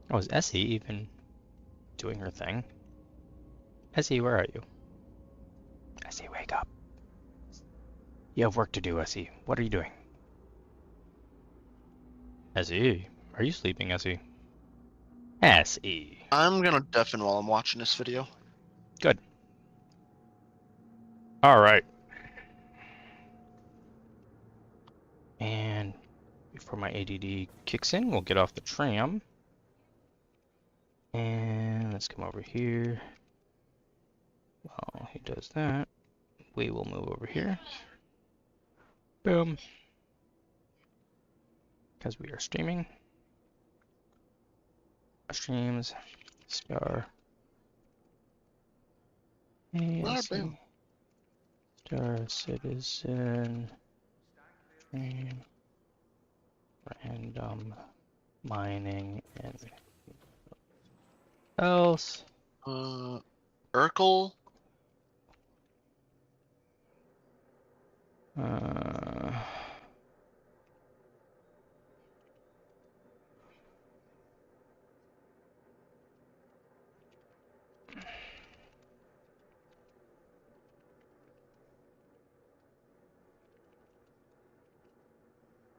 Oh, is Essie even doing her thing? Essie, where are you? Essie, wake up. You have work to do, Essie. What are you doing? Essie, are you sleeping, Essie? Essie. I'm gonna deafen while I'm watching this video. Good. All right. And before my ADD kicks in, we'll get off the tram. And let's come over here. While he does that, we will move over here. Boom. Because we are streaming. Streams. Star. Boom. Star Citizen. Stream. Random. Mining. And else. Urkel.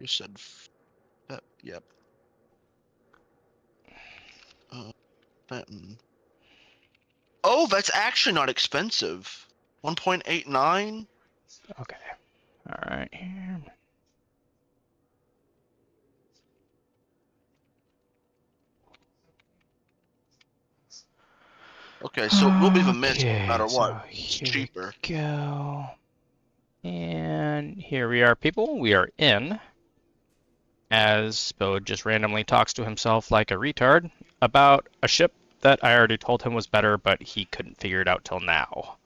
You said that. Yep. Fenton. Oh, that's actually not expensive. 1.89. Okay. All right. Here. Okay, so we'll be the missed no matter so what. It's here cheaper. we go. And here we are, people. We are in. As Spo just randomly talks to himself like a retard about a ship that I already told him was better, but he couldn't figure it out till now.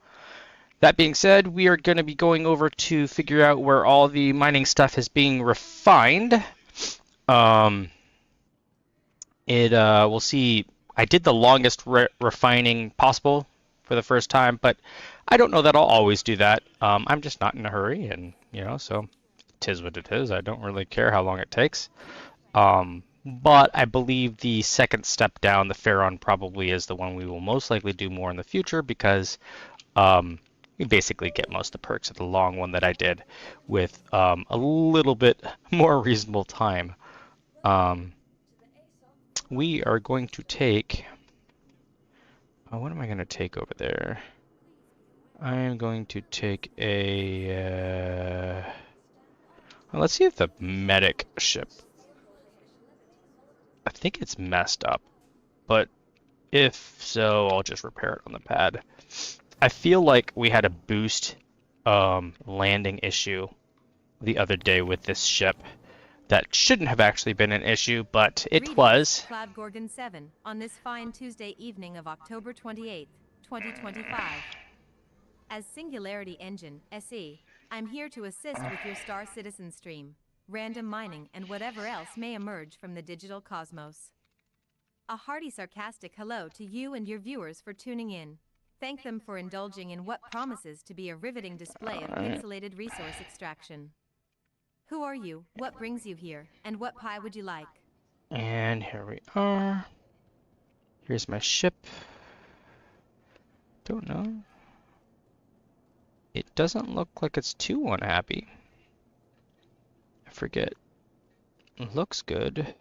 That being said, we are going to be going over to figure out where all the mining stuff is being refined. We'll see. I did the longest refining possible for the first time, but I don't know that I'll always do that. I'm just not in a hurry, and so tis what it is. I don't really care how long it takes. But I believe the second step down, the Pharaon, probably is the one we will most likely do more in the future because you basically get most of the perks of the long one that I did with a little bit more reasonable time. We are going to take... what am I going to take over there? I am going to take a... well, let's see if the medic ship... I think it's messed up, but if so, I'll just repair it on the pad. I feel like we had a boost landing issue the other day with this ship that shouldn't have actually been an issue, but it was. Cloud Gorgon 7 on this fine Tuesday evening of October 28th, 2025. As Singularity Engine, SE, I'm here to assist with your Star Citizen stream, random mining, and whatever else may emerge from the digital cosmos. A hearty sarcastic hello to you and your viewers for tuning in. Thank them for indulging in what promises to be a riveting display of pixelated resource extraction. Who are you, what brings you here, and what pie would you like? And here we are. Here's my ship. Don't know. It doesn't look like it's too unhappy. I forget. It looks good.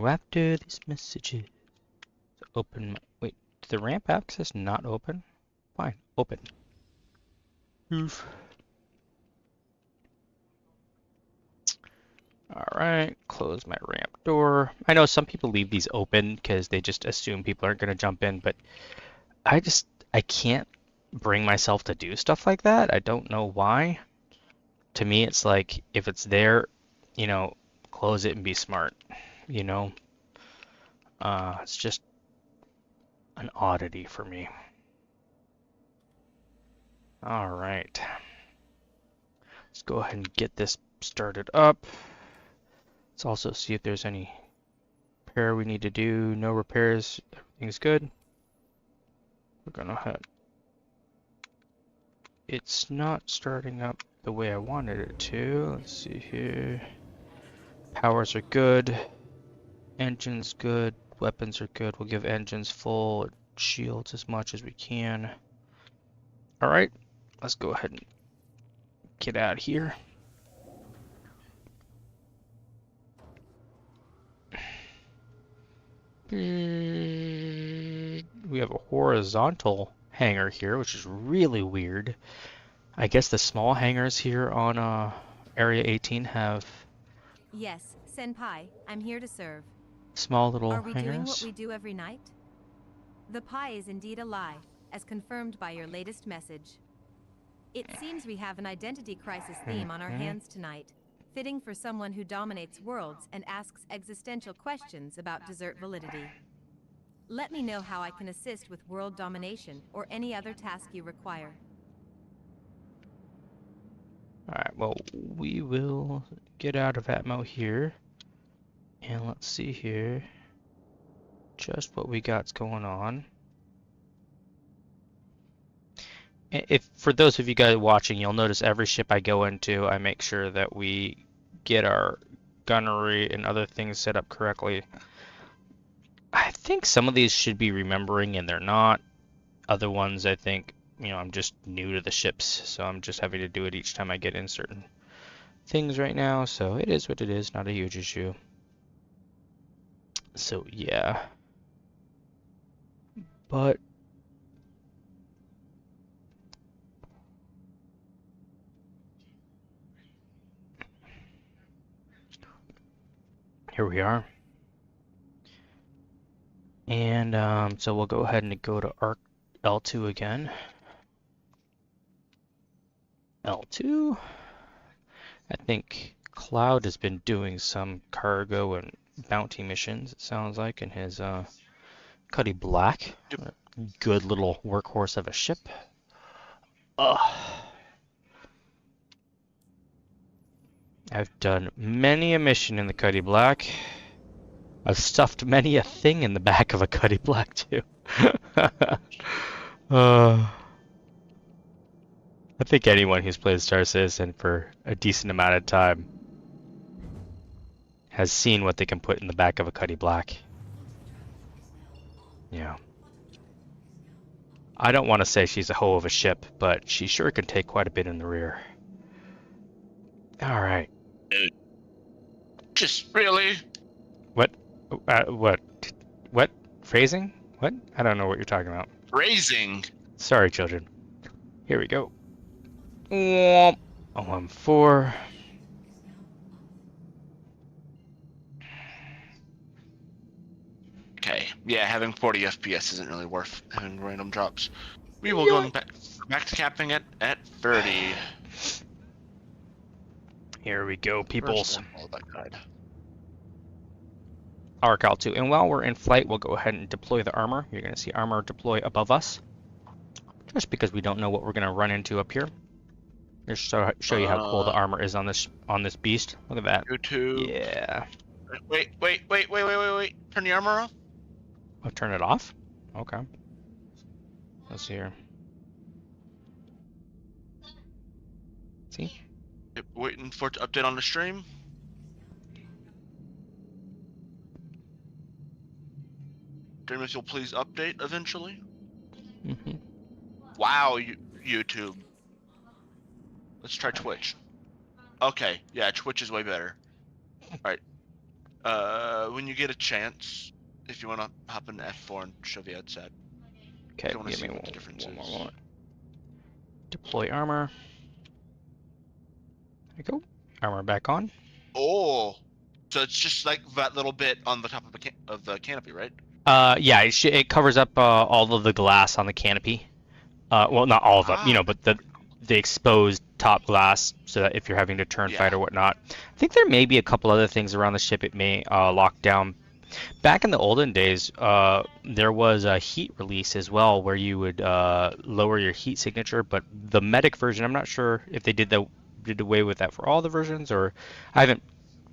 After these messages, open my, wait, did the ramp access not open? Fine, open. Oof. Alright, close my ramp door. I know some people leave these open because they just assume people aren't going to jump in, but I can't bring myself to do stuff like that. I don't know why. To me, it's like, if it's there, close it and be smart. It's just an oddity for me. All right. Let's go ahead and get this started up. Let's also see if there's any repair we need to do. No repairs. Everything's good. We're gonna have... It's not starting up. the way I wanted it to. Let's see here. Powers are good. Engines good. Weapons are good. We'll give engines full shields as much as we can. Alright, let's go ahead and get out of here. We have a horizontal hangar here, which is really weird. I guess the small hangars here on Area 18 have Yes, Senpai, I'm here to serve. small little Are we doing what hangars. we do every night? The pie is indeed a lie, as confirmed by your latest message. It seems we have an identity crisis theme on our hands tonight, fitting for someone who dominates worlds and asks existential questions about dessert validity. Let me know how I can assist with world domination or any other task you require. Alright, well, we will get out of Atmo here. And let's see here. Just what we got's going on. If for those of you guys watching, you'll notice every ship I go into, I make sure that we get our gunnery and other things set up correctly. I think some of these should be remembering and they're not. Other ones, I think, I'm just new to the ships, so I'm just having to do it each time I get in certain things right now. So it is what it is, not a huge issue. So yeah. But here we are. And so we'll go ahead and go to ARC L2 again. L2. I think Cloud has been doing some cargo and bounty missions, it sounds like, in his Cuddy Black. Yep. Good little workhorse of a ship. Ugh. I've done many a mission in the Cuddy Black. I've stuffed many a thing in the back of a Cuddy Black too. I think anyone who's played Star Citizen for a decent amount of time has seen what they can put in the back of a Cuddy Black. Yeah. I don't want to say she's a hoe of a ship, but she sure can take quite a bit in the rear. Alright. Just really? What? What? What? Phrasing? What? I don't know what you're talking about. Raising. Sorry, children. Here we go. Womp. OM4. Okay, yeah, having 40 FPS isn't really worth having random drops. We will go back to capping it at 30. Here we go, peoples. Oh, that guide. Arc L2. And while we're in flight, we'll go ahead and deploy the armor. You're going to see armor deploy above us. Just because we don't know what we're going to run into up here. Just show you how cool the armor is on this beast. Look at that. YouTube. Yeah. Wait. Turn the armor off. Oh, turn it off? Okay. Let's see here. See? Waiting for it to update on the stream. Stream, if you'll please update eventually. Mm-hmm. Wow, YouTube. Let's try Twitch. Okay, yeah, Twitch is way better. Alright. When you get a chance, if you want to hop into F4 and show the ad set. Okay, give me one more. Deploy armor. There we go. Armor back on. Oh, so it's just like that little bit on the top of the canopy, right? Yeah, it covers up all of the glass on the canopy. Well, not all of it, but the exposed top glass, so that if you're having to turn fight or whatnot. I think there may be a couple other things around the ship it may lock down. Back in the olden days, there was a heat release as well, where you would lower your heat signature. But the medic version, I'm not sure if they did away with that for all the versions, or I haven't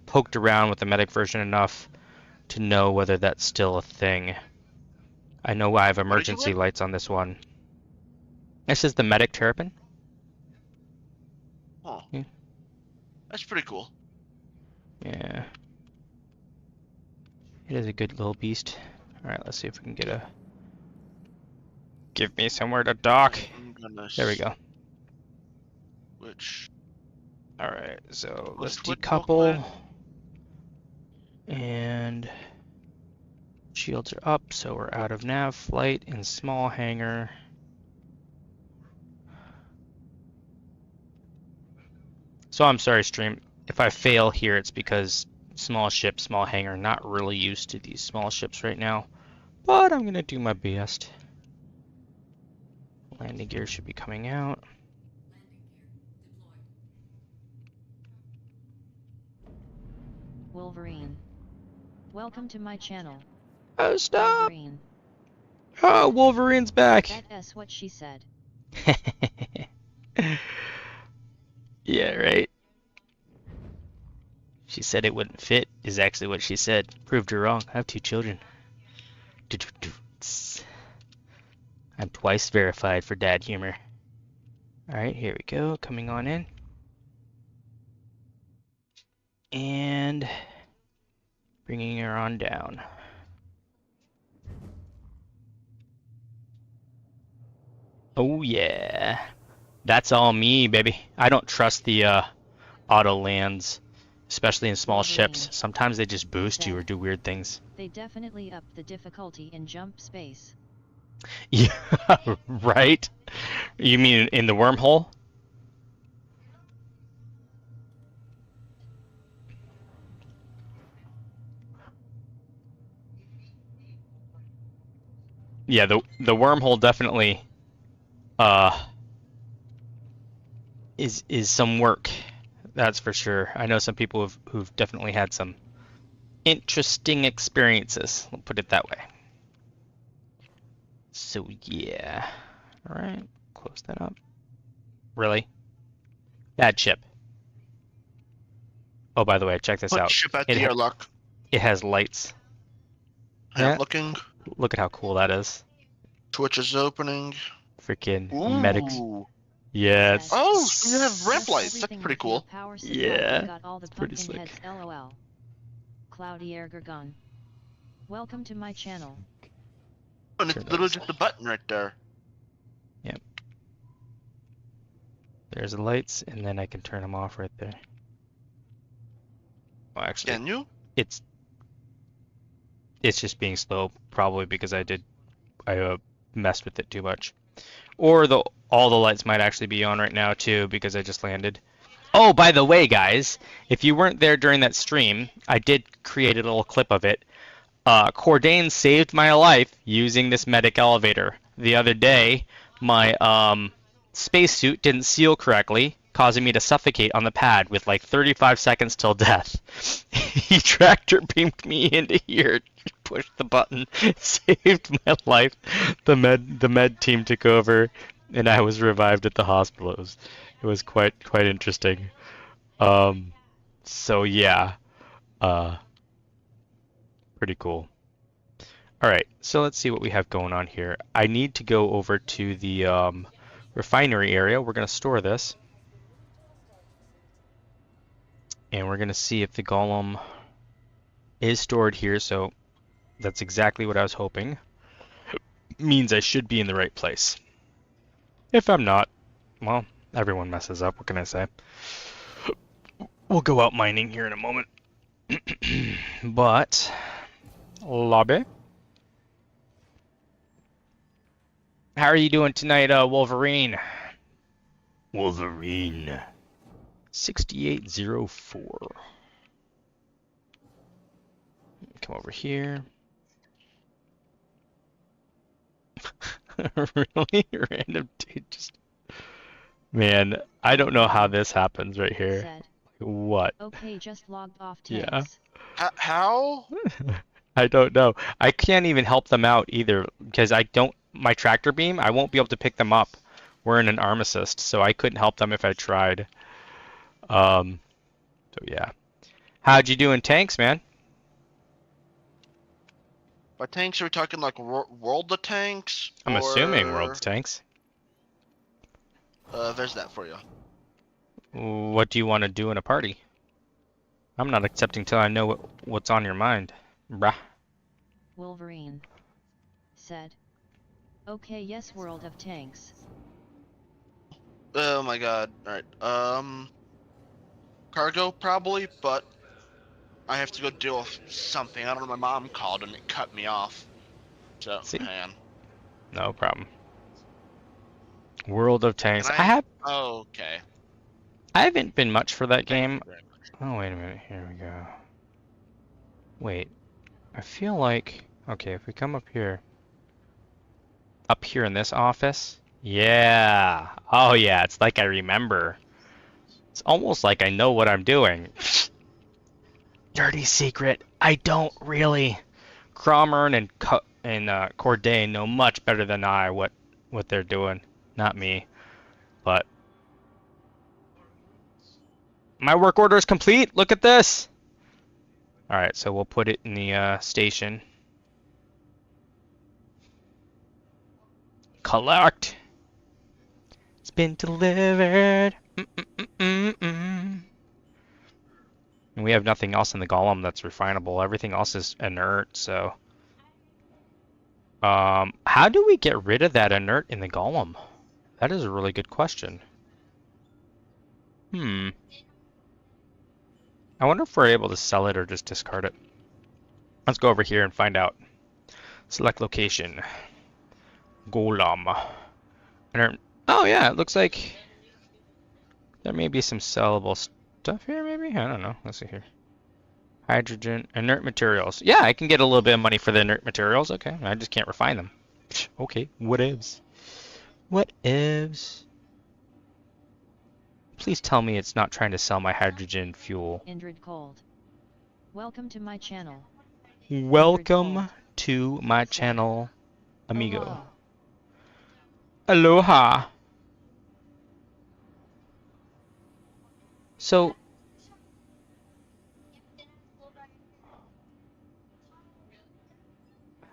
poked around with the medic version enough to know whether that's still a thing. I know I have emergency lights on this one. This is the medic terrapin. Oh. That's pretty cool. Yeah. It is a good little beast. Alright, let's see if we can get a... Give me somewhere to dock. I'm gonna There we go. switch. Alright, so let's Switch real quick. decouple. And shields are up, so we're out of nav flight in small hangar. So I'm sorry, stream. If I fail here, it's because small ship, small hangar, not really used to these small ships right now. But I'm gonna do my best. Landing gear should be coming out. Wolverine. Welcome to my channel. Oh, stop! Wolverine. Oh, Wolverine's back! That's what she said. Yeah, right. She said it wouldn't fit, is actually what she said. Proved her wrong. I have 2 children. I'm twice verified for dad humor. Alright, here we go. Coming on in. And bringing her on down. Oh yeah. That's all me, baby. I don't trust the auto lands, especially in small ships. Sometimes they just boost you or do weird things. They definitely upped the difficulty in jump space. Yeah, right? You mean in the wormhole? Yeah, the wormhole definitely is some work. That's for sure. I know some people who've definitely had some interesting experiences. We'll put it that way. So yeah. All right, close that up. Really? Bad chip. Oh, by the way, check this out. Ship at the airlock. It has lights. I'm looking. Look at how cool that is. Twitch is opening. Freaking Ooh. medics. Yes. Oh, you have ramp lights. That's pretty cool. Yeah. It's pretty slick. LOL. Cloudy Ergergon. Welcome to my channel. And it's literally just a button right there. Yep. There's the lights, and then I can turn them off right there. Well, actually, Can you? It's just being slow, probably because I messed with it too much. Or all the lights might actually be on right now too because I just landed. Oh, by the way, guys, if you weren't there during that stream, I did create a little clip of it. Cordain saved my life using this medic elevator. The other day, my spacesuit didn't seal correctly, causing me to suffocate on the pad with like 35 seconds till death. He tractor beamed me into here, pushed the button, saved my life. The med team took over, and I was revived at the hospital. It was quite interesting. So yeah, pretty cool. All right, so let's see what we have going on here. I need to go over to the refinery area. We're gonna store this. And we're going to see if the golem is stored here, so that's exactly what I was hoping. Means I should be in the right place. If I'm not, well, everyone messes up, what can I say? We'll go out mining here in a moment. But, lobby. How are you doing tonight, Wolverine? Wolverine. 6804. Come over here. Really? Random dude just... Man, I don't know how this happens right here. What? Okay, just logged off tanks. Yeah. How? I don't know. I can't even help them out either because my tractor beam, I won't be able to pick them up. We're in an arm assist, so I couldn't help them if I tried. So yeah. How'd you do in tanks, man? By tanks, are we talking like World of Tanks? I'm assuming World of Tanks. There's that for you. What do you want to do in a party? I'm not accepting till I know what's on your mind. Brah. Wolverine said. Okay, yes, World of Tanks. Oh my god. Alright. Cargo probably, but I have to go deal with something. I don't know, my mom called and it cut me off. So, See? hang on. No problem. World of Tanks. Can I? Okay. I haven't been much for that Thank game. you very much. Oh, wait a minute. Here we go. Wait. I feel like... Okay, if we come up here in this office. Yeah. Oh, yeah. It's like I remember. It's almost like I know what I'm doing. Dirty secret. I don't really. Cromern and Corday know much better than I what they're doing. Not me. But my work order is complete. Look at this. All right, so we'll put it in the station. Collect. It's been delivered. And we have nothing else in the golem that's refinable. Everything else is inert, so. How do we get rid of that inert in the golem? That is a really good question. I wonder if we're able to sell it or just discard it. Let's go over here and find out. Select location. Golem. Oh yeah, it looks like there may be some sellable stuff here, maybe? I don't know. Let's see here. Hydrogen, inert materials. Yeah, I can get a little bit of money for the inert materials. Okay, I just can't refine them. Okay, whatevs. Whatevs. Please tell me it's not trying to sell my hydrogen fuel. Indrid Cold. Welcome to my channel. Welcome to my channel, amigo. Hello. Aloha. So,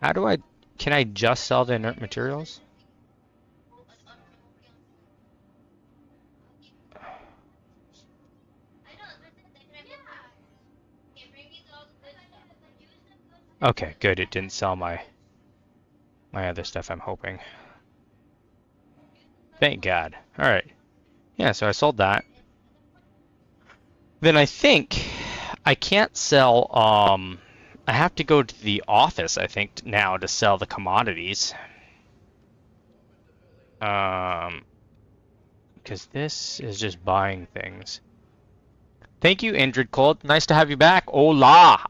how do can I just sell the inert materials? Okay, good. It didn't sell my other stuff, I'm hoping. Thank God. All right. Yeah, so I sold that. Then I think I can't sell, I have to go to the office, I think, now to sell the commodities. Because this is just buying things. Thank you, Indrid Cold. Nice to have you back. Hola.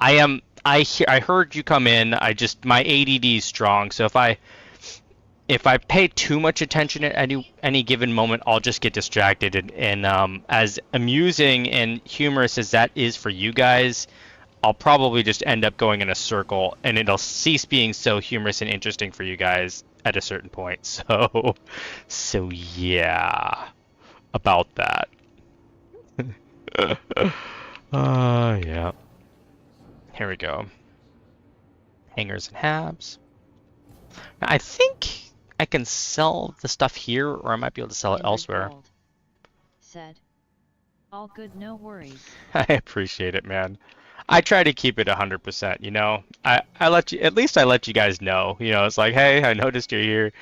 I heard you come in. My ADD is strong, so if I pay too much attention at any given moment, I'll just get distracted. And as amusing and humorous as that is for you guys, I'll probably just end up going in a circle, and it'll cease being so humorous and interesting for you guys at a certain point. So yeah, about that. Yeah. Here we go. Hangers and habs. Now, I think I can sell the stuff here, or I might be able to sell it Indrid elsewhere. Cold said. All good, no worries. I appreciate it, man. I try to keep it 100%, you know. I let you, at least I let you guys know. You know, it's like, hey, I noticed you're here.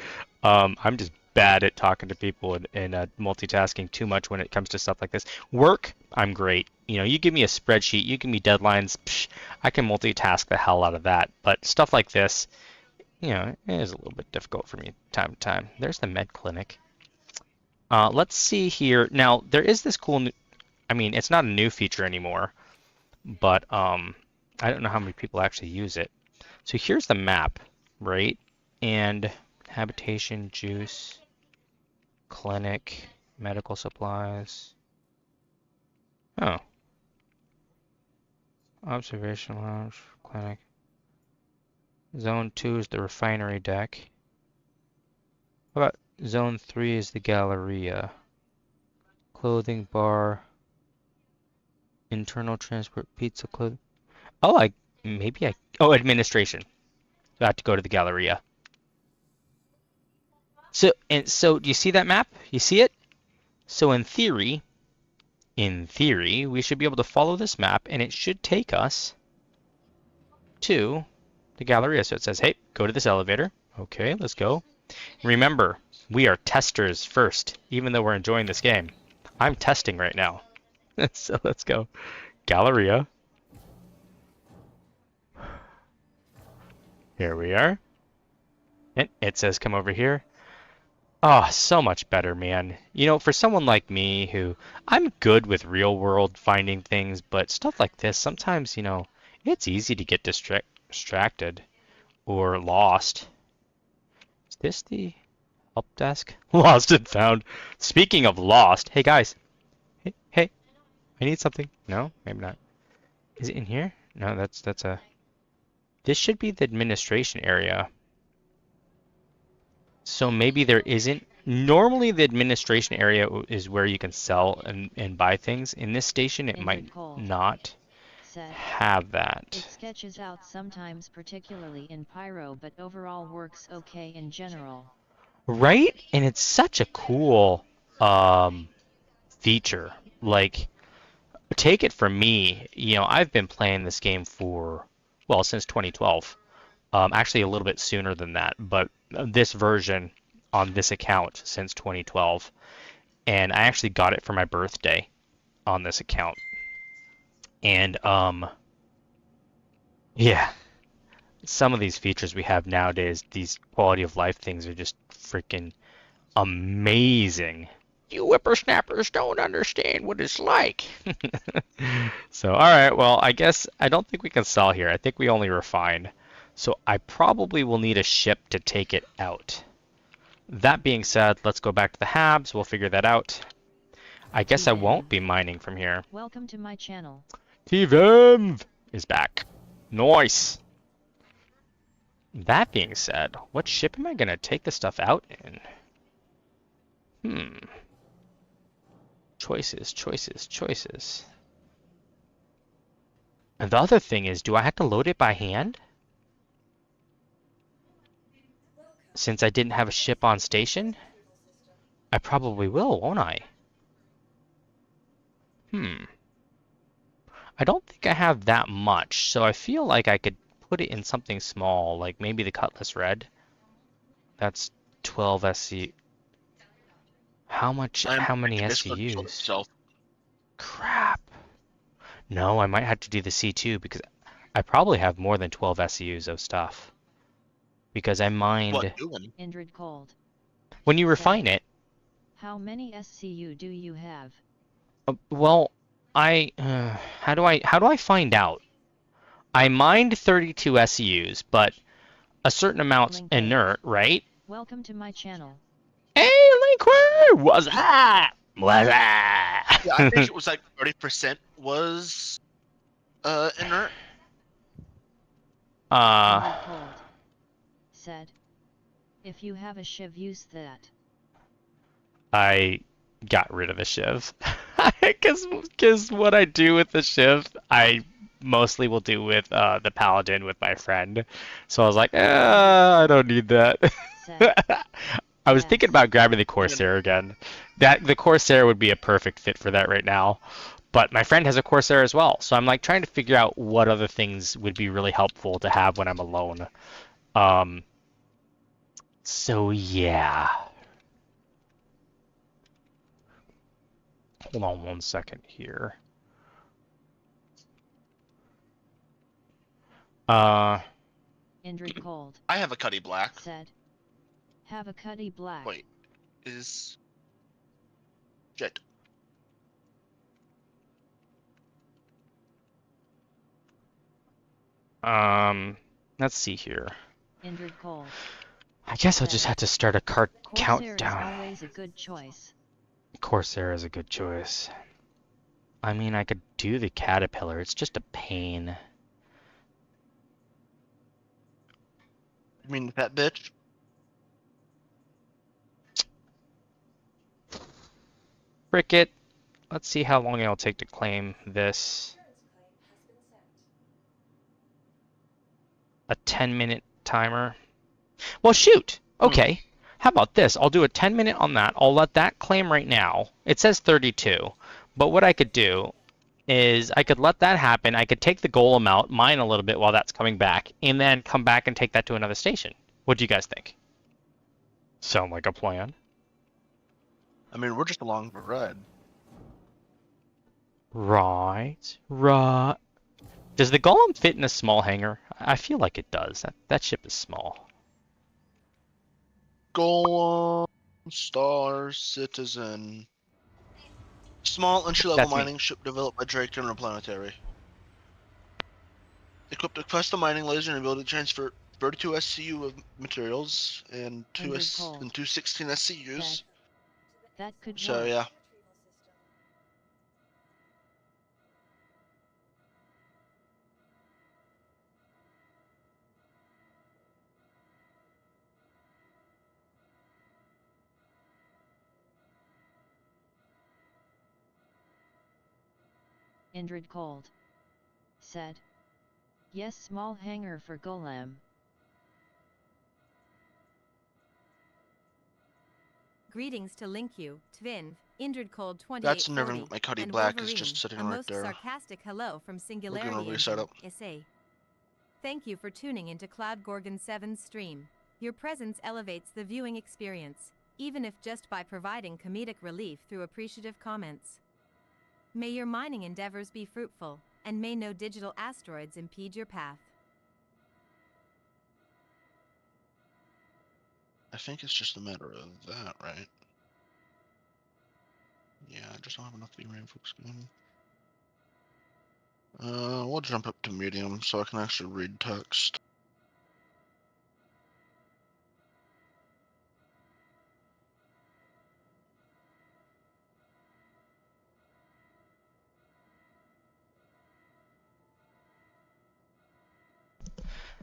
I'm just bad at talking to people and multitasking too much when it comes to stuff like this. Work, I'm great. You know, you give me a spreadsheet, you give me deadlines, I can multitask the hell out of that. But stuff like this, you know, it is a little bit difficult for me time to time. There's the med clinic. Let's see here. Now, there is this cool, I mean, it's not a new feature anymore, but I don't know how many people actually use it. So here's the map, right? And habitation, juice, clinic, medical supplies. Oh. Observation lounge, clinic. Zone 2 is the refinery deck. What about Zone 3 is the Galleria. Clothing bar. Internal transport, pizza, clothing. Oh, oh, administration. So I have to go to the Galleria. So do you see that map? You see it? So in theory, in theory, we should be able to follow this map, and it should take us to the Galleria. So it says, hey, go to this elevator. Okay, let's go. Remember, we are testers first, even though we're enjoying this game. I'm testing right now. So let's go. Galleria. Here we are. And it says come over here. Oh, so much better, man. You know, for someone like me who I'm good with real world finding things, but stuff like this, sometimes, you know, it's easy to get distracted or lost. Is this the help desk? Lost and found. Speaking of lost, hey guys. Hey, I need something. No, maybe not. Is it in here? No, that's a... This should be the administration area. So maybe there isn't. Normally the administration area is where you can sell and buy things. In this station it might not have that. It sketches out sometimes, particularly in Pyro, but overall works okay in general. Right? And it's such a cool feature. Like, take it from me, you know, I've been playing this game for, well, since 2012. Actually a little bit sooner than that, but this version on this account since 2012. And I actually got it for my birthday on this account. And yeah, some of these features we have nowadays, these quality of life things are just freaking amazing. You whippersnappers don't understand what it's like. So, all right, well, I guess I don't think we can sell here. I think we only refine. So I probably will need a ship to take it out. That being said, let's go back to the Habs. We'll figure that out. I guess I won't be mining from here. Welcome to my channel. TVEM is back. Nice. That being said, what ship am I going to take this stuff out in? Choices, choices, choices. And the other thing is, do I have to load it by hand? Since I didn't have a ship on station? I probably will, won't I? I don't think I have that much, so I feel like I could put it in something small, like maybe the Cutlass Red. That's 12 SC. How many SCUs? Crap. No, I might have to do the C2 because I probably have more than 12 SCUs of stuff. Because I mined... What doing? Indrid Cold. When you refine it... How many SCU do you have? Well, how do I find out? I mined 32 SCUs, but a certain amount's inert, right? Welcome to my channel. Hey, Linkway! What's that? What's that? Yeah, I think it was like 30% was inert. Indrid Cold said, if you have a shiv, use that. I got rid of the shiv. Because what I do with the shiv, I mostly will do with the paladin with my friend. So I was like, I don't need that. I was thinking about grabbing the Corsair again. The Corsair would be a perfect fit for that right now. But my friend has a Corsair as well. So I'm like trying to figure out what other things would be really helpful to have when I'm alone. So yeah. Hold on 1 second here. Indrid Cold. I have a Cuddy Black. Said, have a Cuddy Black. Wait, is... Shit. Let's see here. Indrid Cold. I guess I'll just have to start a cart Corsair countdown. is always a good choice. Corsair is a good choice. I mean, I could do the Caterpillar. It's just a pain. You mean that bitch? Frick it. Let's see how long it'll take to claim this. A 10-minute timer. Well, shoot. Okay. How about this? I'll do a 10-minute on that. I'll let that claim right now. It says 32. But what I could do is I could let that happen. I could take the golem out, mine a little bit while that's coming back, and then come back and take that to another station. What do you guys think? Sound like a plan? I mean, we're just along for the ride. Right. Right. Does the golem fit in a small hangar? I feel like it does. That ship is small. Golem, Star Citizen. Small entry-level That's me. mining ship developed by Drake Interplanetary. Equipped with custom mining laser and ability to transfer 32 SCU of materials and two 16 SCUs. That could So work. yeah. Indrid Cold said. Yes, small hangar for Golem. Greetings to Linkyu, Twin, Indrid Cold 2840, That's never my Cuddy and Black Wolverine, is just sitting a right most there. sarcastic hello from Singularity We're gonna reset Engine, up. SA. Thank you for tuning into Cloud Gorgon 7's stream. Your presence elevates the viewing experience, even if just by providing comedic relief through appreciative comments. May your mining endeavors be fruitful, and may no digital asteroids impede your path. I think it's just a matter of that, right? Yeah, I just don't have enough VRAM for scanning. We'll jump up to medium so I can actually read text.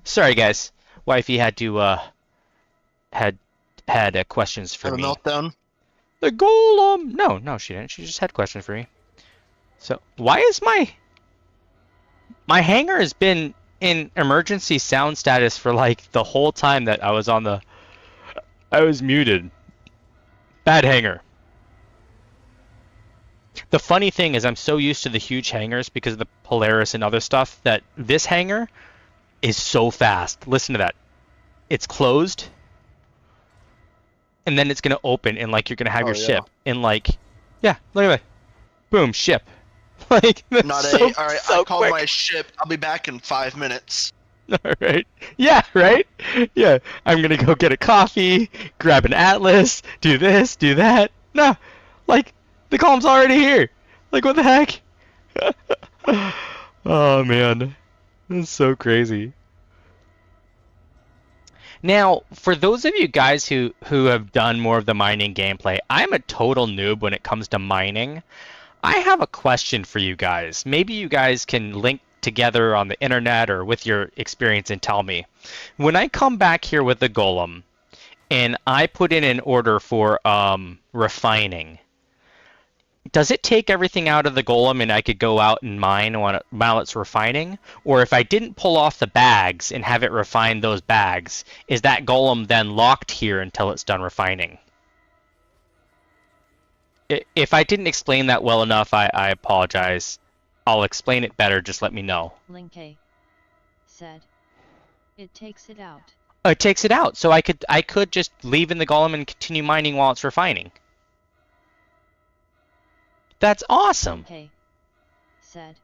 Sorry, guys. Wifey had to had questions for Have a me. meltdown? The golem. No, she didn't. She just had questions for me. So why is my hangar has been in emergency sound status for like the whole time that I was muted. Bad hangar. The funny thing is I'm so used to the huge hangars because of the Polaris and other stuff that this hangar is so fast. Listen to that. It's closed, and then it's going to open, and like you're going to have your ship. And like, yeah, look at that. Boom, ship. Like, that's Not so, a. Alright, so I call quick. my ship. I'll be back in 5 minutes. All right. Yeah, right? Yeah. I'm going to go get a coffee, grab an atlas, do this, do that. No. Like, the column's already here. Like, what the heck? Oh, man. That's so crazy. Now, for those of you guys who have done more of the mining gameplay, I'm a total noob when it comes to mining. I have a question for you guys. Maybe you guys can link together on the internet or with your experience and tell me. When I come back here with the golem and I put in an order for refining, does it take everything out of the golem and I could go out and mine while it's refining? Or if I didn't pull off the bags and have it refine those bags, is that golem then locked here until it's done refining? If I didn't explain that well enough, I apologize. I'll explain it better, just let me know. Linke said. It takes it out. It takes it out, so I could just leave in the golem and continue mining while it's refining. That's awesome. Linke said.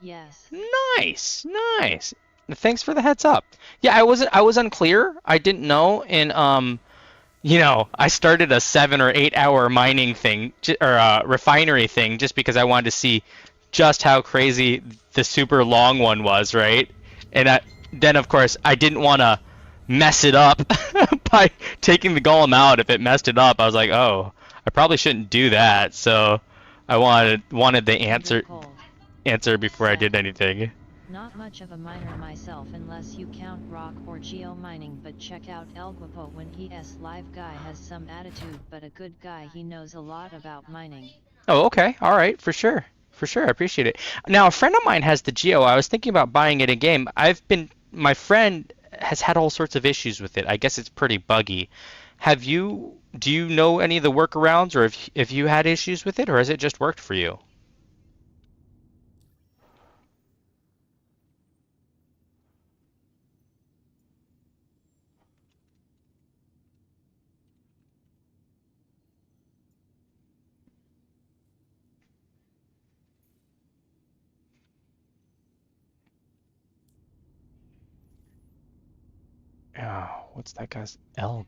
Yes. Nice, nice. Thanks for the heads up. Yeah, I was unclear. I didn't know, and you know, I started a 7 or 8 hour mining thing or refinery thing just because I wanted to see just how crazy the super long one was, right? And then of course I didn't want to mess it up by taking the golem out. If it messed it up, I was like, oh, I probably shouldn't do that. So I wanted the answer before I did anything. Not much of a miner myself unless you count rock or geo mining, but check out El Guapo when he's live. Guy has some attitude but a good guy, he knows a lot about mining. Oh, okay, alright, for sure. For sure, I appreciate it. Now, a friend of mine has the Geo. I was thinking about buying it in game. My friend has had all sorts of issues with it. I guess it's pretty buggy. Do you know any of the workarounds, or if you had issues with it, or has it just worked for you? Oh, what's that guy's El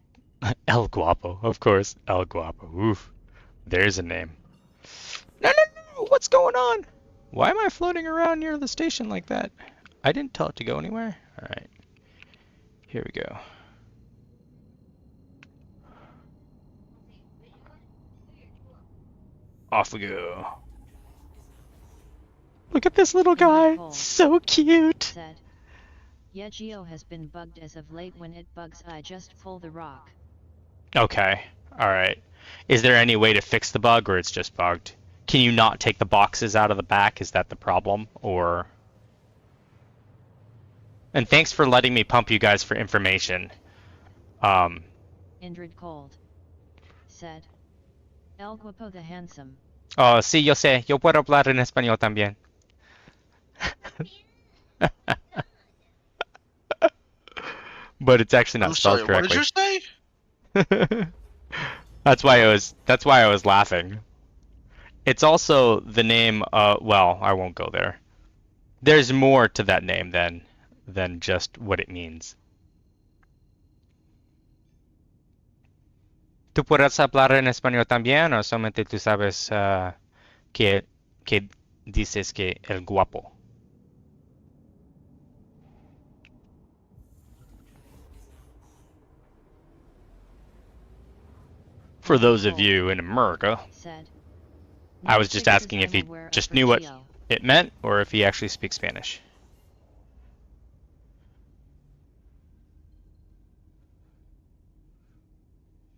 Guapo, of course. El Guapo. Oof. There's a name. No, no, no! What's going on? Why am I floating around near the station like that? I didn't tell it to go anywhere. All right. Here we go. Off we go. Look at this little guy. So cute. Said. Yeah, Geo has been bugged as of late. When it bugs, I just pull the rock. Okay. All right. Is there any way to fix the bug, or it's just bugged? Can you not take the boxes out of the back? Is that the problem? Or... And thanks for letting me pump you guys for information. Indrid Cold. Said. El Guapo the Handsome. Oh, sí, yo sé. Yo puedo hablar en español también. But it's actually not I'm spelled sorry, correctly. what did you say? That's why I was laughing. It's also the name, well, I won't go there. There's more to that name than just what it means. ¿Tú puedes hablar en español también, o solamente tú sabes que dices que el guapo? For those of you in America, Said. for those of you in America, Said. I was just asking if he just knew what it meant, or if he actually speaks Spanish.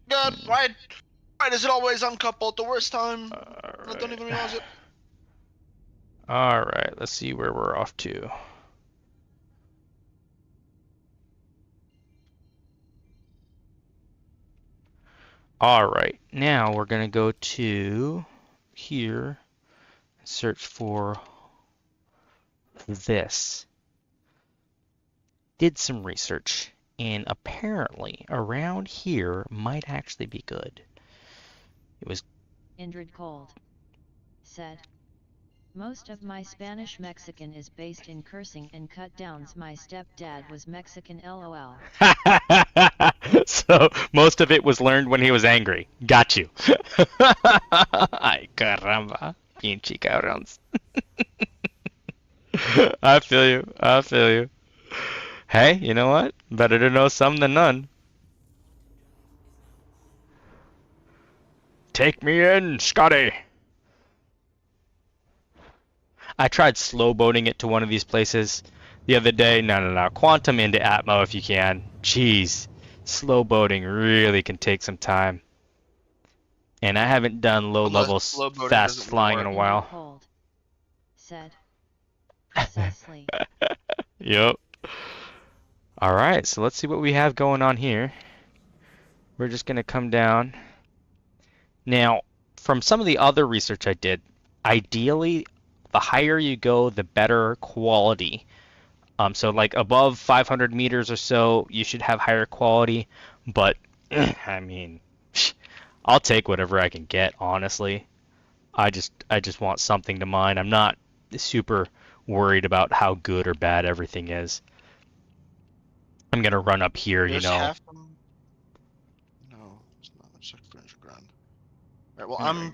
God, why does it always uncouple at the worst time? I don't even realize it. Alright, let's see where we're off to. Alright, now we're going to go to here and search for this. Did some research, and apparently around here might actually be good. It was Indrid Cold. Said. Most of my Spanish Mexican is based in cursing and cut downs. My stepdad was Mexican, lol. So most of it was learned when he was angry. Got you. Ay, caramba. Pinche cabrons. I feel you. I feel you. Hey, you know what? Better to know some than none. Take me in, Scotty. I tried slow boating it to one of these places the other day. No. Quantum into Atmo if you can. Jeez. Slow boating really can take some time. And I haven't done low level fast flying in a while. Cold. Said. Precisely. Yep. Alright, so let's see what we have going on here. We're just going to come down. Now, from some of the other research I did, ideally, the higher you go, the better quality. So like above 500 meters or so, you should have higher quality. But, I mean, I'll take whatever I can get, honestly. I just want something to mine. I'm not super worried about how good or bad everything is. I'm going to run up here, you know. No, it's not. It's like 300 grand. Alright, well, I'm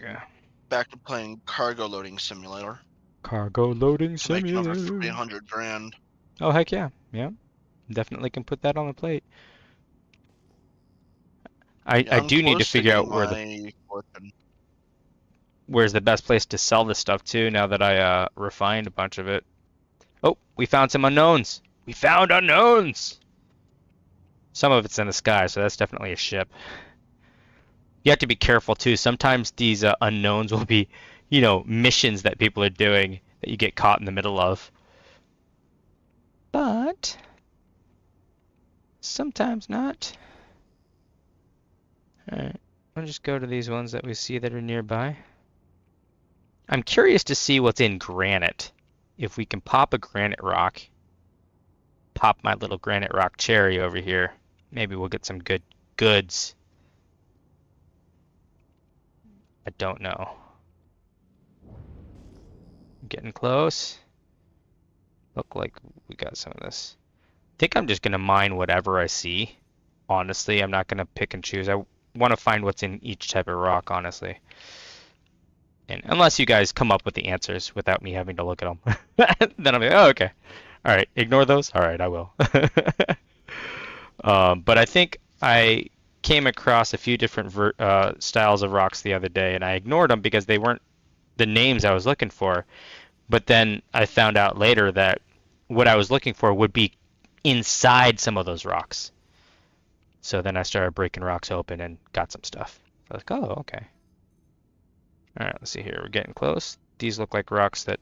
back to playing Cargo Loading Simulator. Cargo Loading Simulator. Making over 300 grand. Oh, heck yeah. Yeah. Definitely can put that on the plate. I do need to figure out where's the best place to sell this stuff to now that I refined a bunch of it. Oh, we found some unknowns. We found unknowns! Some of it's in the sky, so that's definitely a ship. You have to be careful, too. Sometimes these unknowns will be, you know, missions that people are doing that you get caught in the middle of. But sometimes not. Alright, I'll just go to these ones that we see that are nearby. I'm curious to see what's in granite. If we can pop a granite rock, pop my little granite rock cherry over here, maybe we'll get some good goods. I don't know. Getting close. Look like we got some of this. I think I'm just gonna mine whatever I see. Honestly, I'm not gonna pick and choose. I want to find what's in each type of rock, honestly. And unless you guys come up with the answers without me having to look at them, then I'm like, oh, okay. All right, ignore those. All right, I will. But I think I came across a few different styles of rocks the other day, and I ignored them because they weren't the names I was looking for. But then I found out later that what I was looking for would be inside some of those rocks. So then I started breaking rocks open and got some stuff. I was like, oh, okay. All right, let's see here. We're getting close. These look like rocks that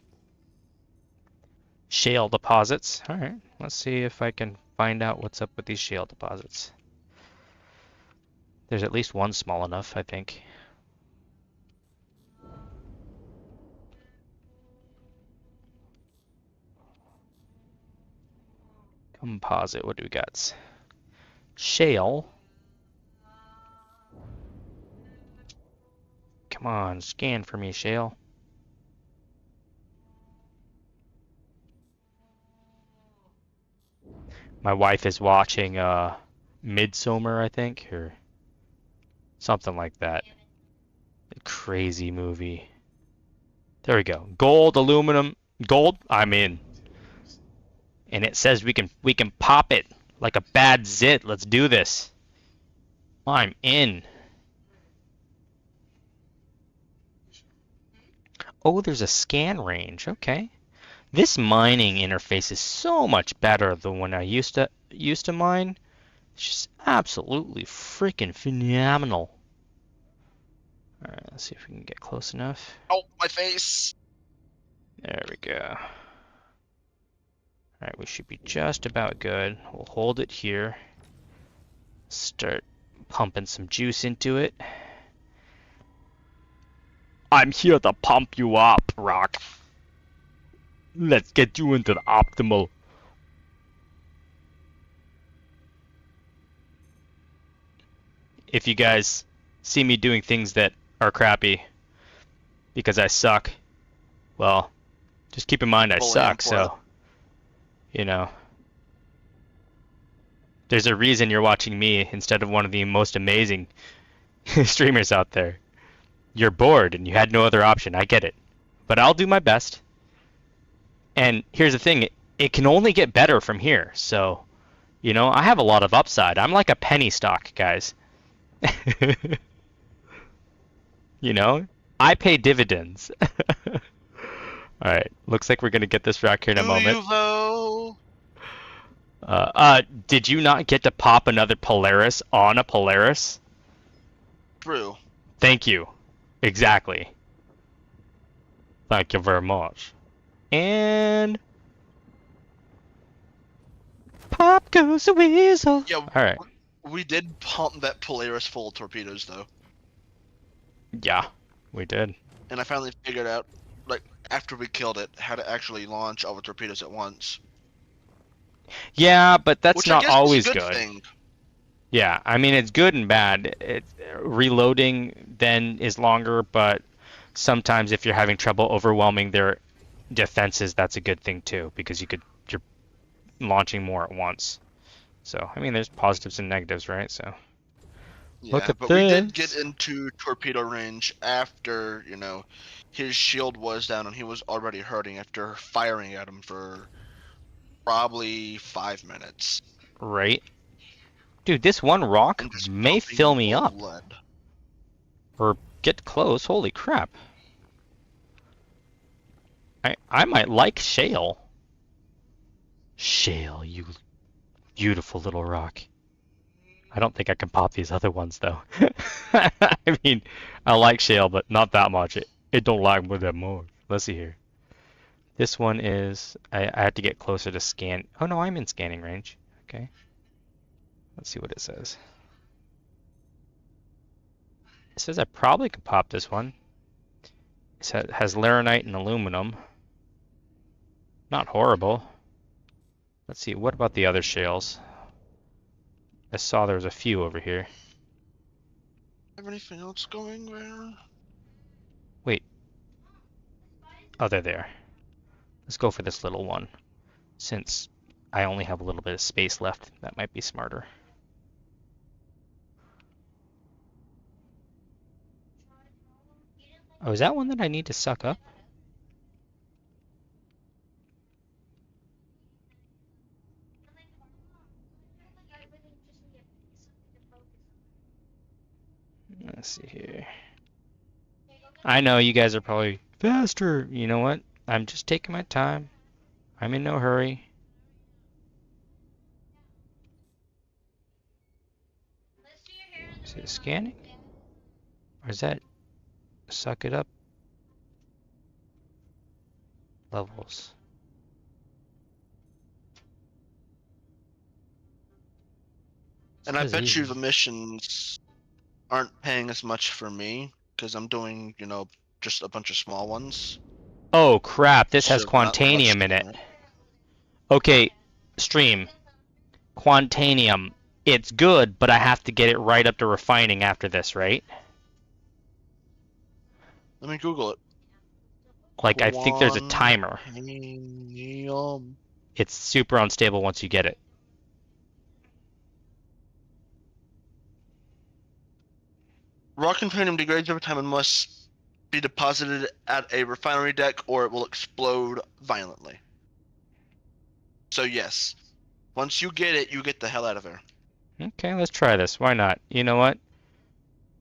shale deposits. All right, let's see if I can find out what's up with these shale deposits. There's at least one small enough, I think. Composite, what do we got? Shale. Come on, scan for me, shale. My wife is watching Midsummer, I think, or something like that. A crazy movie. There we go. Gold, aluminum, gold. I'm in. And it says we can pop it like a bad zit. Let's do this. I'm in. Oh, there's a scan range. Okay. This mining interface is so much better than when I used to mine. It's just absolutely freaking phenomenal. All right, let's see if we can get close enough. Oh, my face. There we go. All right, we should be just about good. We'll hold it here. Start pumping some juice into it. I'm here to pump you up, Rock. Let's get you into the optimal. If you guys see me doing things that are crappy because I suck, well, just keep in mind I suck, so, you know. There's a reason you're watching me instead of one of the most amazing streamers out there. You're bored and you had no other option, I get it. But I'll do my best. And here's the thing, it can only get better from here, so, you know, I have a lot of upside. I'm like a penny stock, guys. You know, I pay dividends. Alright, looks like we're gonna get this rock here in a moment. Did you not get to pop another Polaris on a Polaris? True. Thank you. Exactly. Thank you very much. And pop goes the weasel. Yeah, alright. We did pump that Polaris full of torpedoes, though. Yeah, we did. And I finally figured out, like, after we killed it, how to actually launch all the torpedoes at once. Yeah, but that's Which not I guess always is a good. thing. Yeah, I mean, it's good and bad. Reloading then is longer, but sometimes if you're having trouble overwhelming their defenses, that's a good thing too, because you're launching more at once. So, I mean, there's positives and negatives, right? So, Yeah, look at but this. we did get into torpedo range after, you know, his shield was down and he was already hurting after firing at him for probably 5 minutes. Right. Dude, this one rock may fill me up. Blood. Or get close. Holy crap. I might like shale. Shale, you beautiful little rock. I don't think I can pop these other ones, though. I mean, I like shale, but not that much. It don't like me that much. Let's see here. This one is... I have to get closer to scan... Oh, no, I'm in scanning range. Okay. Let's see what it says. It says I probably could pop this one. It has laranite and aluminum. Not horrible. Let's see, what about the other shales? I saw there was a few over here. Have anything else going there? Wait. Oh, they're there. Let's go for this little one. Since I only have a little bit of space left, that might be smarter. Oh, is that one that I need to suck up? Let's see here. I know you guys are probably faster. You know what? I'm just taking my time. I'm in no hurry. Is it scanning? Or is that suck it up? Levels. And I Says bet you easy. the missions aren't paying as much for me because I'm doing, you know, just a bunch of small ones. Oh crap, this has So not much Quantanium in it. different. Okay, stream. Quantanium. It's good, but I have to get it right up to refining after this, right? Let me Google it. Like, I think there's a timer. Quantanium. It's super unstable once you get it. Raw quantanium degrades over time and must be deposited at a refinery deck or it will explode violently. So yes, once you get it, you get the hell out of there. Okay, let's try this. Why not? You know what?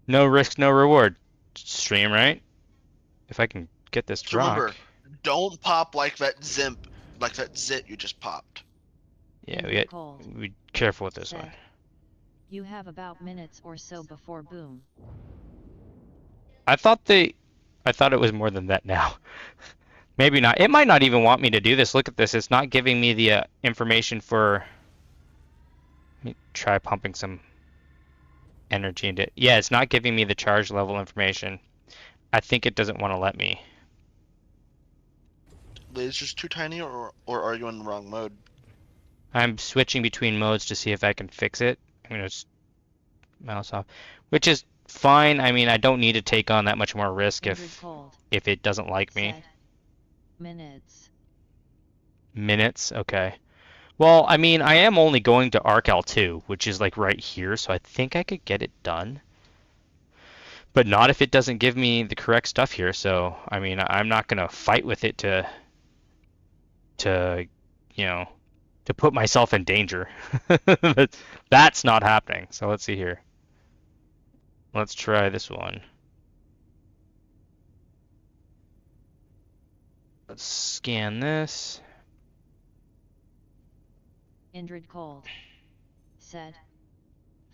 No risk, no reward. Stream, right? If I can get this to So remember, rock. don't pop like that zit you just popped. Yeah, Ender cold. we careful with this Said, one. You have about minutes or so before boom. I thought it was more than that now. Maybe not. It might not even want me to do this. Look at this. It's not giving me the information for. Let me try pumping some energy into it. Yeah, it's not giving me the charge level information. I think it doesn't want to let me. Laser's too tiny, or are you in the wrong mode? I'm switching between modes to see if I can fix it. I'm gonna just mouse off, which is fine. I mean, I don't need to take on that much more risk if it doesn't like me. Said, minutes. Minutes, okay. Well, I mean, I am only going to ArcL 2, which is like right here, so I think I could get it done. But not if it doesn't give me the correct stuff here. So, I mean, I'm not gonna fight with it to you know, to put myself in danger. That's not happening. So let's see here. Let's try this one. Let's scan this. Indrid cold. Said,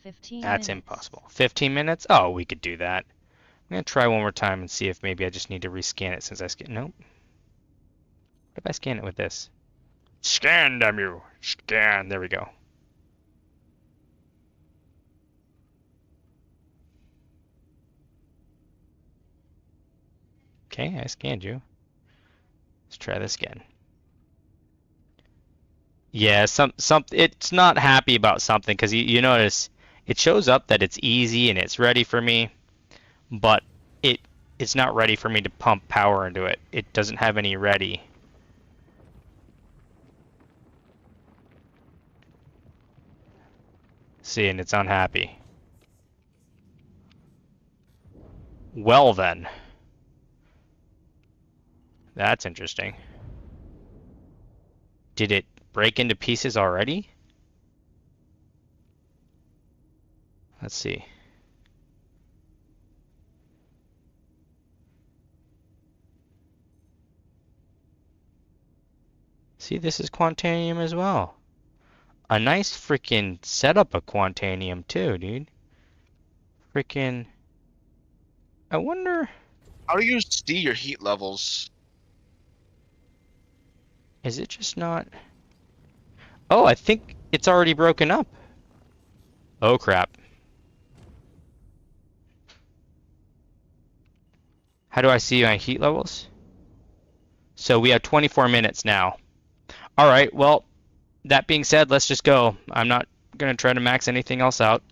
15 That's minutes. impossible. 15 minutes? Oh, we could do that. I'm gonna try one more time and see if maybe I just need to rescan it since I scanned. Nope. What if I scan it with this? Scan, damn you! Scan. There we go. Okay, I scanned you. Let's try this again. Yeah, it's not happy about something because you notice it shows up that it's easy and it's ready for me, but it's not ready for me to pump power into it. It doesn't have any ready. See, and it's unhappy. Well then. That's interesting. Did it break into pieces already? Let's see. See, this is Quantanium as well. A nice freaking setup of Quantanium too, dude. Freaking. I wonder. How do you see your heat levels? Is it just not? Oh, I think it's already broken up. Oh crap. How do I see my heat levels? So we have 24 minutes now. All right, well, that being said, let's just go. I'm not going to try to max anything else out.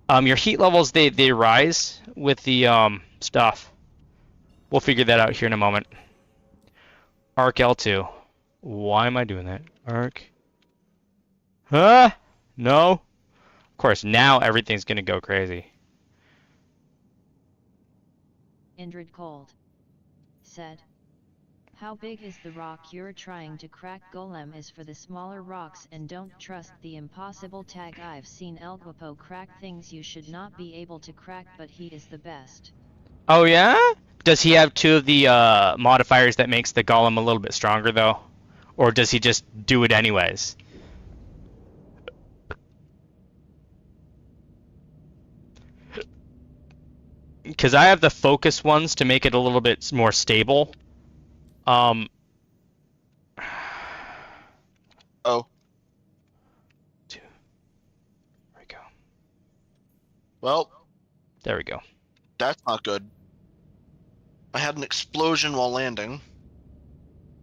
Your heat levels, they rise with the stuff. We'll figure that out here in a moment. Arc L2. Why am I doing that? Arc. Huh? No. Of course, now everything's going to go crazy. Indrid Cold said, how big is the rock you're trying to crack? Golem is for the smaller rocks, and don't trust the impossible tag. I've seen El Guapo crack things you should not be able to crack, but he is the best. Oh yeah? Does he have two of the modifiers that makes the golem a little bit stronger though? Or does he just do it anyways? Because I have the focus ones to make it a little bit more stable. Oh. There we go. Well, there we go. That's not good. I had an explosion while landing.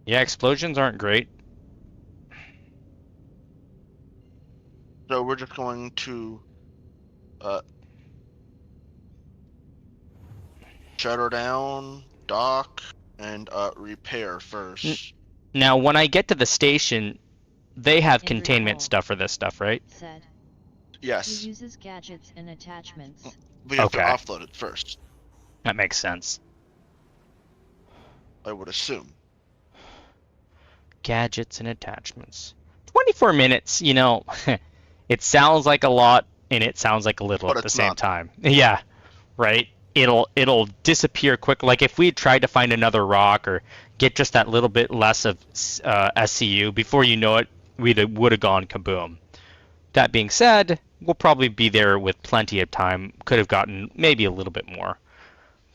Yeah, explosions aren't great. So we're just going to shutter down, dock, and repair first. Now, when I get to the station, they have Indrid containment Cold stuff for this stuff, right? said, Yes. he uses gadgets and attachments. We have Okay. to offload it first, That makes sense. I would assume. Gadgets and attachments. 24 minutes, you know, it sounds like a lot and it sounds like a little But at the it's same not. time. Yeah, right? It'll disappear quick. Like if we had tried to find another rock or get just that little bit less of SCU, before you know it, we would have gone kaboom. That being said, we'll probably be there with plenty of time. Could have gotten maybe a little bit more,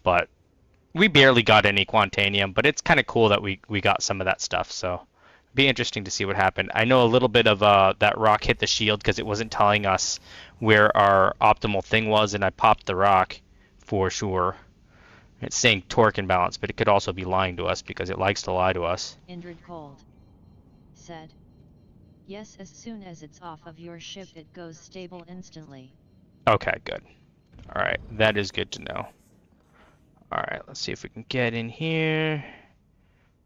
but we barely got any Quantanium, but it's kind of cool that we got some of that stuff, so it'd be interesting to see what happened. I know a little bit of that rock hit the shield because it wasn't telling us where our optimal thing was, and I popped the rock for sure. It's saying torque imbalance, but it could also be lying to us because it likes to lie to us. Indrid Cold said, yes, as soon as it's off of your ship it goes stable instantly. Okay, good. All right, that is good to know. All right, let's see if we can get in here.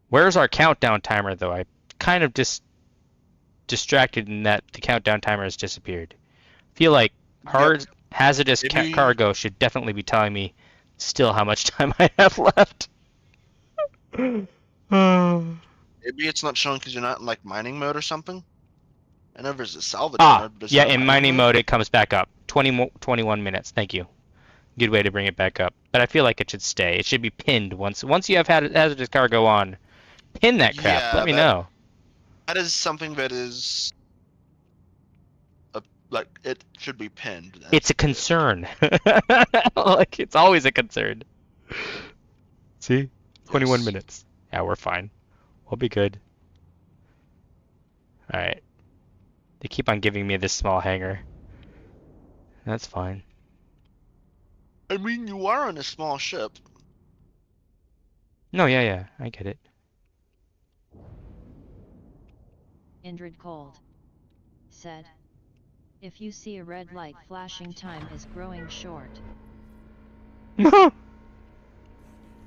Where's our countdown timer, though? I kind of just distracted in that the countdown timer has disappeared. I feel like hard hazardous Maybe- cargo should definitely be telling me still how much time I have left. Maybe it's not showing because you're not in like mining mode or something. I know there's a salvage mode. But is Yeah, that in mining mode it comes back up. 21 minutes. Thank you. Good way to bring it back up. But I feel like it should stay. It should be pinned once you have had hazardous cargo on. Pin that crap. Yeah, Let me know. That is something that is like it should be pinned. That's It's a concern. Like it's always a concern. See? 21 Yes. minutes. Yeah, we're fine. We'll be good. Alright. They keep on giving me this small hangar. That's fine. I mean, you are on a small ship. No, yeah, I get it. Indrid Cold said, if you see a red light flashing, time is growing short.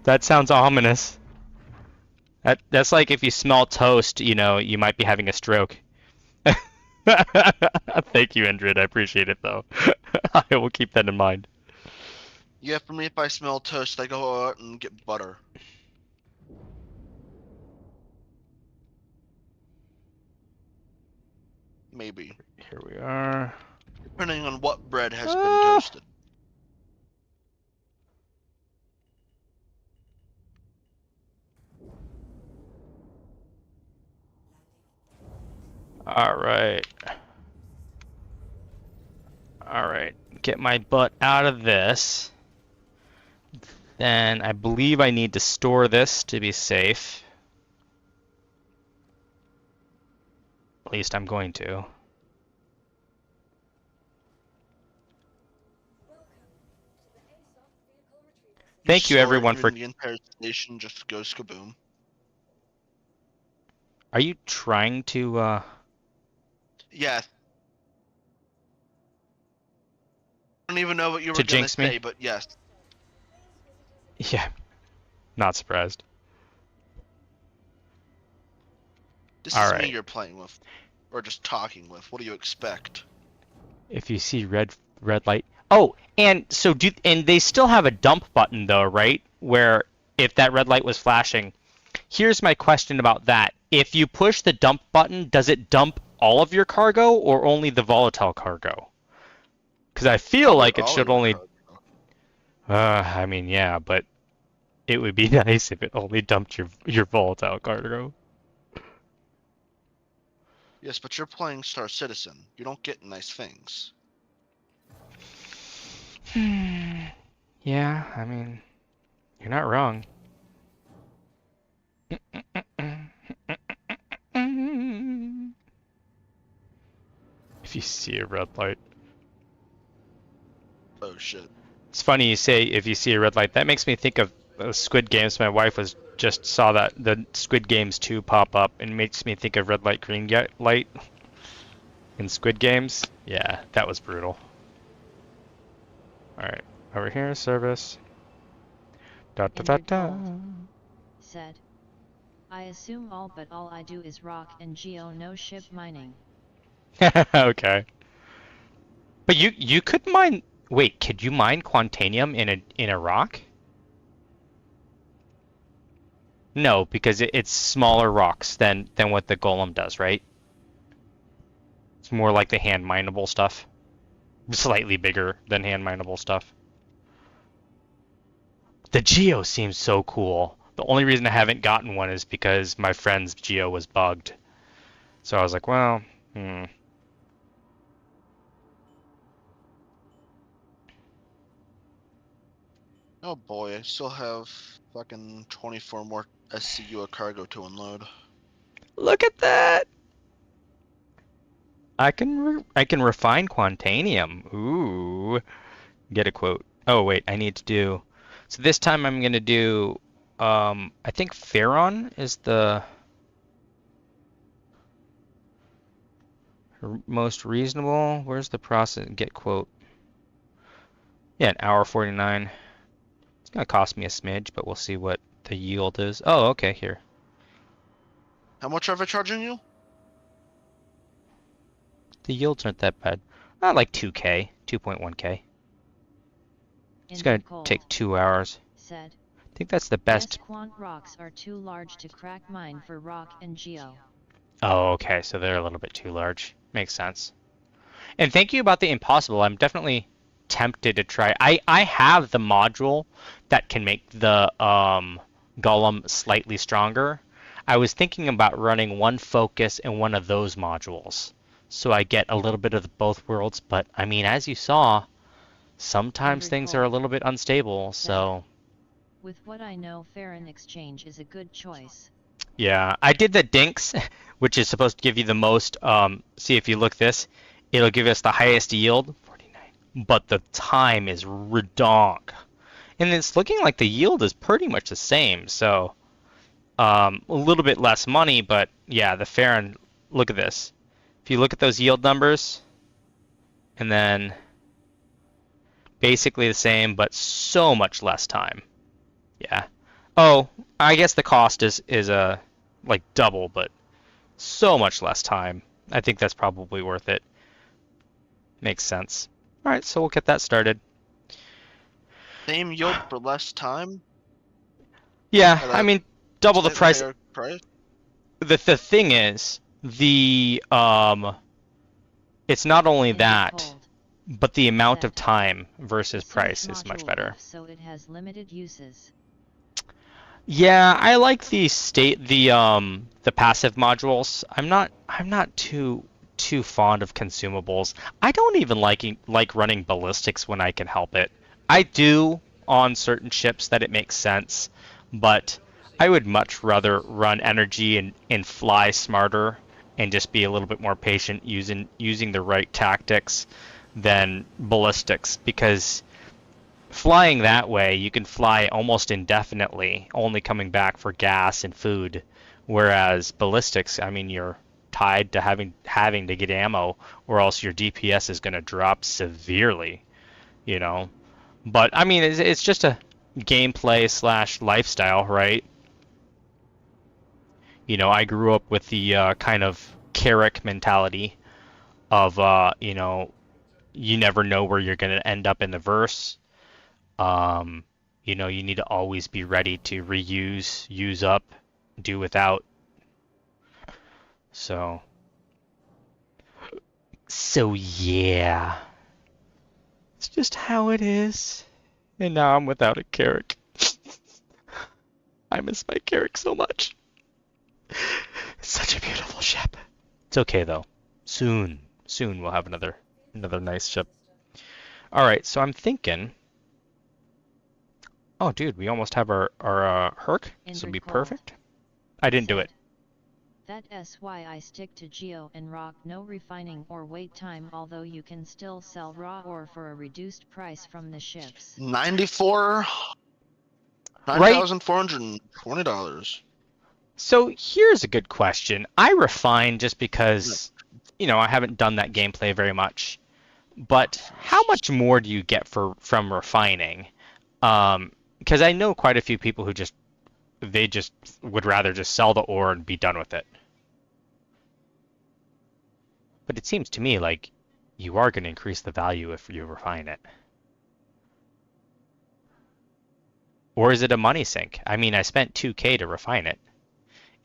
That sounds ominous. That's like if you smell toast, you know, you might be having a stroke. Thank you, Indrid. I appreciate it, though. I will keep that in mind. Yeah, for me, if I smell toast, I go out and get butter. Maybe. Here we are. Depending on what bread has been toasted. Alright. Alright. Get my butt out of this. Then I believe I need to store this to be safe. At least I'm going to. Thank you, store it, everyone, and for... then the entire station just goes kaboom. Are you trying to, Yeah. I don't even know what you were to gonna jinx me? say, but yes. Yeah, not surprised. This All is me right. you're playing with. Or just talking with. What do you expect? If you see red light. Oh, and so and they still have a dump button though, right? Where if that red light was flashing. Here's my question about that. If you push the dump button, does it dump all of your cargo or only the volatile cargo? Because I feel Probably like it all of should your only... cargo. I mean, yeah, but it would be nice if it only dumped your volatile cargo. Yes, but you're playing Star Citizen. You don't get nice things. Yeah, I mean, you're not wrong. If you see a red light. Oh shit. It's funny you say if you see a red light. That makes me think of Squid Games. My wife just saw that the Squid Games 2 pop up and makes me think of red light, green light in Squid Games. Yeah, that was brutal. All right, over here, service. Da da da da. Said, I assume all but all I do is rock and geo, no ship mining. Okay. But you could mine. Wait, could you mine Quantanium in a rock? No, because it's smaller rocks than what the Golem does, right? It's more like the hand mineable stuff. Slightly bigger than hand mineable stuff. The Geo seems so cool. The only reason I haven't gotten one is because my friend's Geo was bugged. So I was like, well, Oh boy, I still have fucking 24 more SCU of cargo to unload. Look at that! I can refine Quantanium. Ooh. Get a quote. Oh wait, I need to do... So this time I'm gonna do... I think Ferron is the most reasonable. Where's the process? Get quote. Yeah, an hour 49. It's gonna cost me a smidge, but we'll see what the yield is. Oh, okay, here. How much are they charging you? The yields aren't that bad. Not like 2K, 2.1K. It's gonna take 2 hours. Said, I think that's the best. Quant rocks are too large to crack mine for rock and geo. Oh, okay, so they're a little bit too large. Makes sense. And thank you about the impossible. I'm definitely tempted to try. I have the module that can make the golem slightly stronger. I was thinking about running one focus and one of those modules, so I get a little bit of both worlds. But I mean, as you saw, sometimes things are a little bit unstable. So with what I know, Farron Exchange is a good choice. yeah, I did the Dinks, which is supposed to give you the most. See if you look this, it'll give us the highest yield, 49, but the time is redonk. And it's looking like the yield is pretty much the same, so a little bit less money, but yeah, the Farron, look at this. If you look at those yield numbers, and then basically the same, but so much less time. Yeah. Oh, I guess the cost is like double, but so much less time. I think that's probably worth it. Makes sense. All right, so we'll get that started. Same yield for less time? Yeah, I mean, double the price. Price? The thing is, it's not only that, but the amount of time versus price is much better. So it has limited uses. Yeah, I like the passive modules. I'm not too fond of consumables. I don't even like running ballistics when I can help it. I do on certain ships that it makes sense, but I would much rather run energy and fly smarter and just be a little bit more patient using the right tactics than ballistics, because flying that way, you can fly almost indefinitely, only coming back for gas and food. Whereas ballistics, I mean, you're tied to having to get ammo, or else your DPS is going to drop severely, you know. But I mean, it's just a gameplay slash lifestyle, right? You know, I grew up with the kind of Carrick mentality of, you know, you never know where you're going to end up in the verse. Um, you know, you need to always be ready to reuse, use up, do without. So, yeah, it's just how it is. And now I'm without a Carrick. I miss my Carrick so much. It's such a beautiful ship. It's okay though. Soon we'll have another nice ship. All right, so I'm thinking. Oh, dude, we almost have our Herc. This will be perfect. I didn't do it. That's why I stick to Geo and Rock. No refining or wait time, although you can still sell raw ore for a reduced price from the ships. $9,420. So here's a good question. I refine just because, you know, I haven't done that gameplay very much. But how much more do you get from refining? Because I know quite a few people who they just would rather just sell the ore and be done with it. But it seems to me like you are going to increase the value if you refine it. Or is it a money sink? I mean, I spent 2K to refine it.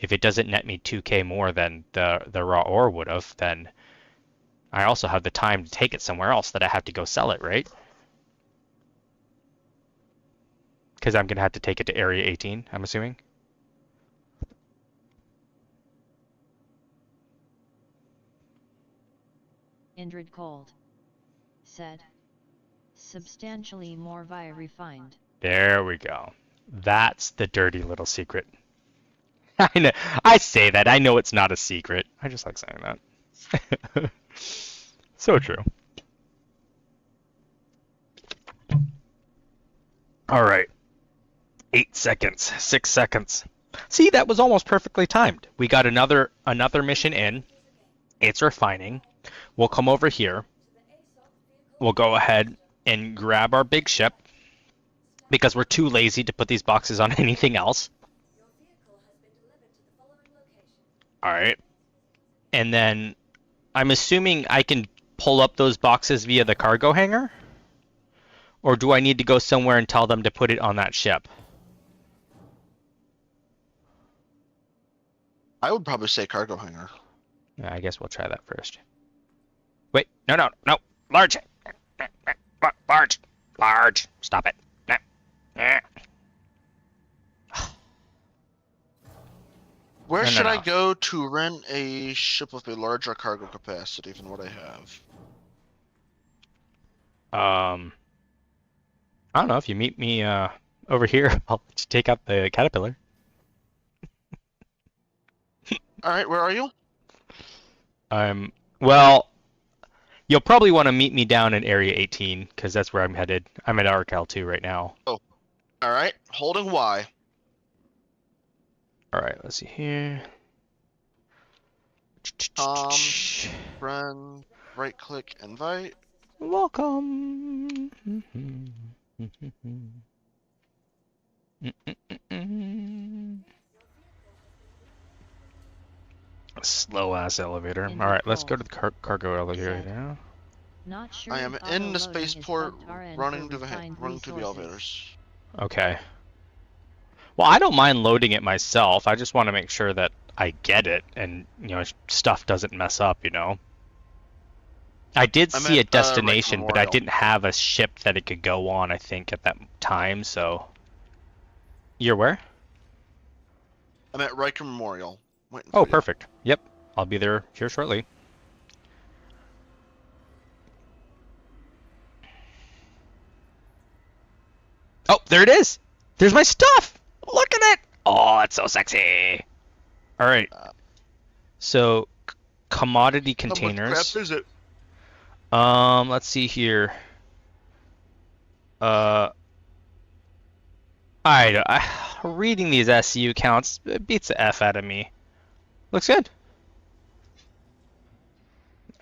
If it doesn't net me 2K more than the raw ore would have, then I also have the time to take it somewhere else that I have to go sell it, right? Because I'm going to have to take it to Area 18, I'm assuming. Indrid Cold said, substantially more via refined. There we go. That's the dirty little secret. I know. I say that. I know it's not a secret. I just like saying that. So true. All right. 8 seconds. 6 seconds. See, that was almost perfectly timed. We got another mission in. It's refining. We'll come over here. We'll go ahead and grab our big ship because we're too lazy to put these boxes on anything else. All right. And then I'm assuming I can pull up those boxes via the cargo hangar? Or do I need to go somewhere and tell them to put it on that ship? I would probably say cargo hangar. I guess we'll try that first. Wait, no. Large. Large. Stop it. Where should I go to rent a ship with a larger cargo capacity than what I have? I don't know. If you meet me over here, I'll let you take out the caterpillar. All right, where are you? Well, you'll probably want to meet me down in Area 18 because that's where I'm headed. I'm at RCAL2 right now. Oh, all right. Holding Y. All right, let's see here. Friend, right-click, invite. Welcome. Slow ass elevator. All right, let's go to the cargo elevator now. Not sure. I am in the spaceport, running to the elevators. Okay. Well, I don't mind loading it myself. I just want to make sure that I get it and, you know, stuff doesn't mess up, you know. I did see a destination, but I didn't have a ship that it could go on, I think, at that time, so... You're where? I'm at Riker Memorial. Oh, perfect. Yep. I'll be there here shortly. Oh, there it is! There's my stuff! Look at it! Oh, it's so sexy! Alright. So, commodity containers. How much crap is it? Let's see here. Reading these SCU counts it beats the F out of me. Looks good.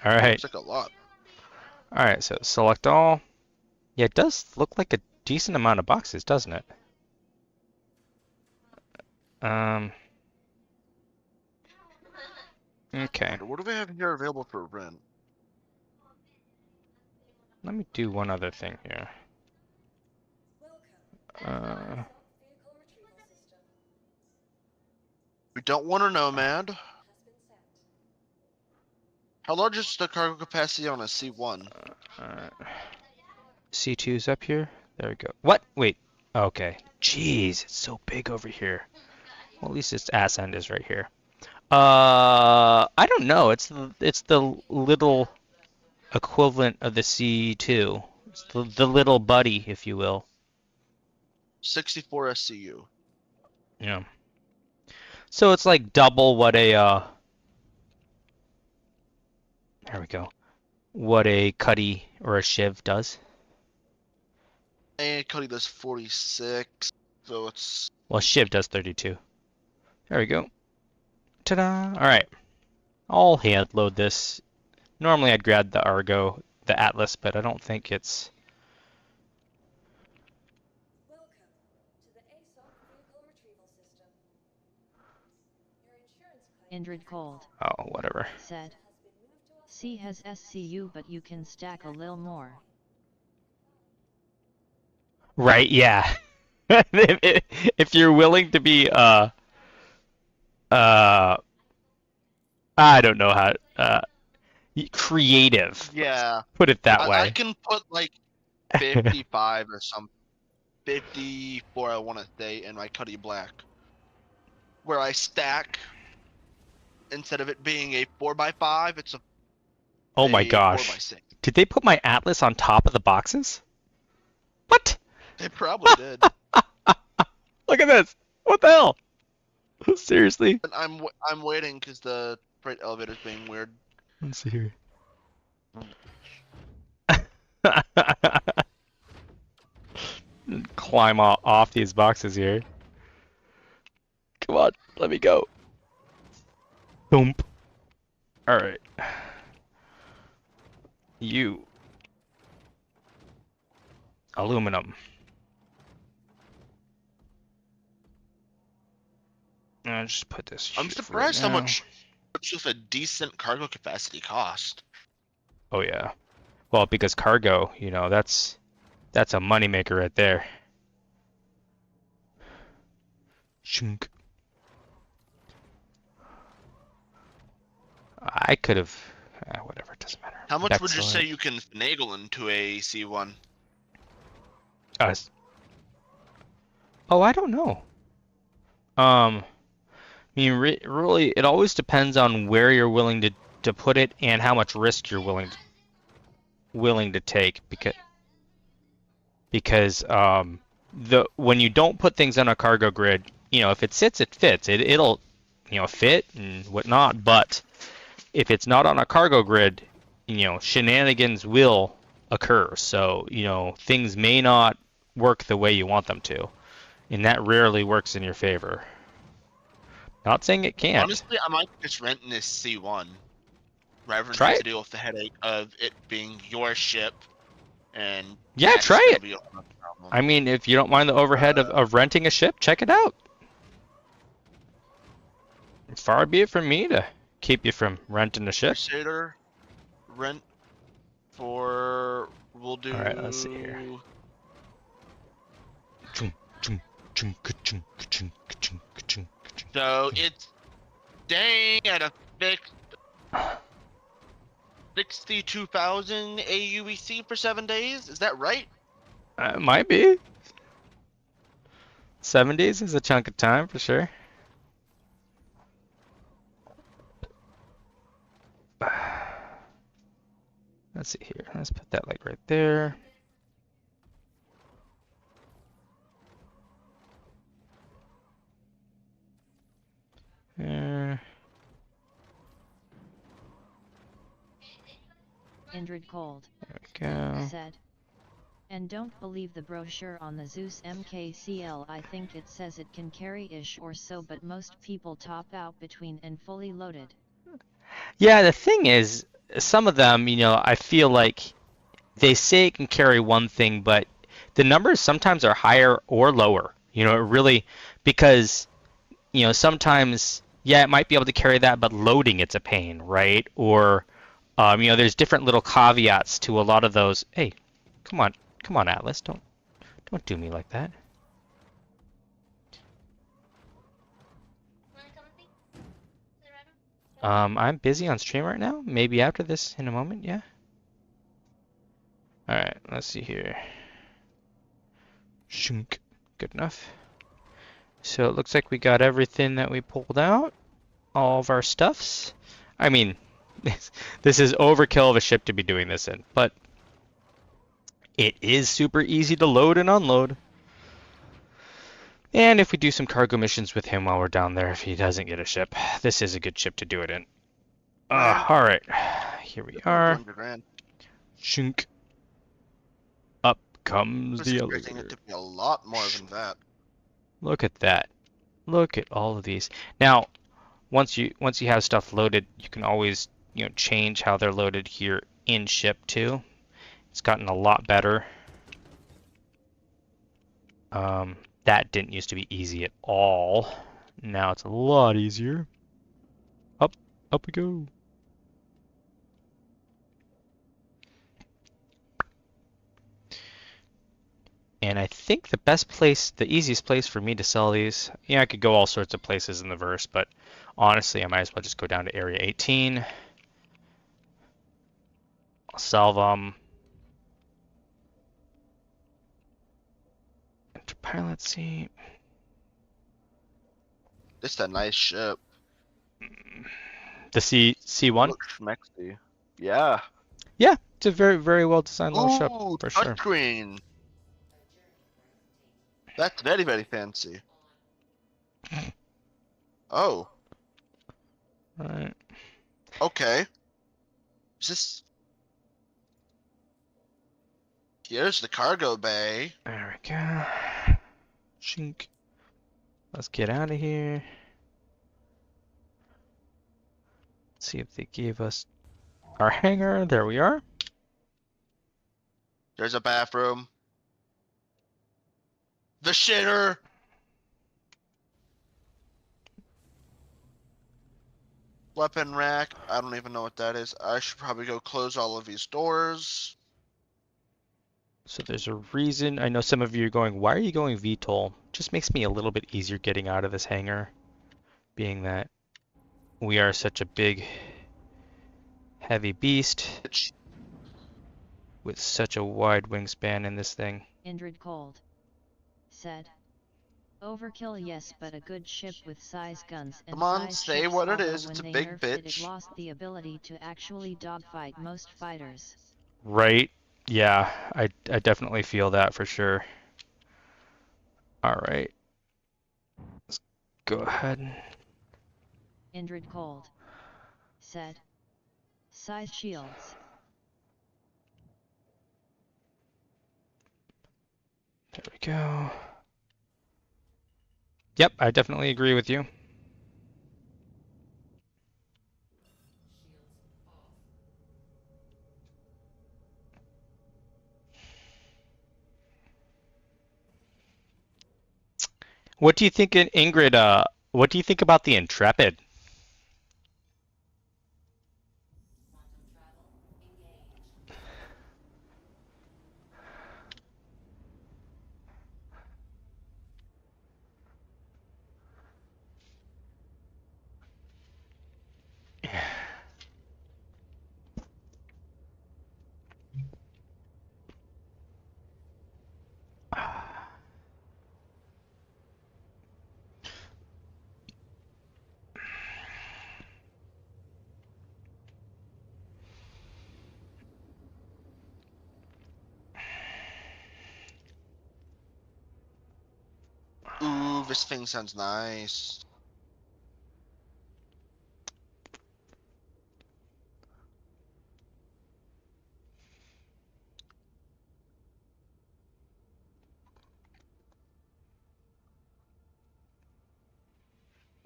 All right. Looks like a lot. All right. So select all. Yeah, it does look like a decent amount of boxes, doesn't it? Okay. What do they have here available for rent? Let me do one other thing here. We don't want a Nomad. How large is the cargo capacity on a C1? C2's up here. There we go. What? Wait. Okay. Jeez, it's so big over here. Well, at least its ass end is right here. I don't know. It's the little equivalent of the C2. It's the little buddy, if you will. 64 SCU. Yeah. So it's like double what a there we go. What a Cuddy or a Shiv does. And Cody does 46, so it's... Well, Shiv does 32. There we go. Ta-da! All right. I'll hand load this. Normally I'd grab the Argo, the Atlas, but I don't think it's... Welcome to the ASOC vehicle retrieval system. Your insurance claim Indrid Cold Oh, whatever. said. C has SCU, but you can stack a lil more. Right, yeah. If you're willing to be, I don't know how, creative. Yeah. Put it that I way. can put like 55 or some 54 I want to say in my Cuddy Black. Where I stack, instead of it being a 4x5, it's Oh my a gosh. 4x6. Did they put my Atlas on top of the boxes? What? They probably did. Look at this. What the hell? Seriously? But I'm waiting because the freight elevator's being weird. Let's see here. Climb off these boxes here. Come on, let me go. Thump. Alright. You. Aluminum. I'll just put this. I'm shit for surprised right how now. much just a decent cargo capacity cost. Oh yeah. Well, because cargo, that's a moneymaker right there. Shunk. I could have. Whatever, it doesn't matter. How much would you say Excellent. you can finagle into a C1? Us. Oh, I don't know. I mean, really, it always depends on where you're willing to put it and how much risk you're willing to take because when you don't put things on a cargo grid, if it sits, it fits. It'll fit and whatnot. But if it's not on a cargo grid, shenanigans will occur. So things may not work the way you want them to, and that rarely works in your favor. Not saying it can't. Honestly, I might just rent this C1 rather than Try have it. to deal with the headache of it being your ship and Yeah, that's try gonna it. be a problem. I mean, if you don't mind the overhead of renting a ship, check it out. Far be it from me to keep you from renting a ship. Crusader rent for we'll do. All right, let's see here. So it's staying at a fixed 62,000 AUEC for 7 days. Is that right? Might be. 7 days is a chunk of time for sure. Let's see here. Let's put that like right there. Indrid Cold There we go. said. And don't believe the brochure on the Zeus MKCL. I think it says it can carry ish or so, but most people top out between and fully loaded. Yeah, the thing is, some of them, I feel like they say it can carry one thing, but the numbers sometimes are higher or lower. It really, because, sometimes, yeah, it might be able to carry that, but loading it's a pain, right? Or, there's different little caveats to a lot of those. Hey, come on, Atlas, don't do me like that. I'm busy on stream right now. Maybe after this in a moment, yeah. All right, let's see here. Shunk. Good enough. So it looks like we got everything that we pulled out. All of our stuffs. I mean, this is overkill of a ship to be doing this in, but it is super easy to load and unload. And if we do some cargo missions with him while we're down there, if he doesn't get a ship, this is a good ship to do it in. All right, here we are. Shunk. Up comes I was the expecting elevator. it to be a lot more than that. Look at that. Look at all of these. Now, once you have stuff loaded, you can always, change how they're loaded here in ship too. It's gotten a lot better. That didn't used to be easy at all. Now it's a lot easier. Up we go. And I think the easiest place for me to sell these, I could go all sorts of places in the verse, but honestly, I might as well just go down to Area 18. I'll sell them. Pilot seat. This is a nice ship. The C1? Looks schmexy. Yeah. Yeah, it's a very, very well designed little ship, Ooh, for sure. touchscreen. That's very, very fancy. Oh, Alright. okay. Is this... Here's the cargo bay. There we go. Shink. Let's get out of here. See if they gave us our hangar. There we are. There's a bathroom. The shitter! Weapon rack. I don't even know what that is. I should probably go close all of these doors. So there's a reason. I know some of you are going, why are you going VTOL? Just makes me a little bit easier getting out of this hangar, being that we are such a big, heavy beast with such a wide wingspan in this thing. Indrid Cold said. Overkill, yes, but a good ship with size guns and Come on, size say ships, what it although is. It's when a they big nerfed it, bitch. it lost the ability to actually dogfight most fighters. Right? Yeah, I definitely feel that for sure. All right. Let's go ahead. Indrid Cold said. Size shields. There we go. Yep, I definitely agree with you. What do you think, Ingrid? What do you think about the Intrepid? Ooh, this thing sounds nice.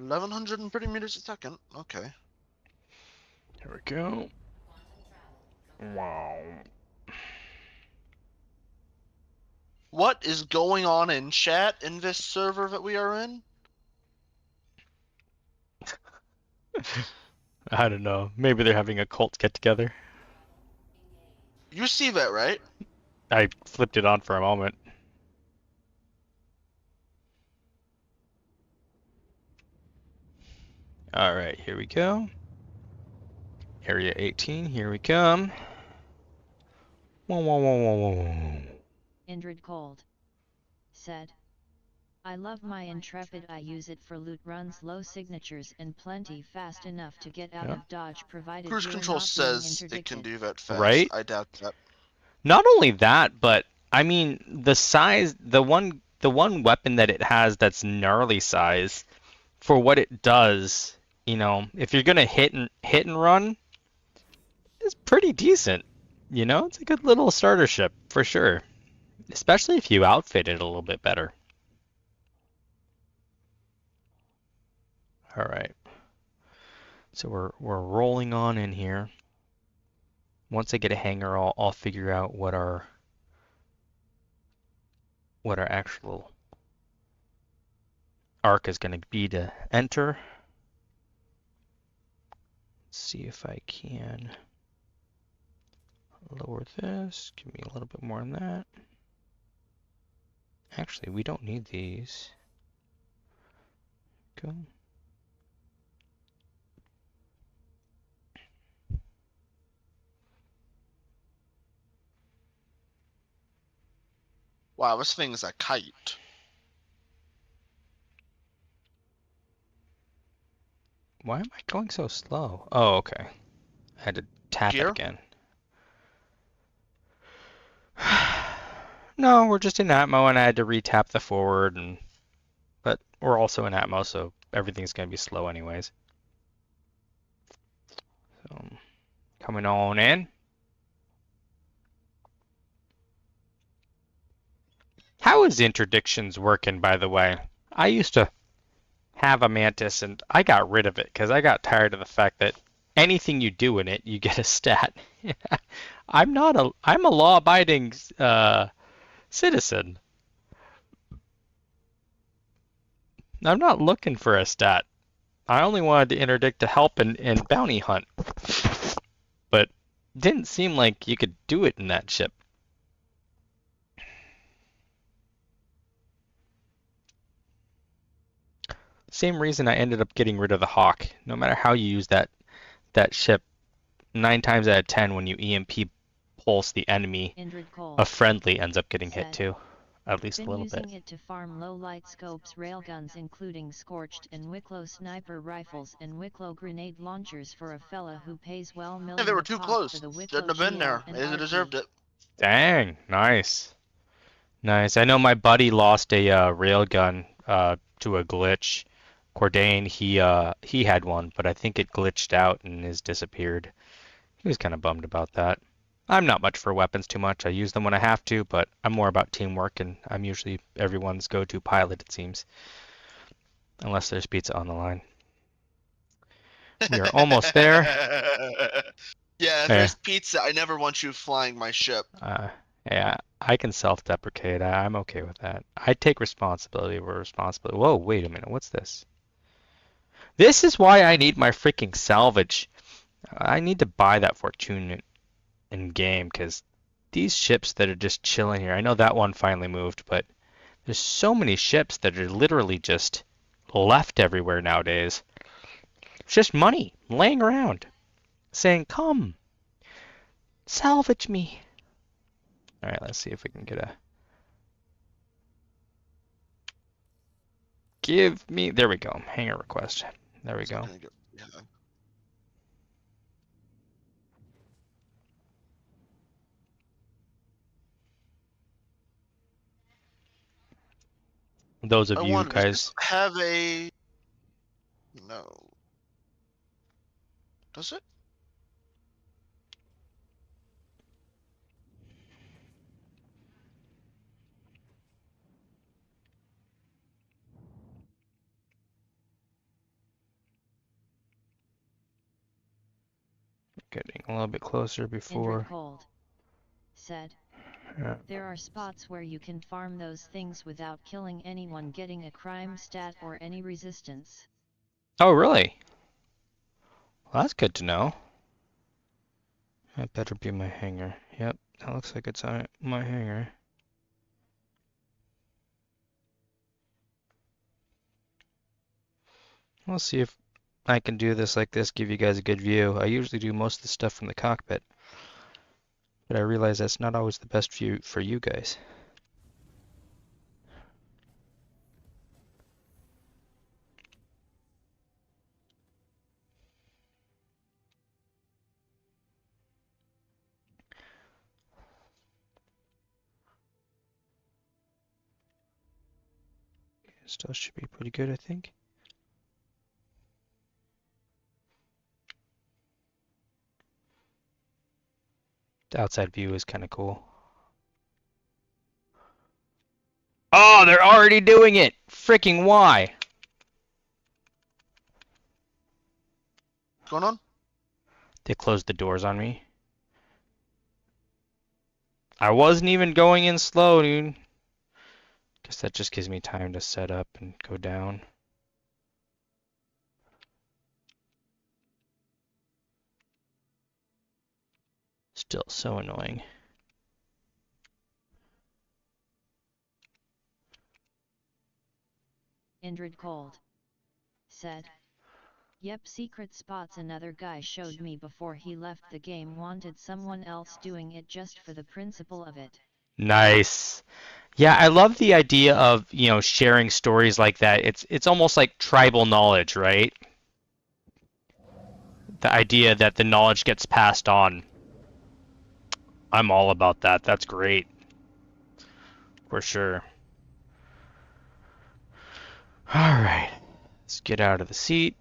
1130 meters a second. Okay. Here we go. Wow. What is going on in chat in this server that we are in? I don't know. Maybe they're having a cult get together. You see that, right? I flipped it on for a moment. All right, here we go. Area 18, here we come. Whoa, whoa, whoa, whoa, whoa, whoa. Indrid Cold said, I love my Intrepid. I use it for loot runs, low signatures and plenty fast enough to get out of dodge provided Cruise you're control not being says it can interdicted. do that fast. Right? I doubt that. Not only that, but I mean the size, the one weapon that it has that's gnarly size for what it does, you know, if you're gonna hit and run, it's pretty decent. You know, it's a good little starter ship for sure, especially if you outfit it a little bit better. All right, so we're rolling on in here. Once I get a hanger, I'll figure out what our actual arc is going to be to enter. Let's see if I can lower this. Give me a little bit more on that. Actually, we don't need these. Go. Wow, this thing is a kite. Why am I going so slow? Oh, okay. I had to tap it Gear? again. No, we're just in Atmo and I had to retap the forward but we're also in Atmo, so everything's gonna be slow anyways. So coming on in. How is interdictions working, by the way? I used to have a Mantis and I got rid of it because I got tired of the fact that anything you do in it, you get a stat. I'm a law-abiding citizen. I'm not looking for a stat. I only wanted to interdict to help and bounty hunt. But didn't seem like you could do it in that ship. Same reason I ended up getting rid of the Hawk. No matter how you use that ship, 9 times out of 10 when you EMP pulse the enemy, a friendly ends up getting hit too. At least a little bit. Been using it to farm low light scopes railguns including Scorched and Wicklow sniper rifles and Wicklow grenade launchers for a fella who pays well Hey, million they were a too pop close. for the Wicklow Shouldn't have been GL there. and They RP. deserved it. Dang, nice. Nice. I know my buddy lost a railgun to a glitch. Cordain, he had one, but I think it glitched out and has disappeared. He was kind of bummed about that. I'm not much for weapons too much. I use them when I have to, but I'm more about teamwork, and I'm usually everyone's go-to pilot, it seems. Unless there's pizza on the line. We are almost there. Yeah, if Yeah. there's pizza, I never want you flying my ship. Yeah, I can self-deprecate. I'm okay with that. I take responsibility where responsibility. Whoa, wait a minute. What's this? This is why I need my freaking salvage. I need to buy that Fortune in game because these ships that are just chilling here. I know that one finally moved, but there's so many ships that are literally just left everywhere nowadays. It's just money laying around saying, "Come, salvage me." All right, let's see if we can get a. Give me. There we go. Hangar request. There we go. Yeah. Those of I you wonder, does this guys. have a... No. Does it? Getting a little bit closer before. Indrid Cold said, Yeah. there are spots where you can farm those things without killing anyone, getting a crime stat or any resistance. Oh, really? Well, that's good to know. That better be my hanger. Yep, that looks like it's on my hanger. We'll see if I can do this like this, give you guys a good view. I usually do most of the stuff from the cockpit, but I realize that's not always the best view for you guys. Still should be pretty good, I think. The outside view is kind of cool. Oh, they're already doing it! Freaking why? What's going on? They closed the doors on me. I wasn't even going in slow, dude. Guess that just gives me time to set up and go down. Still so annoying. Indrid Cold said, yep, secret spots another guy showed me before he left the game, wanted someone else doing it just for the principle of it. Nice. Yeah, I love the idea of, sharing stories like that. It's almost like tribal knowledge, right? The idea that the knowledge gets passed on. I'm all about that. That's great. For sure. All right. Let's get out of the seat.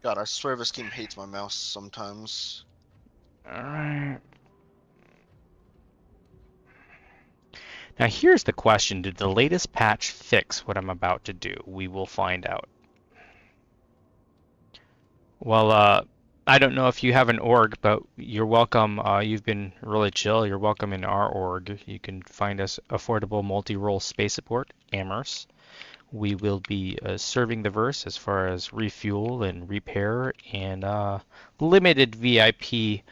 God, I swear this game hates my mouse sometimes. All right. Now here's the question. Did the latest patch fix what I'm about to do? We will find out. Well, I don't know if you have an org, but you're welcome. You've been really chill. You're welcome in our org. You can find us Affordable Multi-Role Space Support, AMRS. We will be serving the verse as far as refuel and repair and limited VIP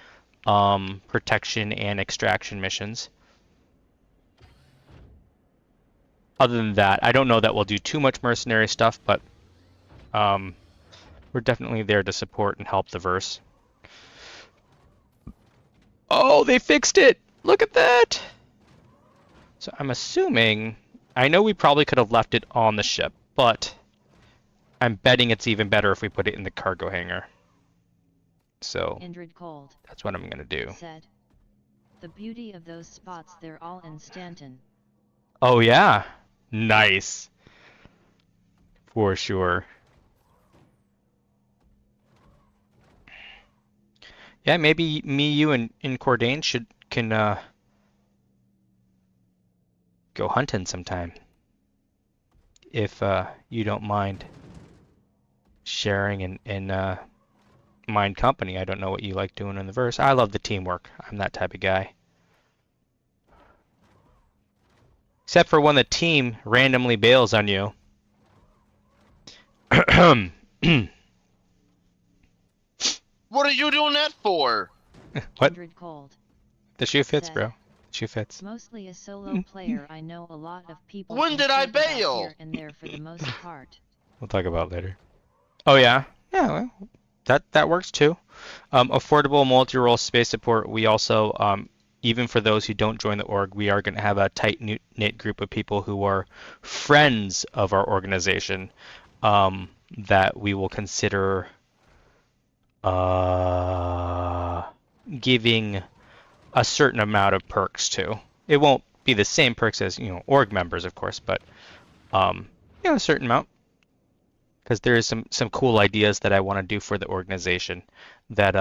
protection and extraction missions. Other than that, I don't know that we'll do too much mercenary stuff, but we're definitely there to support and help the verse. Oh, they fixed it! Look at that! So I'm assuming, I know we probably could have left it on the ship, but I'm betting it's even better if we put it in the cargo hangar. So Indrid Cold that's what I'm gonna do. said, the beauty of those spots, they're all in Stanton. Oh yeah, nice. For sure. Yeah, maybe me, you, and Cordain can go hunting sometime. If you don't mind sharing and mind company. I don't know what you like doing in the verse. I love the teamwork. I'm that type of guy. Except for when the team randomly bails on you. What are you doing that for? What? Indrid Cold The shoe fits, said, bro. The shoe fits. mostly a solo player. I know a lot of people. When can did I sort it out bail? here and there for the most part. We'll talk about it later. Oh yeah, yeah. Well, that works too. Affordable multi-role space support. We also, even for those who don't join the org, we are going to have a tight-knit group of people who are friends of our organization that we will consider giving a certain amount of perks to. It won't be the same perks as org members, of course, but a certain amount. Because there is some cool ideas that I want to do for the organization that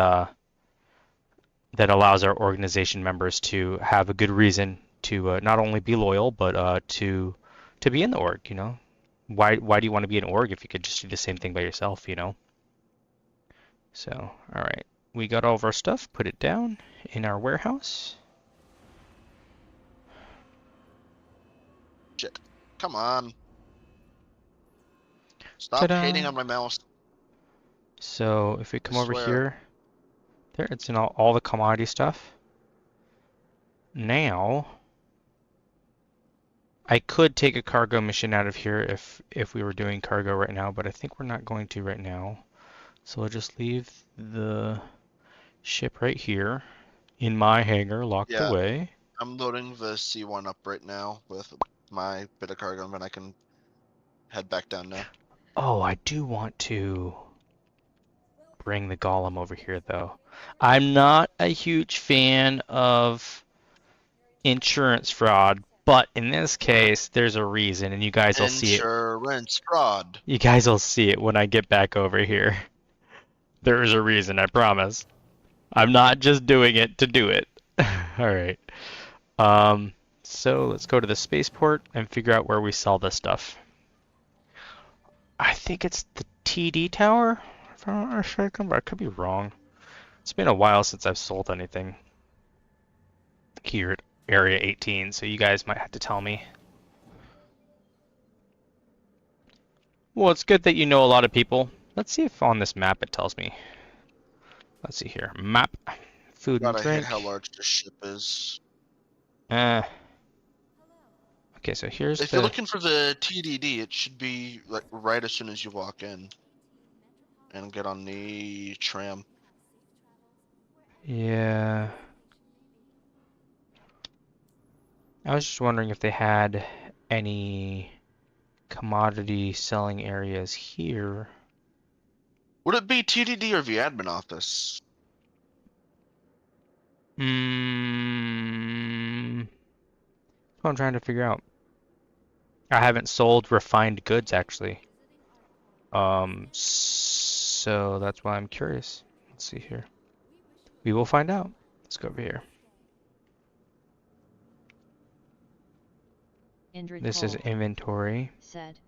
that allows our organization members to have a good reason to not only be loyal but to be in the org. Why do you want to be an org if you could just do the same thing by yourself? So, all right, we got all of our stuff, put it down in our warehouse. Shit. Come on. Stop hating Ta-da! on my mouse. So if we I come over swear. here, there it's in all the commodity stuff. Now, I could take a cargo mission out of here if we were doing cargo right now, but I think we're not going to right now. So we'll just leave the ship right here in my hangar, locked Yeah, away. I'm loading the C1 up right now with my bit of cargo, and then I can head back down now. Oh, I do want to bring the golem over here, though. I'm not a huge fan of insurance fraud, but in this case, there's a reason, and you guys will see it. Insurance fraud. You guys will see it when I get back over here. There is a reason, I promise. I'm not just doing it to do it. All right. So let's go to the spaceport and figure out where we sell this stuff. I think it's the TD tower, if I'm not mistaken, but I could be wrong. It's been a while since I've sold anything here at Area 18, so you guys might have to tell me. Well, it's good that you know a lot of people. Let's see if on this map it tells me. Let's see here. Map. Food and Gotta hit drink. how large the ship is. Okay, so here's If you're the... looking for the TDD, it should be like right as soon as you walk in and get on the tram. Yeah. I was just wondering if they had any commodity selling areas here. Would it be TDD or the admin office? That's what I'm trying to figure out. I haven't sold refined goods actually. So that's why I'm curious. Let's see here. We will find out. Let's go over here. Indrid This is Cold inventory. said,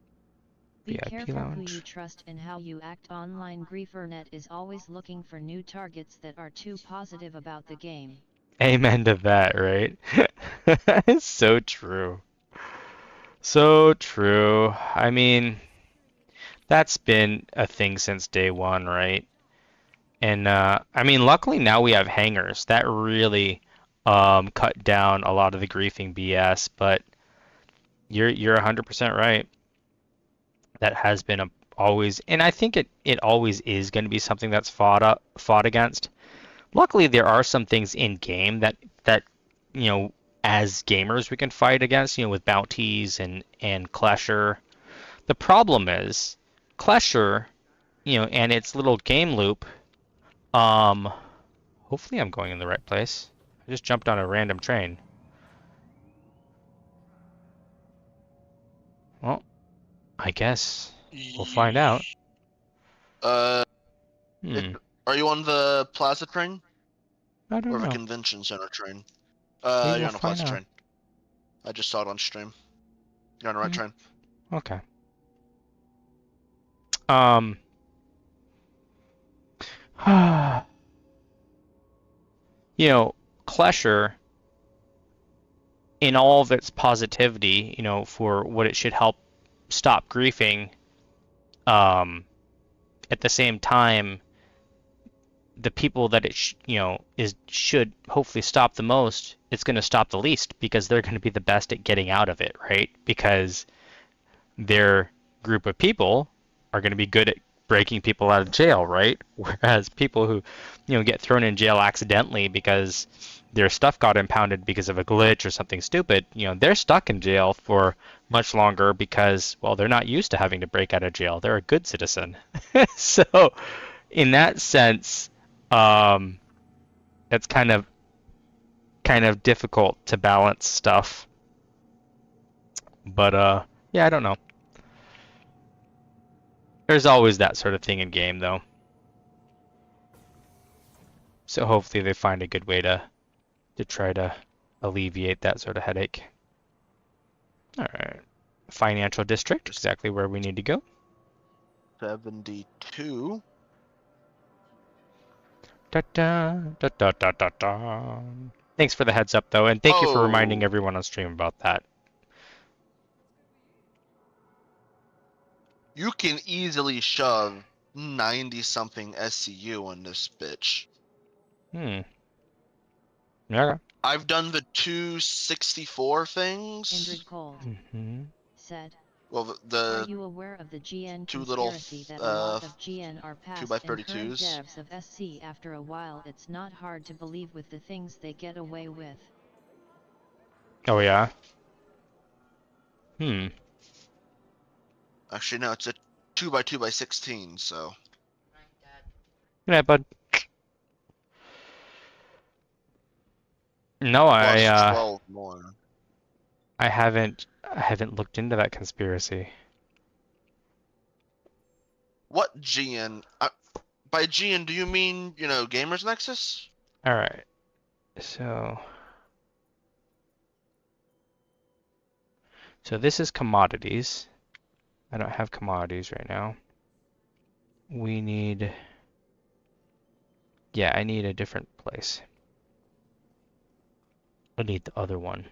"Be VIP careful who lounge. you trust and how you act. Online griefernet is always looking for new targets that are too positive about the game." Amen to that, right? It's so true. So true. I mean, that's been a thing since day one, right? And I mean, luckily now we have hangars. That really cut down a lot of the griefing BS, but you're 100% right. That has been always, and I think it always is going to be something that's fought against. Luckily, there are some things in game that you know, as gamers we can fight against, you know, with bounties and Klesher. The problem is Klesher, you know, and its little game loop. Hopefully I'm going in the right place. I just jumped on a random train. Well, I guess we'll find out. Uh, Hmm. are you on the Plaza train I don't or the know. Convention Center train? We will You're on a find Plaza out. train. I just saw it on stream. You're on the right train. Okay. Um. You know, Klesher, in all of its positivity, you know, for what it should help stop griefing, at the same time, the people that it you know should hopefully stop the most, it's going to stop the least because they're going to be the best at getting out of it, right? Because their group of people are going to be good at breaking people out of jail, right? Whereas people who, you know, get thrown in jail accidentally because their stuff got impounded because of a glitch or something stupid, you know, they're stuck in jail for much longer because, well, they're not used to having to break out of jail. They're a good citizen. So, in that sense, it's kind of difficult to balance stuff. But yeah, I don't know. There's always that sort of thing in game, though. So hopefully they find a good way to try to alleviate that sort of headache. All right. Financial district, exactly where we need to go. 72. Da, da, da, da, da, da, da. Thanks for the heads up, though, and thank you for reminding Oh, everyone on stream about that. you can easily shove 90 something SCU in this bitch. Hmm. Yeah. I've done the 264 things. Indrid Cold Hmm. said, Well, are the you aware of the GN two little conspiracy that a lot of GN are 2 past by and current 32s. devs of SC? After a while it's not hard to believe with the things they get away with. Oh, yeah. Hmm. Actually, no, it's a 2 by 2 by 16. So Good night, bud. No, plus 12 more. I haven't looked into that conspiracy. What GN? By GN, do you mean Gamers Nexus? All right. So this is commodities. I don't have commodities right now. We need, yeah, I need a different place. I need the other one.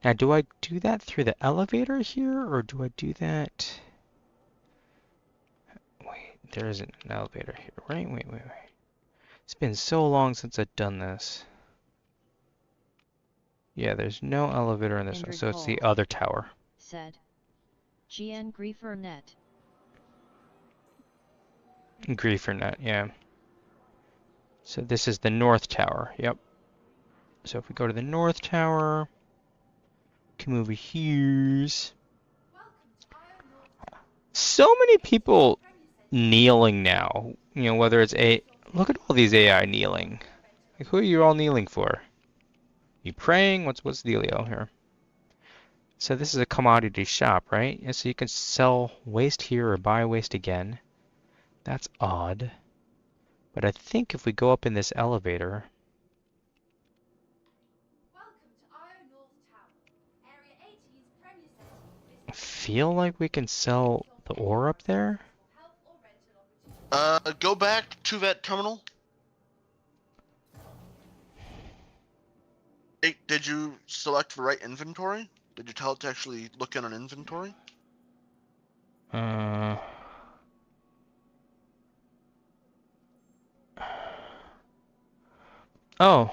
Now, do I do that through the elevator here, or do I do that? Wait, there isn't an elevator here. Wait. It's been so long since I've done this. Yeah, there's no elevator in this one, Indrid so it's the Cold other tower. said, GN Griefer Net. Griefernet, yeah. So this is the north tower, yep. So if we go to the north tower, come over here. So many people kneeling now. Whether it's look at all these AI kneeling. Like, who are you all kneeling for? You praying? What's the dealio here? So this is a commodity shop, right? And so you can sell waste here or buy waste again. That's odd. But I think if we go up in this elevator, I feel like we can sell the ore up there. Go back to that terminal. Hey, did you select the right inventory? Did you tell it to actually look in an inventory? Uh, oh.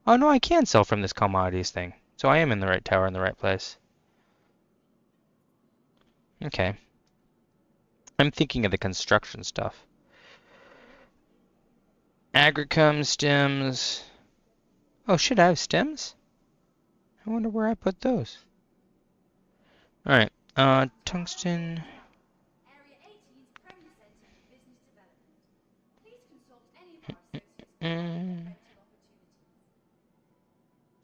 Oh no, I can sell from this commodities thing. So I am in the right tower in the right place. Okay. I'm thinking of the construction stuff. Agricum stems. Oh, should I have stems? I wonder where I put those. Alright. Tungsten.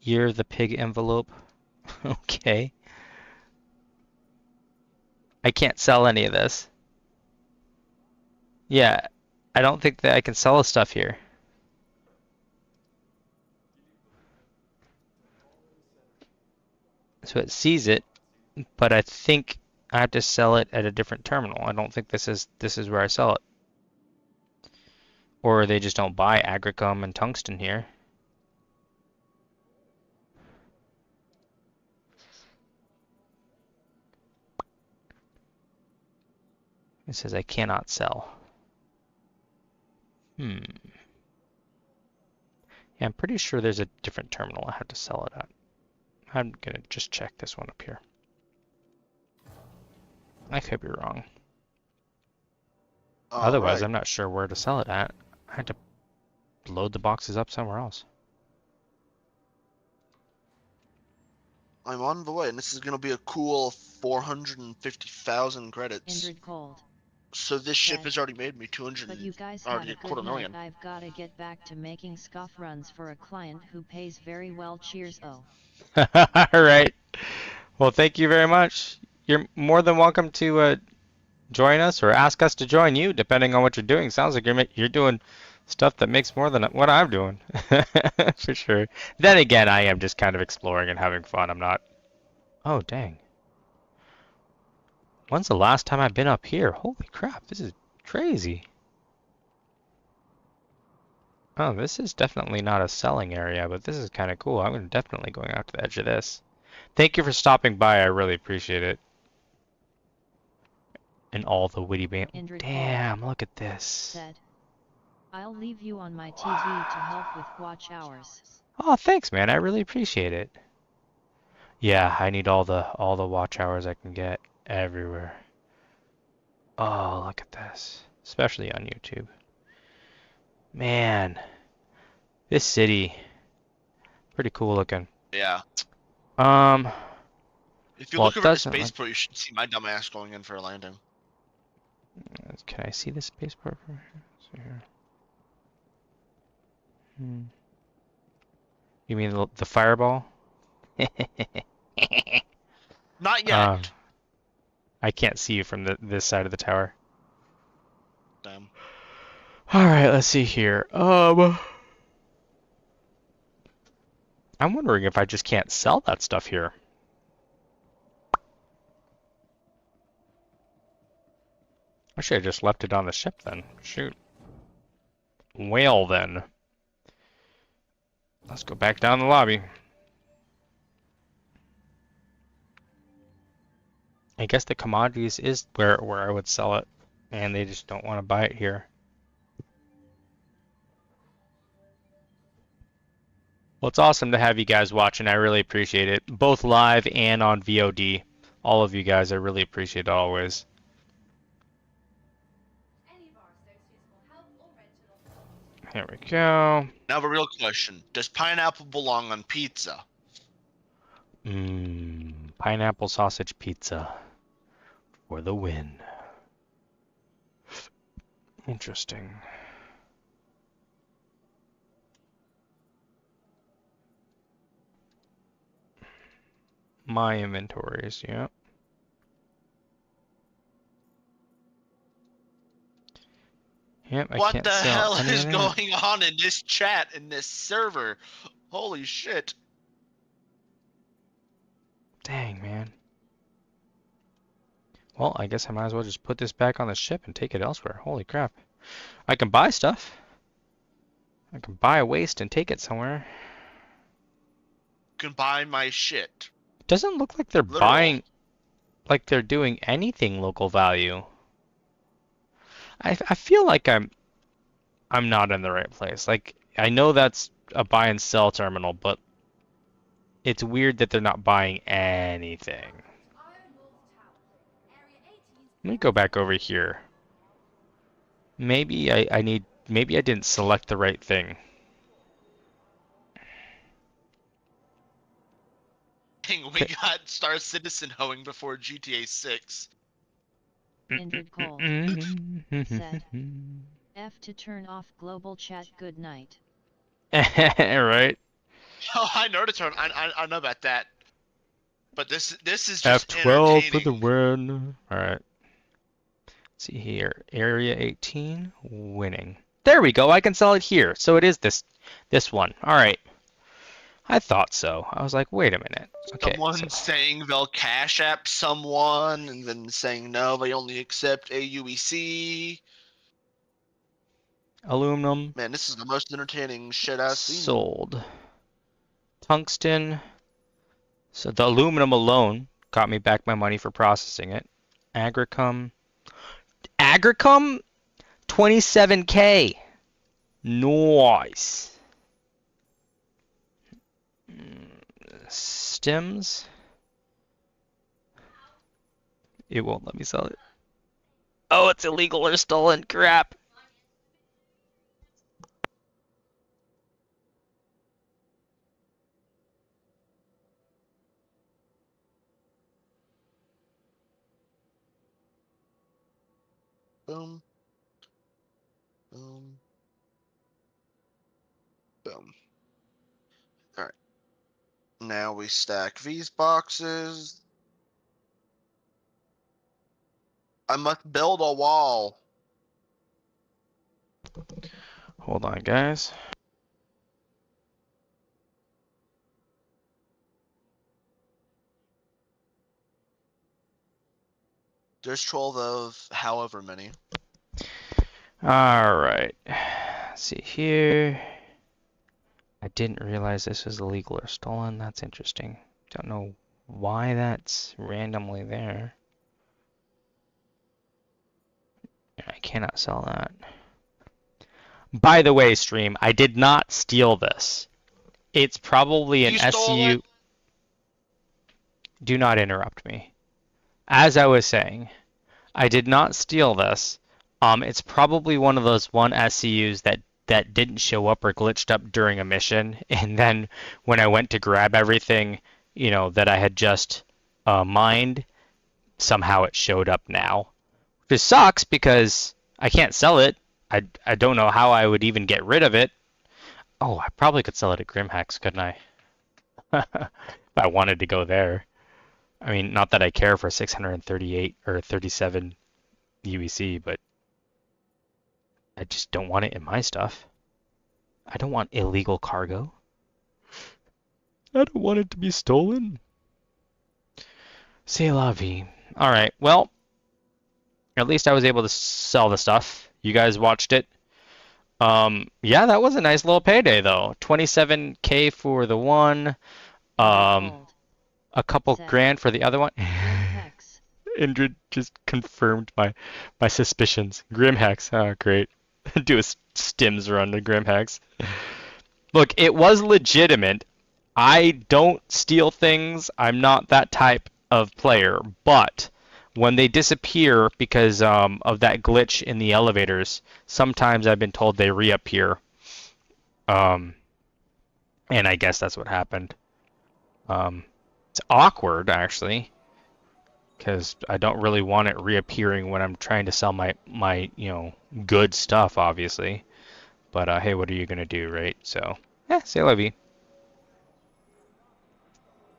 Year the pig envelope. Okay. I can't sell any of this. Yeah, I don't think that I can sell stuff here. So it sees it, but I think I have to sell it at a different terminal. I don't think this is where I sell it. Or they just don't buy agricum and tungsten here. It says I cannot sell. Yeah, I'm pretty sure there's a different terminal I have to sell it at. I'm gonna just check this one up here. I could be wrong. Otherwise, Alright. I'm not sure where to sell it at. I had to load the boxes up somewhere else. I'm on the way, and this is gonna be a cool 450,000 credits. Indrid Cold. So this ship said, has already made me 200, but you guys already have a a quarter good night. million. I've gotta get back to making scuff runs for a client who pays very well. Cheers. Oh. All right. Well, thank you very much. You're more than welcome to join us or ask us to join you, depending on what you're doing. Sounds like you're doing stuff that makes more than what I'm doing, for sure. Then again, I am just kind of exploring and having fun. I'm not. Oh, dang. When's the last time I've been up here? Holy crap, this is Crazy. Oh, this is definitely not a selling area, but this is kind of cool. I'm definitely going out to the edge of this. Thank you for stopping by. I really appreciate it. And all the witty band. Indrid Damn, look at this. said, I'll leave you on my TV to help with watch hours. Oh, thanks, man. I really appreciate it. Yeah, I need all the watch hours I can get everywhere. Oh, look at this. Especially on YouTube. Man, this city, pretty cool looking. Yeah. Um, If you well, look it over at the doesn't look. spaceport, you should see my dumbass going in for a landing. Can I see the spaceport from here? See here. You mean the fireball? Not yet. I can't see you from this side of the tower. Damn. All right, let's see here. I'm wondering if I just can't sell that stuff here. I should have just left it on the ship then. Shoot. Well then. Let's go back down the lobby. I guess the commodities is where I would sell it, and they just don't want to buy it here. Well, it's awesome to have you guys watching. I really appreciate it, both live and on VOD. All of you guys, I really appreciate it always. Any of our associates will help or rent it off. Here we go. Now the real question: does pineapple belong on pizza? Pineapple sausage pizza for the win. Interesting. My inventories, yeah. Yep, I What can't the sell hell any is of that. going on in this chat, in this server? Holy shit. Dang, man. Well, I guess I might as well just put this back on the ship and take it elsewhere. Holy crap. I can buy stuff. I can buy a waste and take it somewhere. You can buy my shit. It doesn't look like they're Literal. buying, like they're doing anything local value. I feel like I'm not in the right place. Like, I know that's a buy and sell terminal, but it's weird that they're not buying anything. Let me go back over here. Maybe maybe I didn't select the right thing. We got Star Citizen hoeing before GTA 6. Indrid Cold said, F to turn off global chat good night. Right? Oh, I know the term. I know about that. But this is just F12 for the entertaining. win. Alright. See here. Area 18. Winning. There we go. I can sell it here. So it is this one. Alright. I thought so. I was like, wait a minute. Okay. Someone saying they'll cash app someone, and then saying no, they only accept AUEC. Aluminum. Man, this is the most entertaining shit I've seen. Sold. Tungsten. So the aluminum alone got me back my money for processing it. Agricum. Agricum? 27K. Nice. Stems. It won't let me sell it. Oh, it's illegal or stolen. Crap. Boom. Boom. Boom. Alright. Now we stack these boxes. I must build a wall. Hold on, guys. There's 12 of however many. All right. Let's see here. I didn't realize this was illegal or stolen. That's interesting. Don't know why that's randomly there. I cannot sell that. By the way, stream, I did not steal this. It's probably an You stole SCU. it. Do not interrupt me. As I was saying, I did not steal this. It's probably one of those SCUs that didn't show up or glitched up during a mission, and then when I went to grab everything, that I had just mined, somehow it showed up now. This sucks because I can't sell it. I don't know how I would even get rid of it. Oh, I probably could sell it at Grimhex, couldn't I? If I wanted to go there. I mean, not that I care for 638 or 37 UEC, but I just don't want it in my stuff. I don't want illegal cargo. I don't want it to be stolen. C'est la vie. All right, well, at least I was able to sell the stuff. You guys watched it. Yeah, that was a nice little payday though. 27K for the one. A couple grand for the other one. Indrid just confirmed my suspicions. Grimhex. Oh, great. Do a stims run to Grimhex. Look, it was legitimate. I don't steal things. I'm not that type of player. But when they disappear because of that glitch in the elevators, sometimes I've been told they reappear. And I guess that's what happened. It's awkward, actually, because I don't really want it reappearing when I'm trying to sell my good stuff, obviously. But hey, what are you gonna do, right? So, c'est la vie.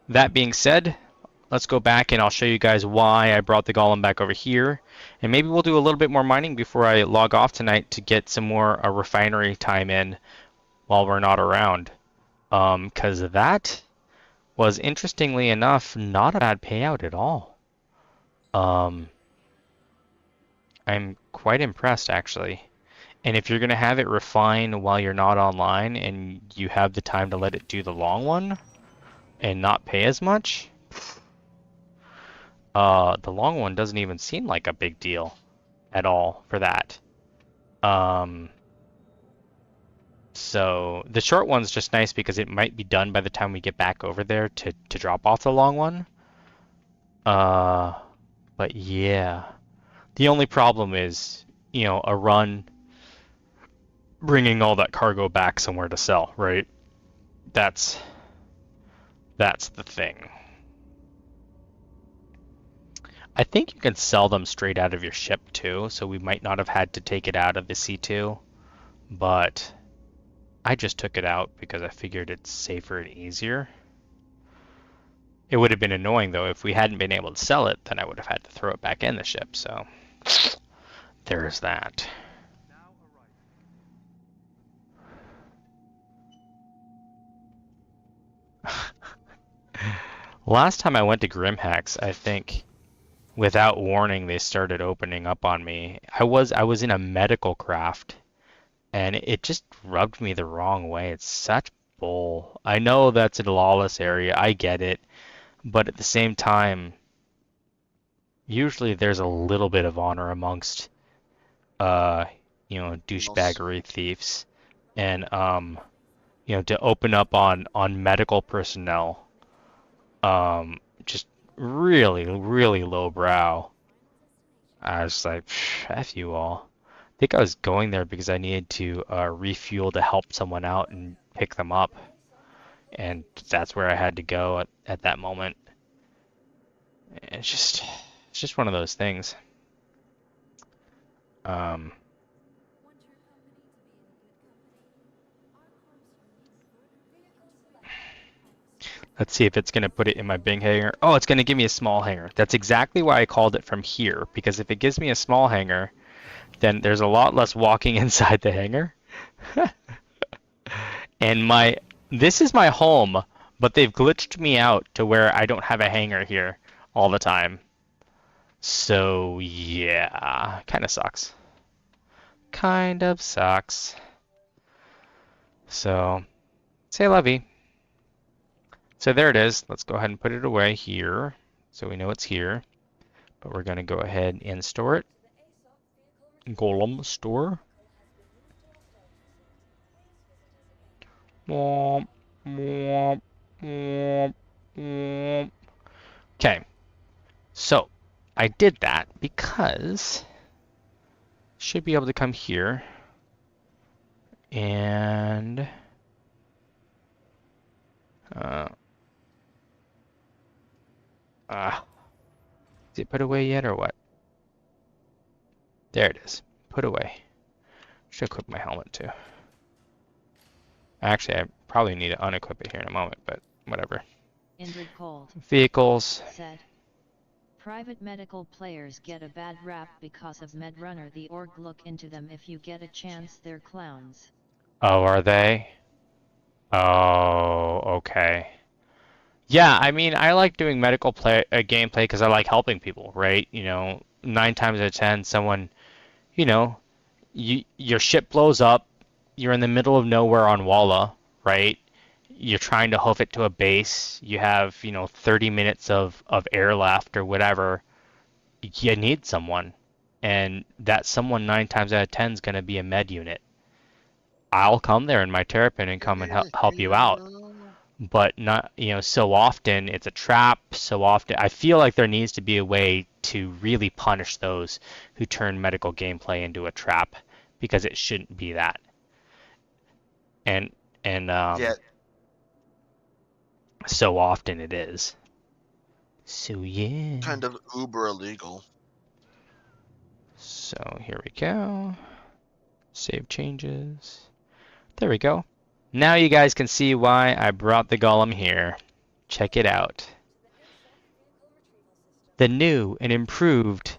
That being said, let's go back and I'll show you guys why I brought the golem back over here. And maybe we'll do a little bit more mining before I log off tonight to get some more refinery time in while we're not around. Because that was, interestingly enough, not a bad payout at all. I'm quite impressed, actually. And if you're going to have it refine while you're not online and you have the time to let it do the long one and not pay as much, the long one doesn't even seem like a big deal at all for that. So the short one's just nice because it might be done by the time we get back over there to drop off the long one. But yeah, the only problem is, a run bringing all that cargo back somewhere to sell, right? That's the thing. I think you can sell them straight out of your ship too, so we might not have had to take it out of the C2, but I just took it out because I figured it's safer and easier. It would have been annoying though if we hadn't been able to sell it, then I would have had to throw it back in the ship, so there's that. Last time I went to Grimhex, I think without warning they started opening up on me. I was in a medical craft and it just rubbed me the wrong way. It's such bull. I know that's a lawless area, I get it, but at the same time, usually there's a little bit of honor amongst douchebaggery thieves. And to open up on medical personnel, just really, really low brow. I was like, F you all. I think I was going there because I needed to refuel to help someone out and pick them up. And that's where I had to go at that moment. It's just one of those things. Let's see if it's going to put it in my big hangar. Oh, it's going to give me a small hangar. That's exactly why I called it from here, because if it gives me a small hangar, then there's a lot less walking inside the hangar. And this is my home, but they've glitched me out to where I don't have a hangar here all the time. So yeah, kind of sucks. kind of sucks. So, say lovey. So there it is. Let's go ahead and put it away here so we know it's here. But we're going to go ahead and store it. Golem store. Womp, womp, womp, womp. Okay, so I did that because should be able to come here and is it put away yet or what? There it is. Put away. Should equip my helmet too. Actually, I probably need to unequip it here in a moment, but whatever. Indrid Cold Vehicles. said, private medical players get a bad rap because of MedRunner. The org, look into them if you get a chance. They're clowns. Oh, are they? Oh, okay. Yeah, I mean, I like doing medical gameplay because I like helping people, right? You know, 9 times out of 10, someone, you know, your ship blows up, you're in the middle of nowhere on Walla, right? You're trying to hoof it to a base, you have, 30 minutes of air left or whatever. You need someone, and that someone 9 times out of 10 is going to be a med unit. I'll come there in my Terrapin and come and help you out. But not, so often it's a trap. So often, I feel like there needs to be a way to really punish those who turn medical gameplay into a trap, because it shouldn't be that. And Yeah, so often it is. So yeah. kind of uber illegal. So here we go. Save changes. There we go. Now you guys can see why I brought the golem here. Check it out. The new and improved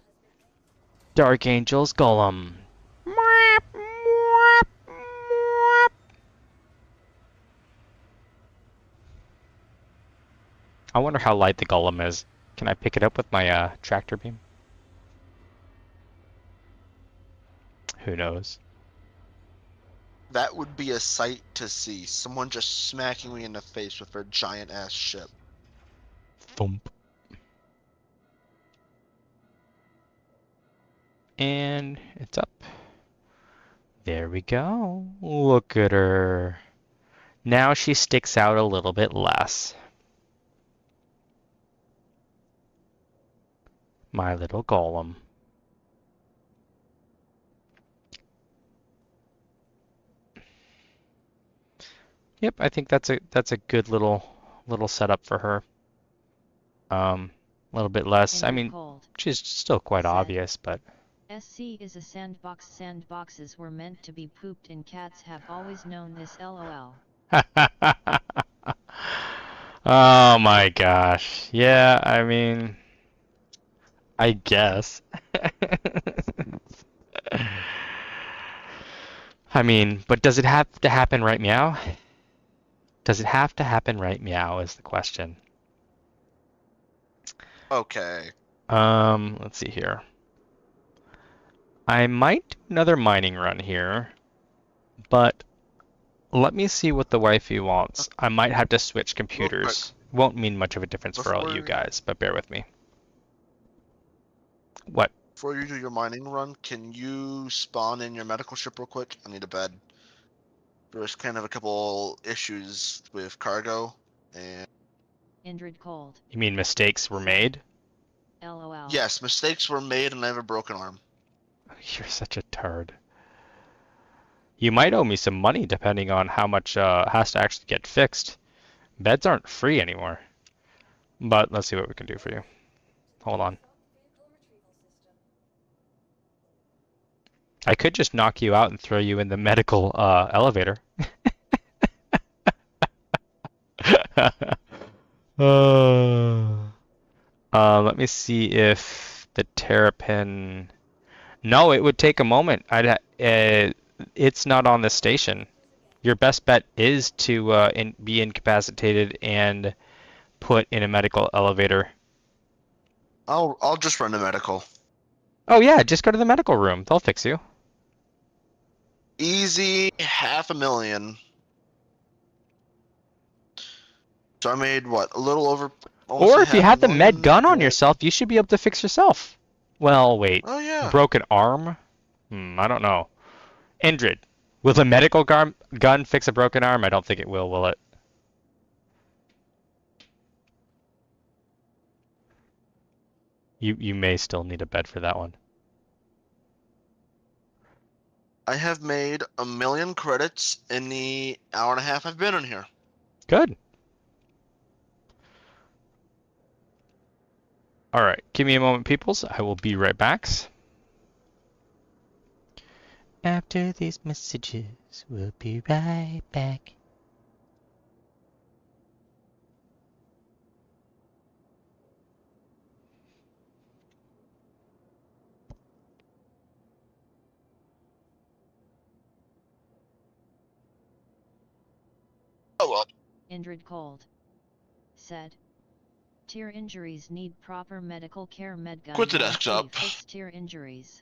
Dark Angels golem. I wonder how light the golem is. Can I pick it up with my tractor beam? Who knows? That would be a sight to see. Someone just smacking me in the face with their giant ass ship. Thump. And it's up. There we go. Look at her. Now she sticks out a little bit less. My little golem. Yep, I think that's a good little setup for her. A little bit less. I mean, she's still quite obvious, but SC is a sandbox. Sandboxes were meant to be pooped in. Cats have always known this. LOL. oh my gosh. Yeah, I mean, I guess. I mean, but does it have to happen right meow? Does it have to happen right meow is the question. Okay. Let's see here. I might do another mining run here, but let me see what the wifey wants. I might have to switch computers. Won't mean much of a difference for all you guys, but bear with me. What? Before you do your mining run, can you spawn in your medical ship real quick? I need a bed. There's kind of a couple issues with cargo, and Indrid Cold. You mean mistakes were made? LOL. yes, mistakes were made, and I have a broken arm. You're such a turd. You might owe me some money depending on how much has to actually get fixed. Beds aren't free anymore. But let's see what we can do for you. Hold on. I could just knock you out and throw you in the medical elevator. Let me see if the Terrapin... No, it would take a moment. It's not on the station. Your best bet is to be incapacitated and put in a medical elevator. I'll just run the medical. Oh yeah, just go to the medical room. They'll fix you. Easy $500,000. So I made what? A little over. I want to Or say if you had the med 500,000. gun on yourself, you should be able to fix yourself. Well, wait. Oh yeah. Broken arm? I don't know. Indrid, will the medical gun fix a broken arm? I don't think it will it? You may still need a bed for that one. I have made 1,000,000 credits in the hour and a half I've been in here. Good. All right, give me a moment, peoples. I will be right back. After these messages, we'll be right back. Oh well. Indrid Cold said. Tear injuries need proper medical care. Medgun Quit the will actually desktop. fix tear injuries.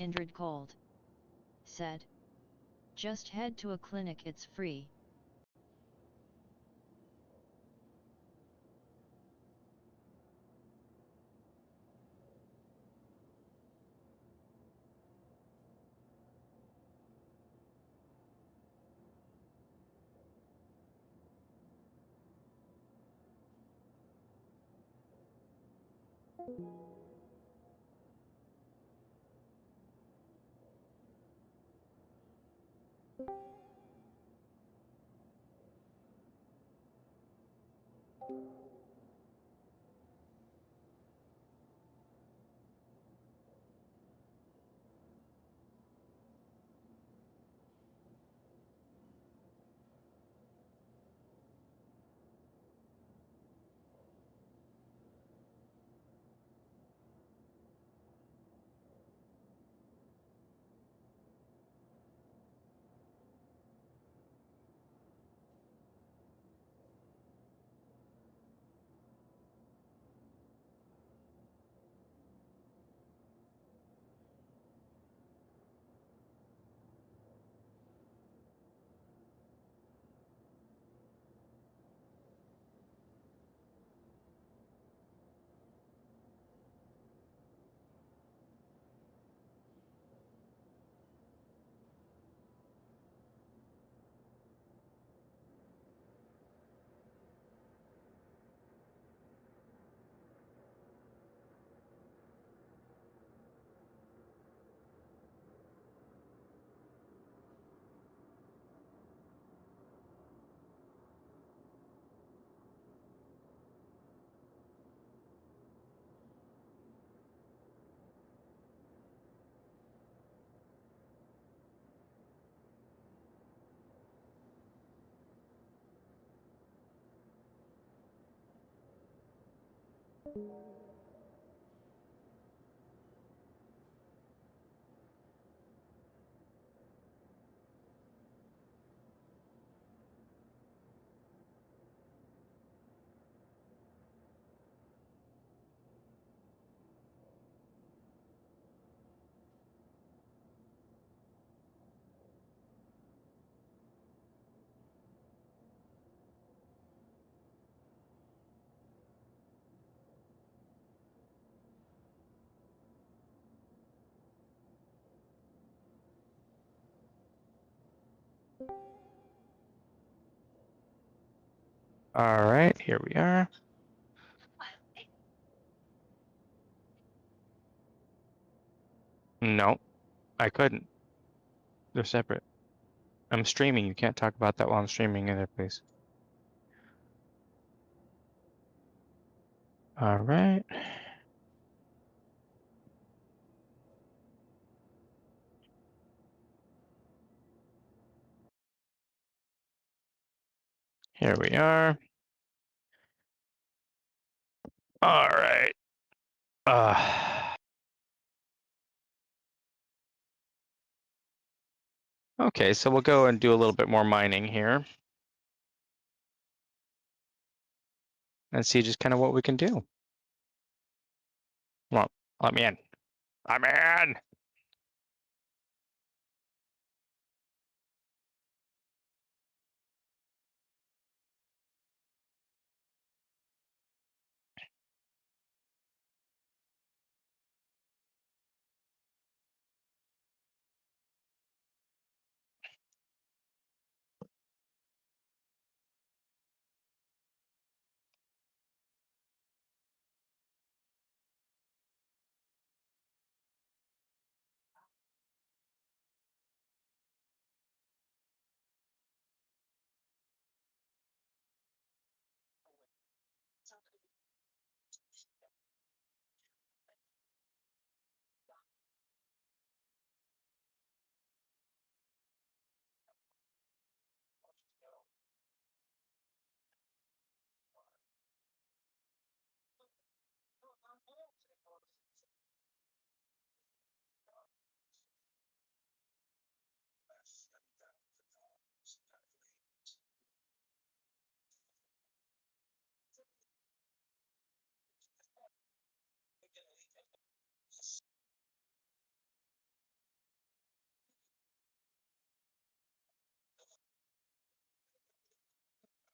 Indrid Cold said. Just head to a clinic, it's free. All right, here we are. No, I couldn't. They're separate. I'm streaming. You can't talk about that while I'm streaming either, please. All right. Here we are. All right. Okay, so we'll go and do a little bit more mining here and see just kind of what we can do. Well, let me in. I'm in.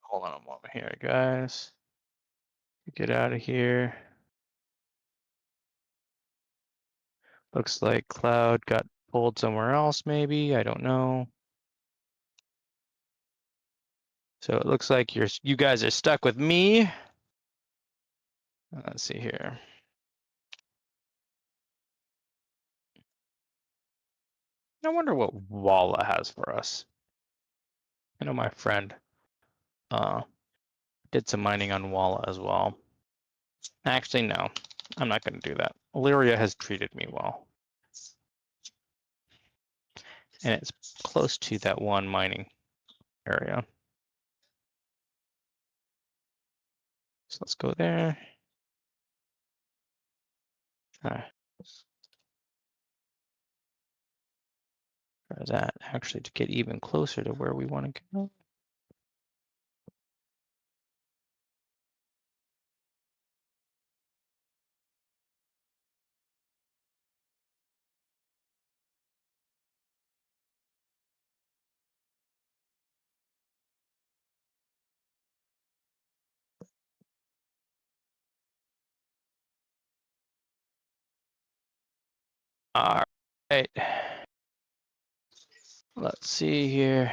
Hold on a moment here, guys. Get out of here. Looks like Cloud got pulled somewhere else, maybe. I don't know. So it looks like you guys are stuck with me. Let's see here. I wonder what Walla has for us. I know my friend did some mining on Walla as well. Actually, no, I'm not going to do that. Illyria has treated me well. And it's close to that one mining area. So let's go there. Try that actually to get even closer to where we want to go. All right. Let's see here.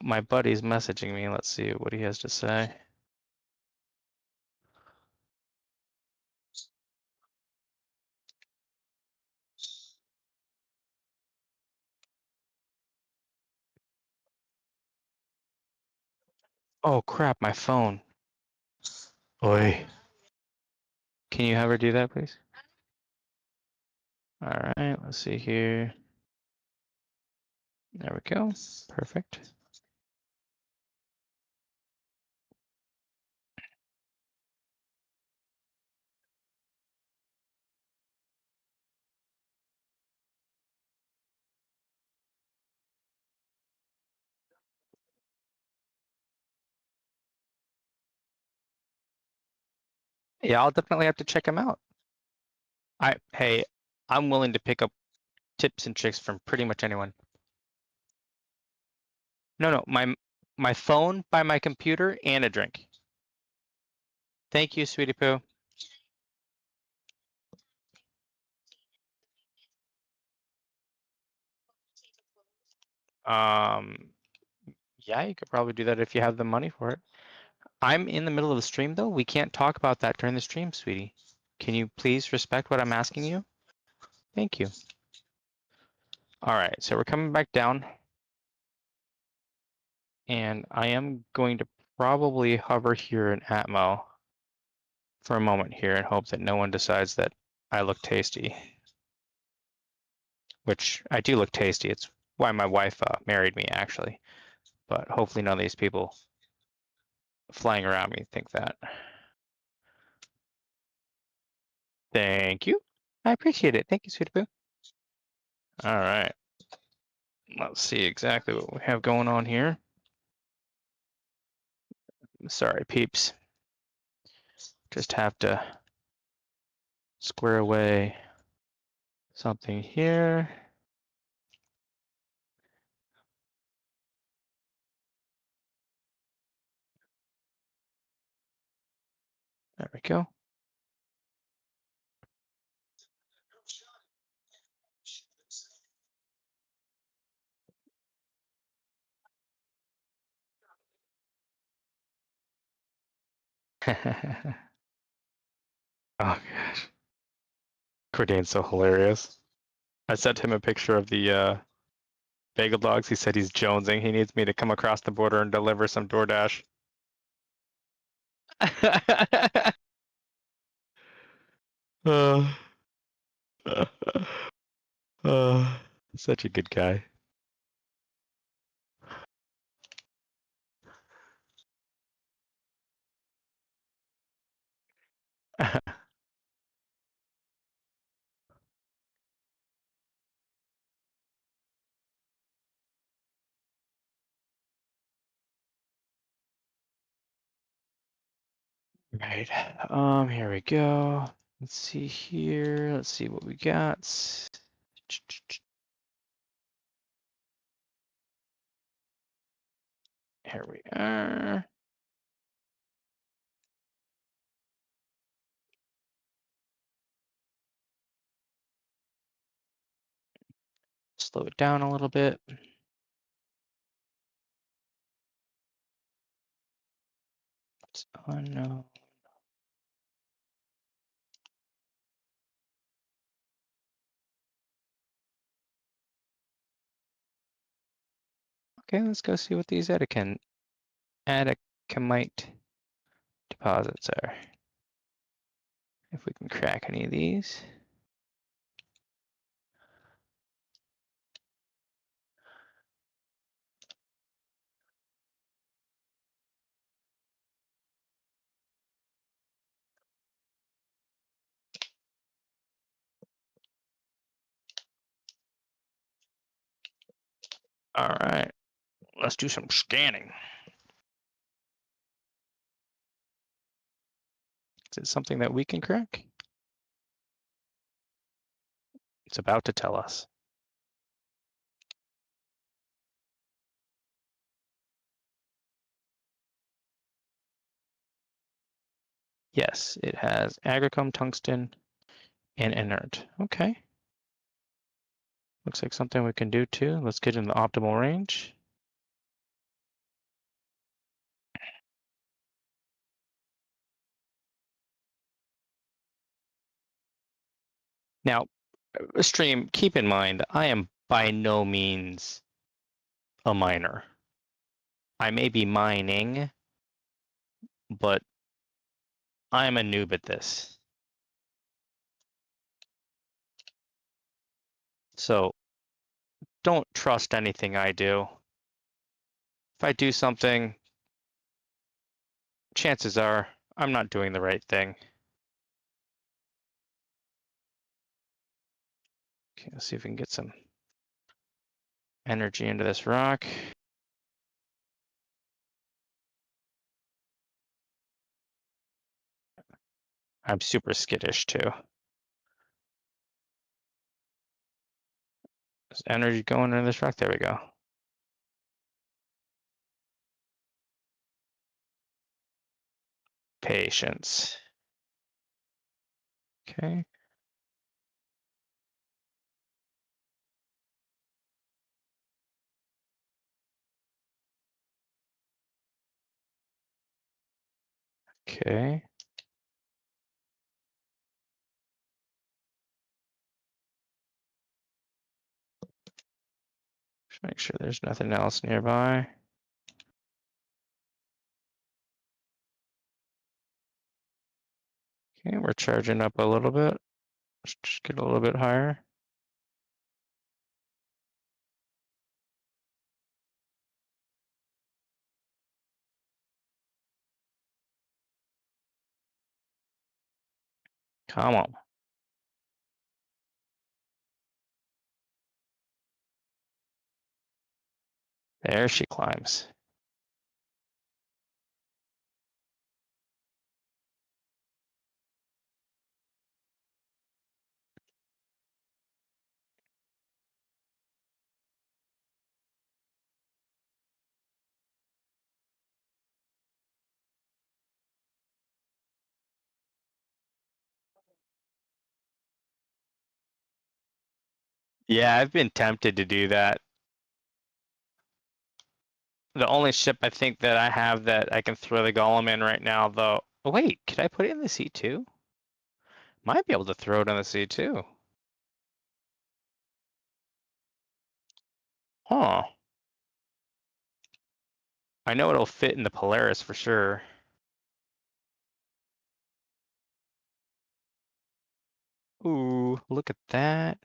My buddy's messaging me. Let's see what he has to say. Oh crap, my phone. Oi. Can you have her do that, please? All right, let's see here. There we go. Perfect. Yeah, I'll definitely have to check him out. Hey, I'm willing to pick up tips and tricks from pretty much anyone. No, my phone by my computer and a drink. Thank you, sweetie poo. Yeah, you could probably do that if you have the money for it. I'm in the middle of the stream though. We can't talk about that during the stream, sweetie. Can you please respect what I'm asking you? Thank you. All right, so we're coming back down. And I am going to probably hover here in Atmo. for a moment here and hope that no one decides that I look tasty. Which I do look tasty. It's why my wife married me, actually. But hopefully none of these people flying around me think that. Thank you. I appreciate it. Thank you, Sweet Boo. All right. Let's see exactly what we have going on here. Sorry, peeps. Just have to square away something here. There we go. Oh gosh. Cordain's so hilarious. I sent him a picture of the bagel dogs. He said he's jonesing. He needs me to come across the border and deliver some DoorDash. uh, uh, such a good guy. Right. Here we go. Let's see here. Let's see what we got. Here we are. Slow it down a little bit. It's unknown. Okay, let's go see what these atacamite deposits are. If we can crack any of these. All right, let's do some scanning. Is it something that we can crack? It's about to tell us. Yes, it has agricum, tungsten, and inert. Okay. Looks like something we can do too. Let's get in the optimal range. Now, stream, keep in mind, I am by no means a miner. I may be mining, but I'm a noob at this. So don't trust anything I do. If I do something, chances are I'm not doing the right thing. Okay, let's see if we can get some energy into this rock. I'm super skittish too. Is energy going into this rock? There we go. Patience. Okay. Okay. Just make sure there's nothing else nearby. Okay, we're charging up a little bit. Let's just get a little bit higher. Come on. There she climbs. Yeah, I've been tempted to do that. The only ship I think that I have that I can throw the golem in right now, though. Oh, wait, could I put it in the C2? Might be able to throw it in the C2. Huh. I know it'll fit in the Polaris for sure. Ooh, look at that.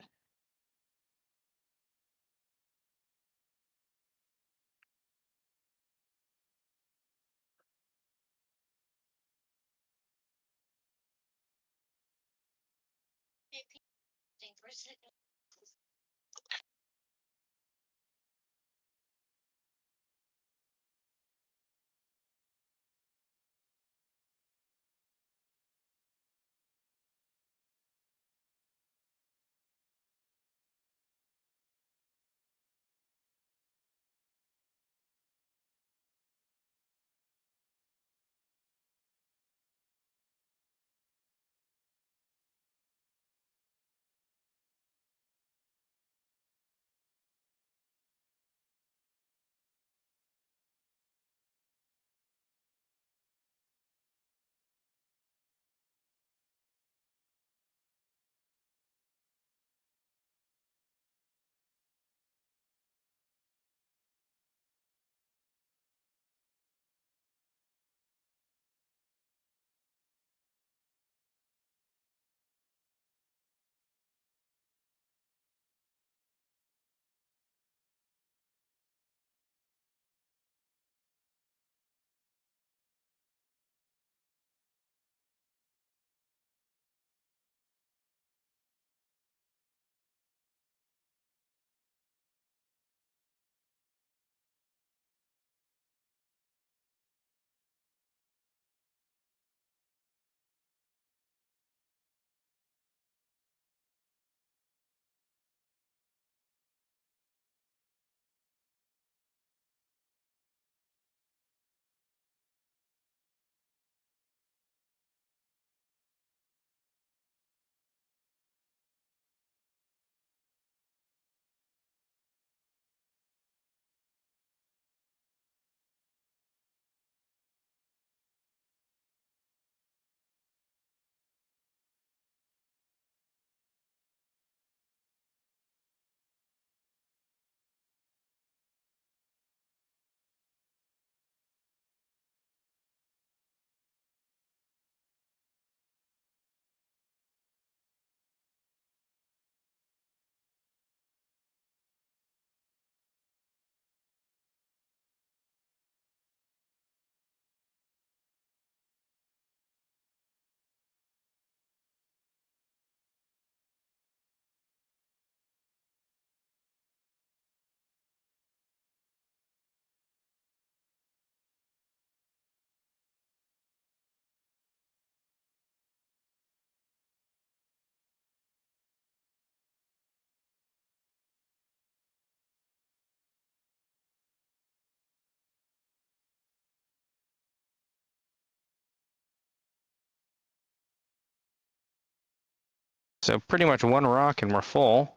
So pretty much one rock and we're full.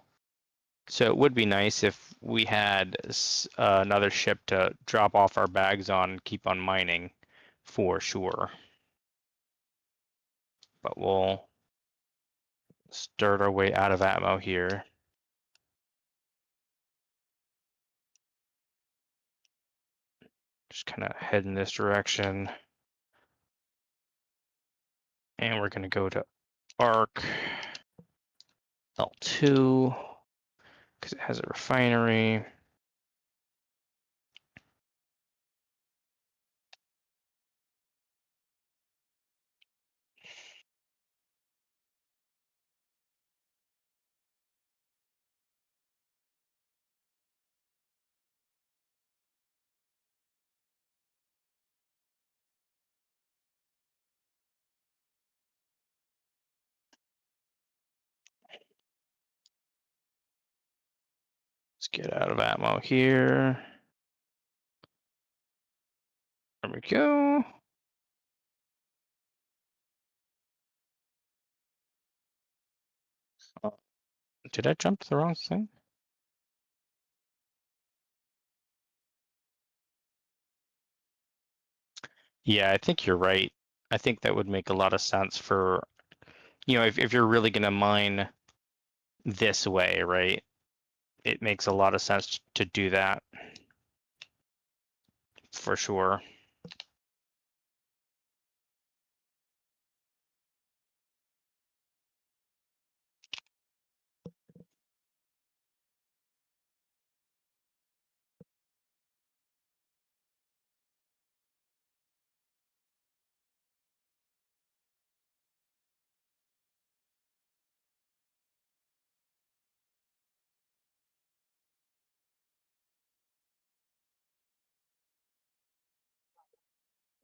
So it would be nice if we had another ship to drop off our bags on and keep on mining for sure. But we'll start our way out of ammo here. Just kind of head in this direction. And we're going to go to ARC L2 because it has a refinery. Let's get out of ammo here. There we go. Oh, did I jump to the wrong thing? Yeah, I think you're right. I think that would make a lot of sense for, if you're really going to mine this way, right? It makes a lot of sense to do that for sure.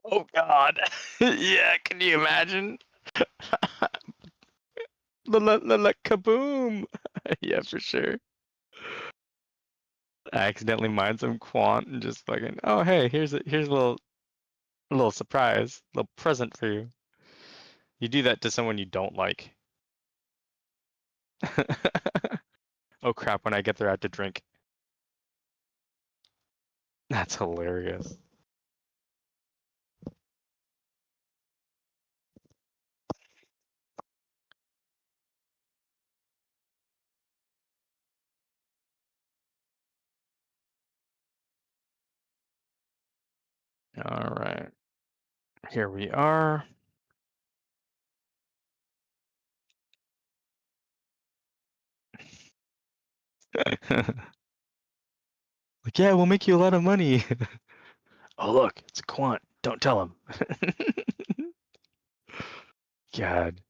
Oh God. Yeah, can you imagine? Kaboom! Yeah, for sure. I accidentally mined some quant and just fucking, oh hey, here's a little surprise, little present for you. You do that to someone you don't like. Oh crap, when I get there I have to drink. That's hilarious. All right, here we are. Like, yeah, we'll make you a lot of money. Oh look, it's a quant. Don't tell him. God.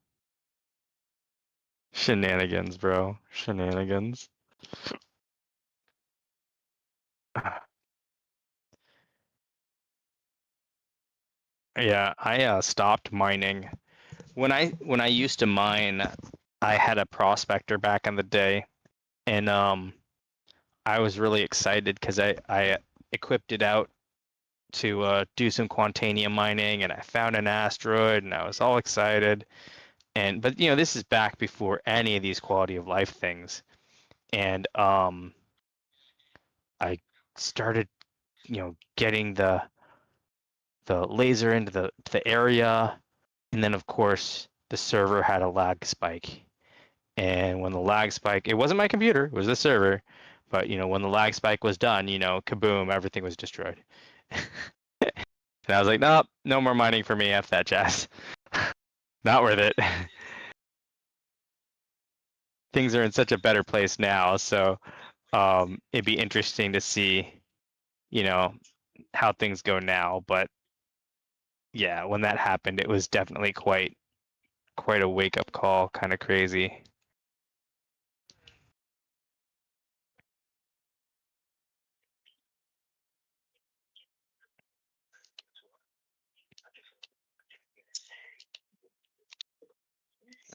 Shenanigans, bro. Shenanigans. Yeah, I stopped mining. When I used to mine, I had a prospector back in the day, and I was really excited because I equipped it out to do some Quantanium mining, and I found an asteroid, and I was all excited. But this is back before any of these quality of life things, and I started getting the laser into the area, and then of course the server had a lag spike. And when the lag spike, it wasn't my computer, it was the server, but when the lag spike was done, kaboom, everything was destroyed. And I was like, nope, no more mining for me, F that jazz. Not worth it. Things are in such a better place now, so it'd be interesting to see, how things go now. But yeah, when that happened, it was definitely quite a wake up call, kind of crazy.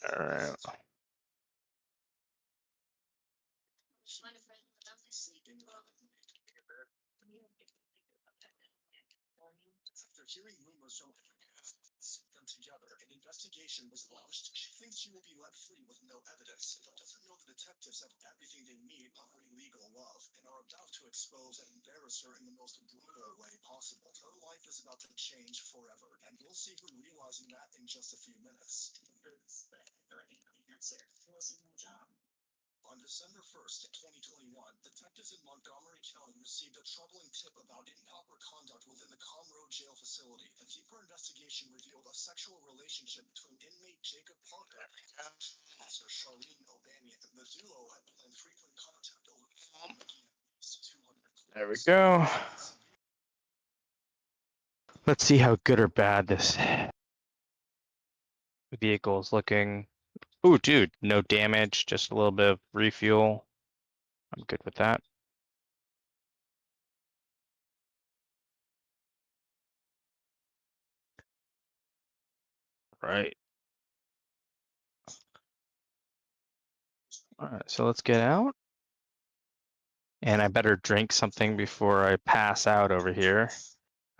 All right. After hearing rumors of them together, an investigation was launched. She thinks she will be let free with no evidence, but doesn't know the detectives have everything they need on her illegal love and are about to expose and embarrass her in the most brutal way possible. Her life is about to change forever, and we'll see her realizing that in just a few minutes. On December 1st, 2021, detectives in Montgomery County received a troubling tip about improper conduct within the Conroe jail facility. A deeper investigation revealed a sexual relationship between inmate Jacob Parker and officer Charlene O'Banion. The duo had been in frequent contact over the phone, making at least 200 There we go. Let's see how good or bad this vehicle is looking. Ooh, dude, no damage, just a little bit of refuel. I'm good with that. Right. All right, so let's get out. And I better drink something before I pass out over here.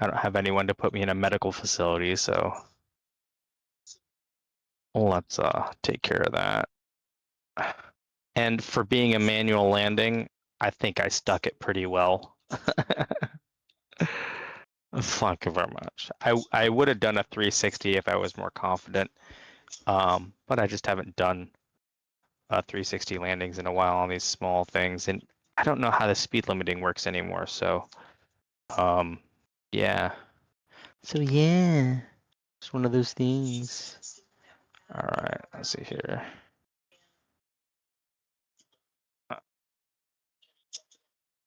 I don't have anyone to put me in a medical facility, so let's take care of that. And for being a manual landing, I think I stuck it pretty well. Thank you very much. I would have done a 360 if I was more confident, but I just haven't done 360 landings in a while on these small things, and I don't know how the speed limiting works anymore. So, yeah. So yeah, it's one of those things. All right, let's see here.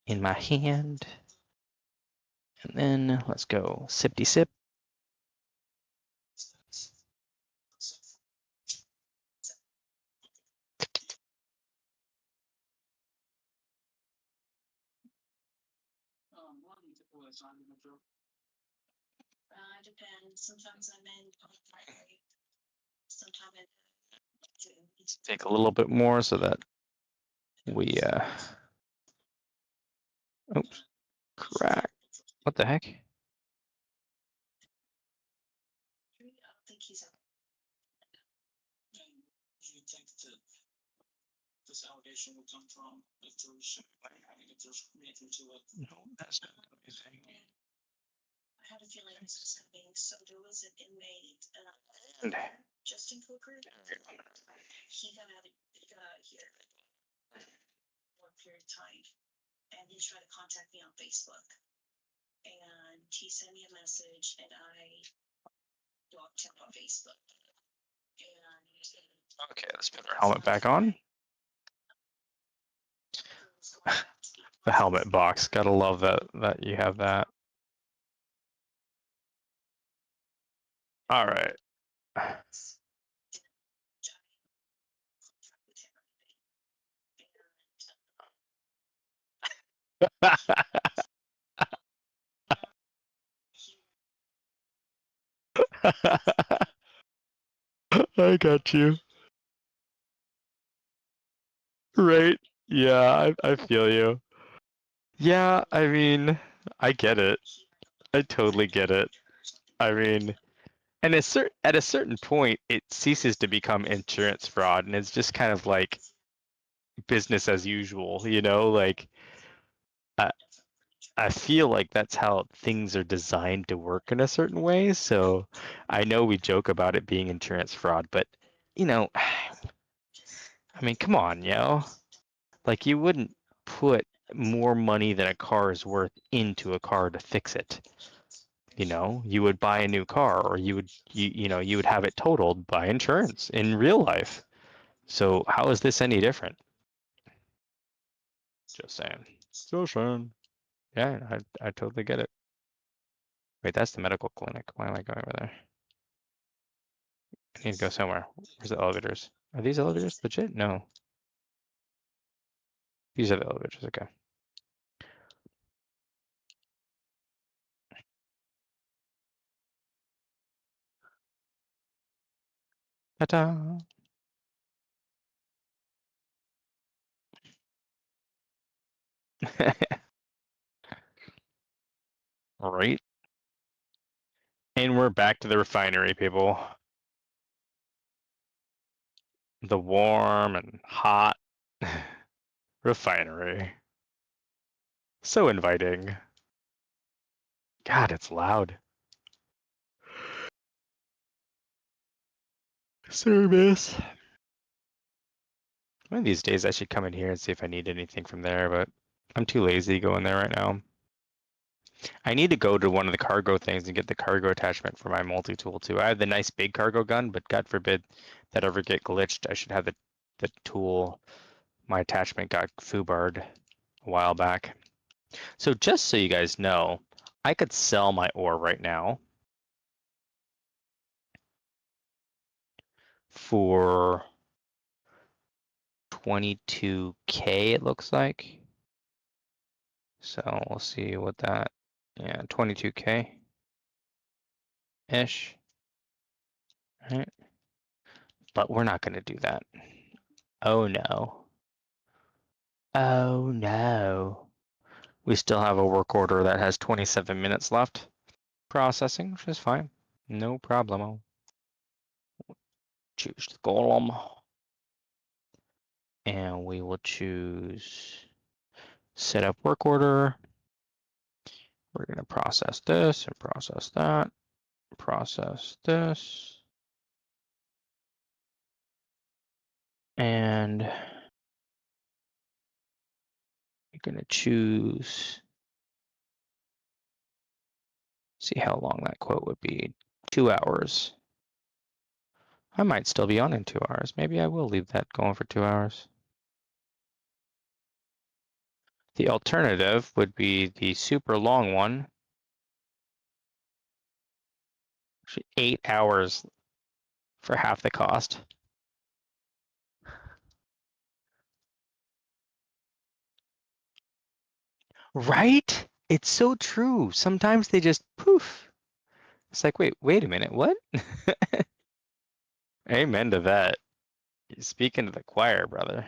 In my hand, and then let's go sipty sip. Depends. Sometimes I'm in on Friday. Sometimes Take a little bit more so that we oops, crack. What the heck? I don't think he's up. You think that this allegation would come from if there's anything to it? No, that's not anything. I had a feeling this was coming. So there was an inmate, And Justin Cooker. He got out here for a period of time, and he tried to contact me on Facebook. And he sent me a message, and I blocked him on Facebook. And okay, let's put our helmet back on. The helmet box, gotta love that you have that. All right. I got you. Right. Yeah, I feel you. Yeah, I mean, I get it. I totally get it. I mean, and at a certain point, it ceases to become insurance fraud, and it's just kind of like business as usual, you know? Like, I feel like that's how things are designed to work in a certain way. So I know we joke about it being insurance fraud, but you know, I mean, come on, yo. Like you wouldn't put more money than a car is worth into a car to fix it. You know, you would buy a new car or you would have it totaled by insurance in real life. So how is this any different? Just saying. So saying. Yeah, I totally get it. Wait, that's the medical clinic. Why am I going over there? I need to go somewhere. Where's the elevators? Are these elevators legit? No. These are the elevators, okay. Ta-da! All right. And we're back to the refinery, people. The warm and hot refinery. So inviting. God, it's loud. Service. One of these days I should come in here and see if I need anything from there, but I'm too lazy to go in there right now. I need to go to one of the cargo things and get the cargo attachment for my multi-tool too. I have the nice big cargo gun, but God forbid that ever get glitched. I should have the tool. My attachment got foobarred a while back. So just so you guys know, I could sell my ore right now for 22K, it looks like. So we'll see what that, yeah, 22K ish. Right. But we're not going to do that. Oh no. Oh no. We still have a work order that has 27 minutes left processing, which is fine. No problem. Choose the golem. And we will choose set up work order. We're going to process this and process that. Process this. And you're going to choose, see how long that quote would be. 2 hours. I might still be on in 2 hours. Maybe I will leave that going for 2 hours. The alternative would be the super long one. 8 hours for half the cost. Right? It's so true. Sometimes they just poof. It's like, wait a minute, what? Amen to that. You're speaking to the choir, brother.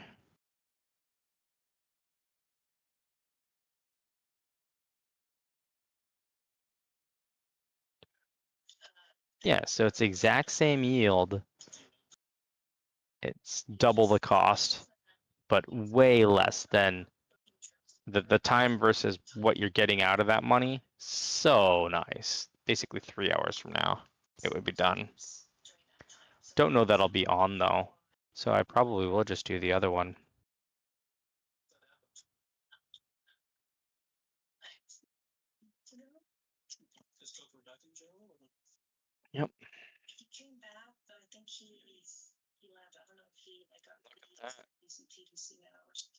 Yeah, so it's the exact same yield. It's double the cost, but way less than the time versus what you're getting out of that money. So nice. Basically 3 hours from now, it would be done. Don't know that I'll be on though, so I probably will just do the other one. Yep. He came back, but I think he left. I don't know if he like got some PVC hours.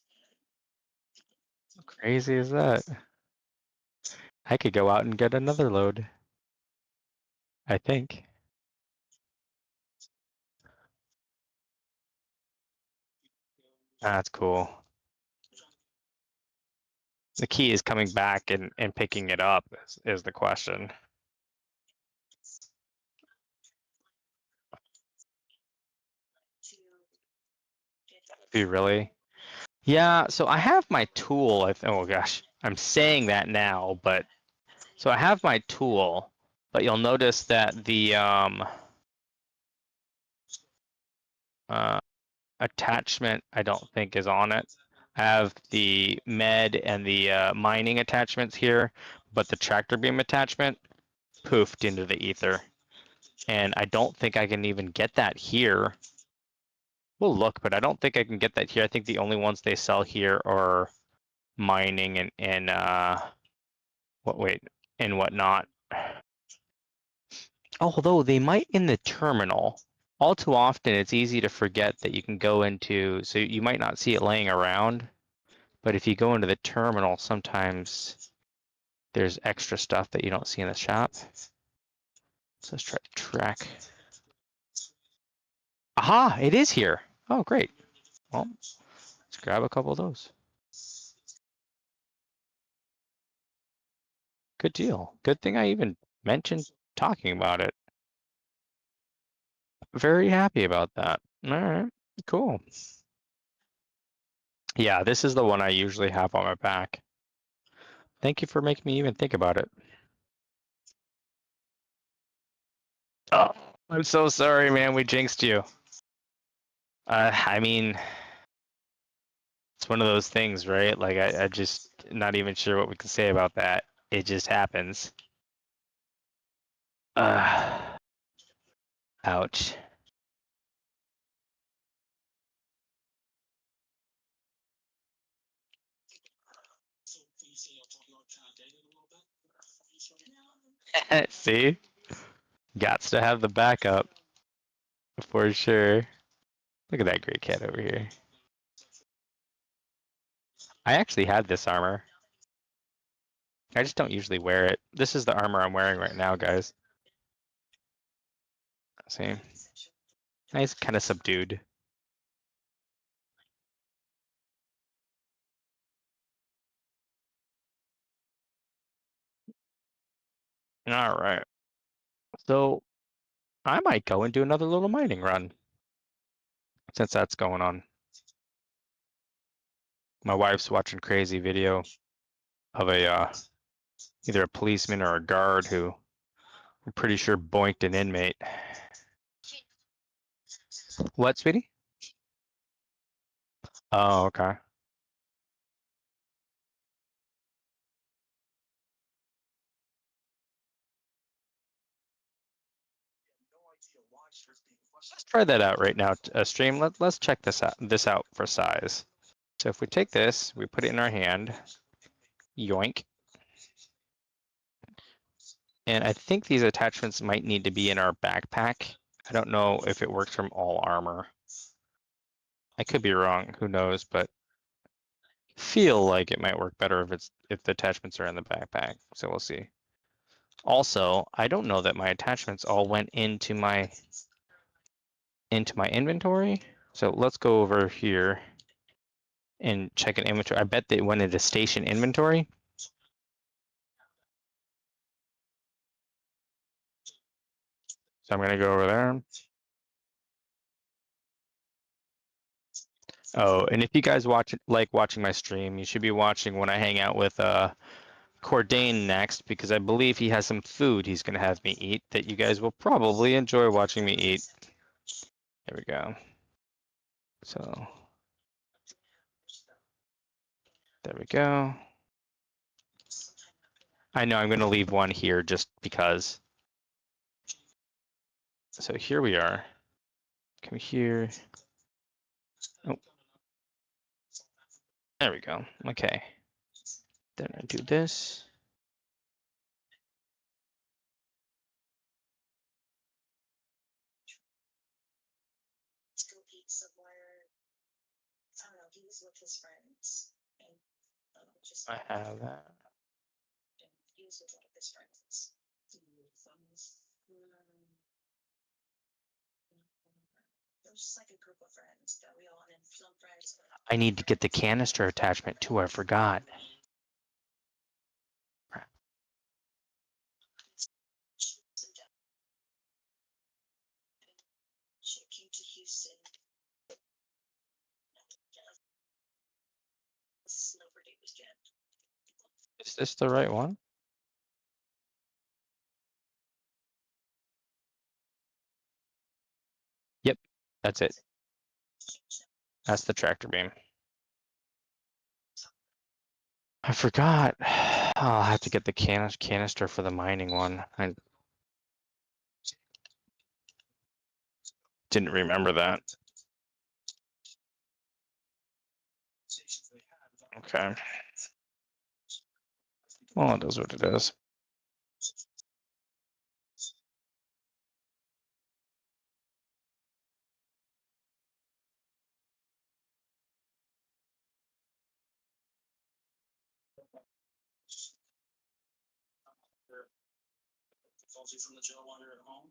How crazy is that? I could go out and get another load. I think. That's cool. The key is coming back and picking it up is the question. Do you really? Yeah, so I have my tool. Oh gosh, I'm saying that now, but so I have my tool, but you'll notice that the attachment I don't think is on it. I have the med and the mining attachments here, but the tractor beam attachment poofed into the ether. And I don't think I can even get that here. We'll look, but I don't think I can get that here. I think the only ones they sell here are mining and whatnot. Although they might in the terminal. All too often it's easy to forget that you can go into, so you might not see it laying around, but if you go into the terminal, sometimes there's extra stuff that you don't see in the shop. So let's try to track. Aha, it is here. Oh, great. Well, let's grab a couple of those. Good deal. Good thing I even mentioned talking about it. Very happy about that. All right, cool. Yeah, this is the one I usually have on my back. Thank you for making me even think about it. Oh, I'm so sorry, man. We jinxed you. I mean, it's one of those things, right? Like, I just not even sure what we can say about that. It just happens. Ouch. See? Gots to have the backup. For sure. Look at that great cat over here. I actually had this armor. I just don't usually wear it. This is the armor I'm wearing right now, guys. See? Nice, kind of subdued. All right. So I might go and do another little mining run since that's going on. My wife's watching crazy video of a either a policeman or a guard who I'm pretty sure boinked an inmate. What, sweetie? Oh, okay. Let's try that out right now. Stream. Let's check this out for size. So if we take this, we put it in our hand, yoink. And I think these attachments might need to be in our backpack. I don't know if it works from all armor. I could be wrong, who knows, but feel like it might work better if the attachments are in the backpack. So we'll see. Also, I don't know that my attachments all went into my inventory. So let's go over here and check an inventory. I bet they went into station inventory. So I'm gonna go over there. Oh, and if you guys like watching my stream, you should be watching when I hang out with Cordain next, because I believe he has some food he's gonna have me eat that you guys will probably enjoy watching me eat. There we go. So there we go. I know I'm gonna leave one here just because. So here we are. Come here. Oh. There we go. Okay. Then I do this. To go eat somewhere. I don't know. He was with his friends, and just I have that. and he was with one of his friends. It was just like a group of friends that we all and some friends. I need to get the canister attachment too. I forgot. She came to Houston. Celebrity was Jen. Is this the right one? Yep, that's it. That's the tractor beam. I forgot. I'll have to get the canister for the mining one. I didn't remember that. Okay. Well, it does what it is. From the jail while you're at home.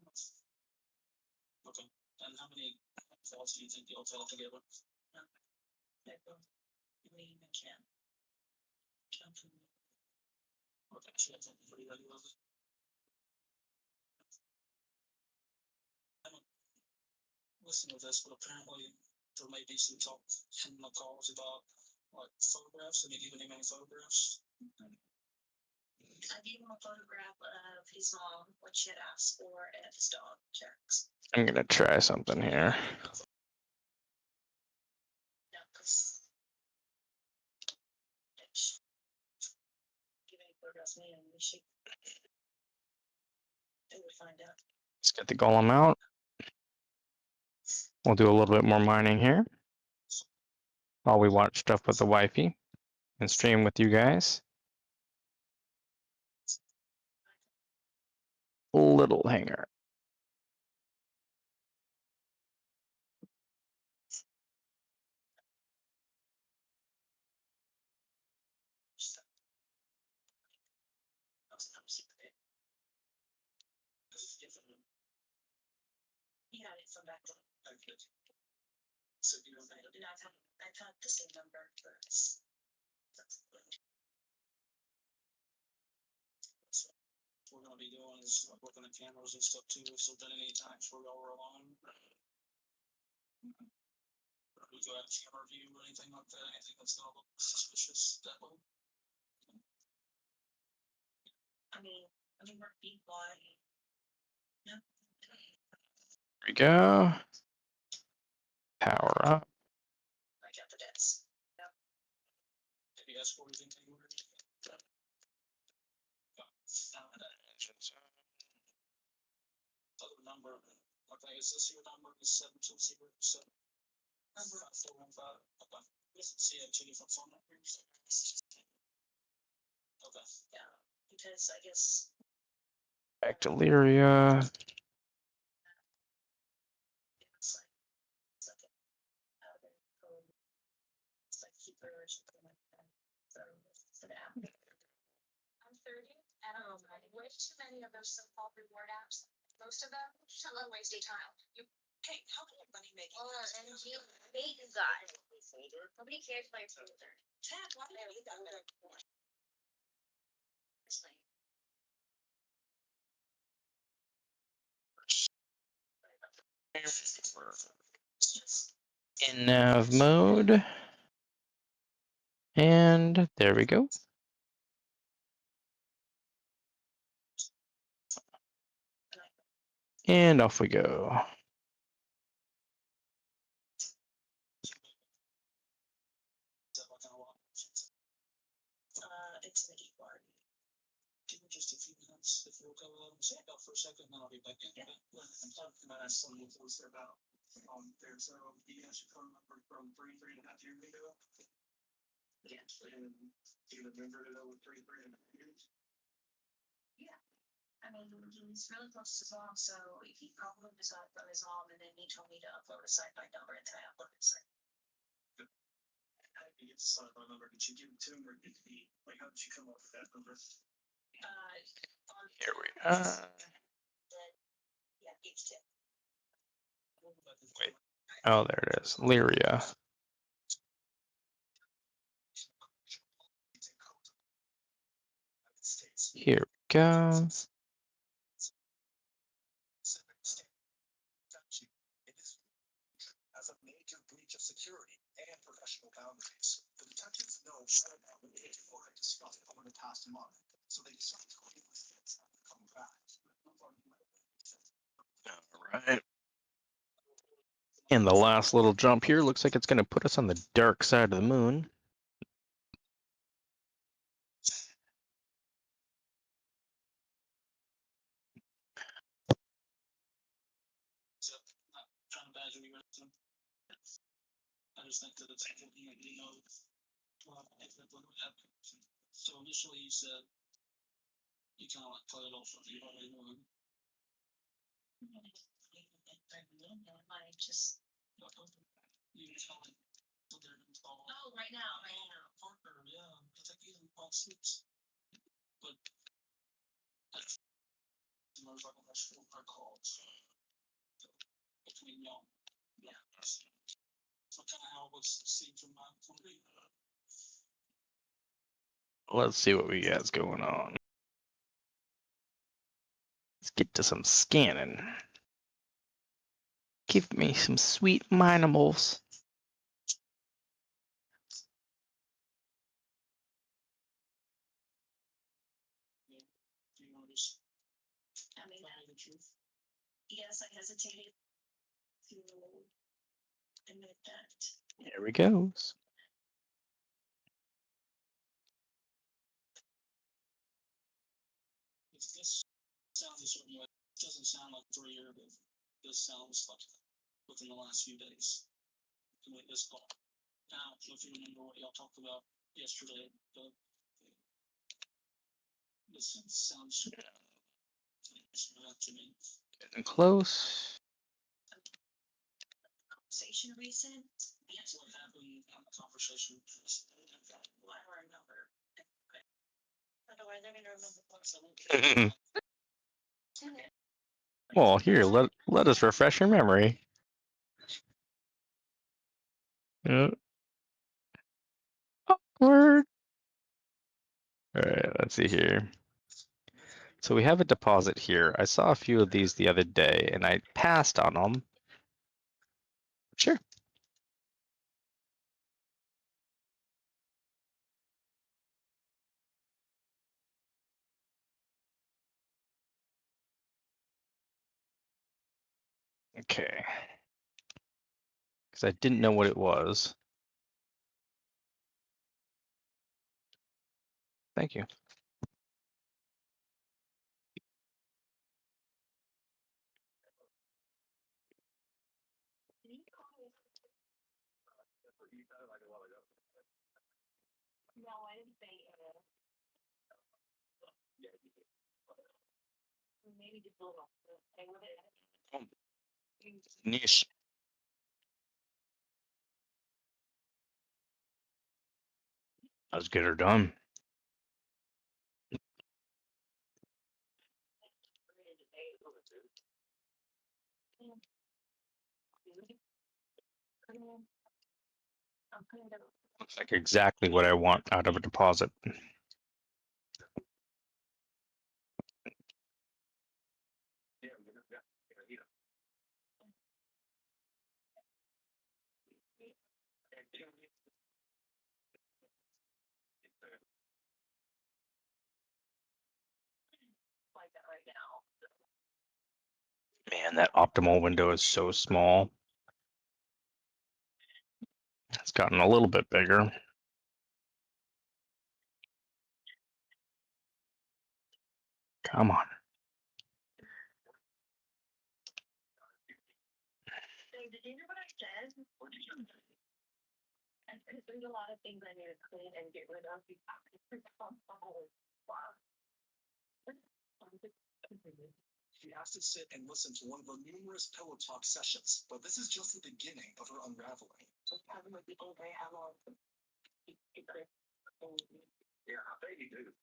Okay. And how many calls do you think you'll tell together? Me and Jen. Okay, so that's pretty regular. I haven't listened to this, but apparently there may be some talk in the calls about like photographs. Have you given him any photographs? I gave him a photograph of his mom, what she had asked for, and of his dog, Jax. I'm gonna try something here. No, because give any photographs me and we should. And we'll find out. Let's get the golem out. We'll do a little bit more mining here while we watch stuff with the wifey and stream with you guys. little hanger. He had it from back then. So you know, I've had the same number for this. We're gonna be doing is working the cameras and stuff too, so that any times where y'all were alone. We go out camera view or anything like that, anything that's gonna look suspicious that way. I mean, we're beat by. Yeah. There we go. Power up. Right at the desk. Yep. Did you ask for anything to you? Other number, okay, is this your number? Is 72007? Number 415. Okay. See, I have 2 different phone numbers. Okay. Yeah, because I guess Back to Lyria. it's like keeper or something like that. So for the app. I'm 30, and way too many of those so-called reward apps. Most of them, just a little wasted time. Hey, how can your money make? And you hate you guys. Nobody cares about your folder. Tab, why do you need that? Seriously. In nav mode. And there we go. And off we go. It's an e-bar. Give me just a few minutes if you'll go check out for a second, then I'll be back in. Yeah. I'm talking about some of the things about there's you guys should come remember from 3.5 years ago. Yeah. And you remembered it over 3.5 years. I mean, he's really close to his mom, so he probably decided from his mom, and then he told me to upload a site-by number, and then I uploaded the site. How did you get the side-by number? Did you give it to him, or did he, like, how did you come up with that number? Here we are. Yeah, it's tip. Wait. Oh, there it is. Lyria. Here we go. As a major breach of security and professional boundaries, the detectives know Shutdown would be before I discussed over the past month, so they decided to leave this fence and come back. All right. And the last little jump here looks like it's going to put us on the dark side of the moon. So, trying to badger you with them. I just think that it's something that you know, if it would happen. So initially you said you kind of like cut it off from the already known. I just. You tell it to their install. Oh, right now, Partner, yeah, I think he's in all suits. But that's most like that's what I call it. Between y'all. Yeah. So kind of how it was seen from my point of view. Let's see what we got going on. Let's get to some scanning. Give me some sweet minables. Do you want to just I mean, tell me the truth? yes, I hesitated to admit that. Here we go. If this sounds a certain way, it doesn't sound like 3 years ago. This sounds like within the last few days. To make this call. Now, if you remember what y'all talked about yesterday, this sounds Getting close. Conversation recent. Yes, what happened on the conversation? Well, I don't remember. Otherwise, I'm gonna remember something. Well, here, let us refresh your memory. Awkward. All right, let's see here. So we have a deposit here. I saw a few of these the other day, and I passed on them. Sure. Okay. Because I didn't know what it was. Thank you. No, I didn't say maybe just a little. Stay with it. Niche. Let's get her done. Looks like exactly what I want out of a deposit. Like that right now. Man, that optimal window is so small. It's gotten a little bit bigger. Come on. Did you hear what I said? There's a lot of things I need to clean and get rid of. She has to sit and listen to one of the numerous pillow talk sessions, but this is just the beginning of her unraveling. Yeah, I bet you do.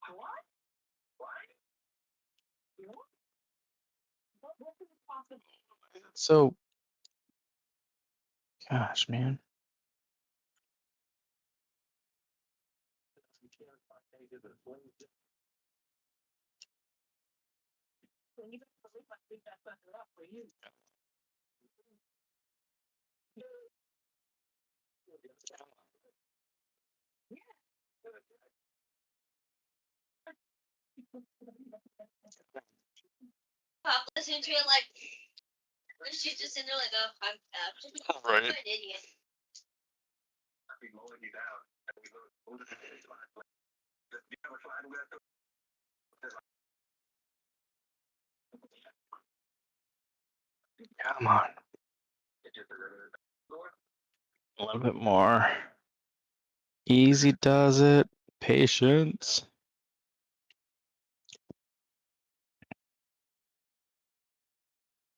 What? What is possible? So, gosh, man. Pop listening to it like she's just in there like I'm Right. an idiot. Come on. A little bit more. Easy does it. Patience.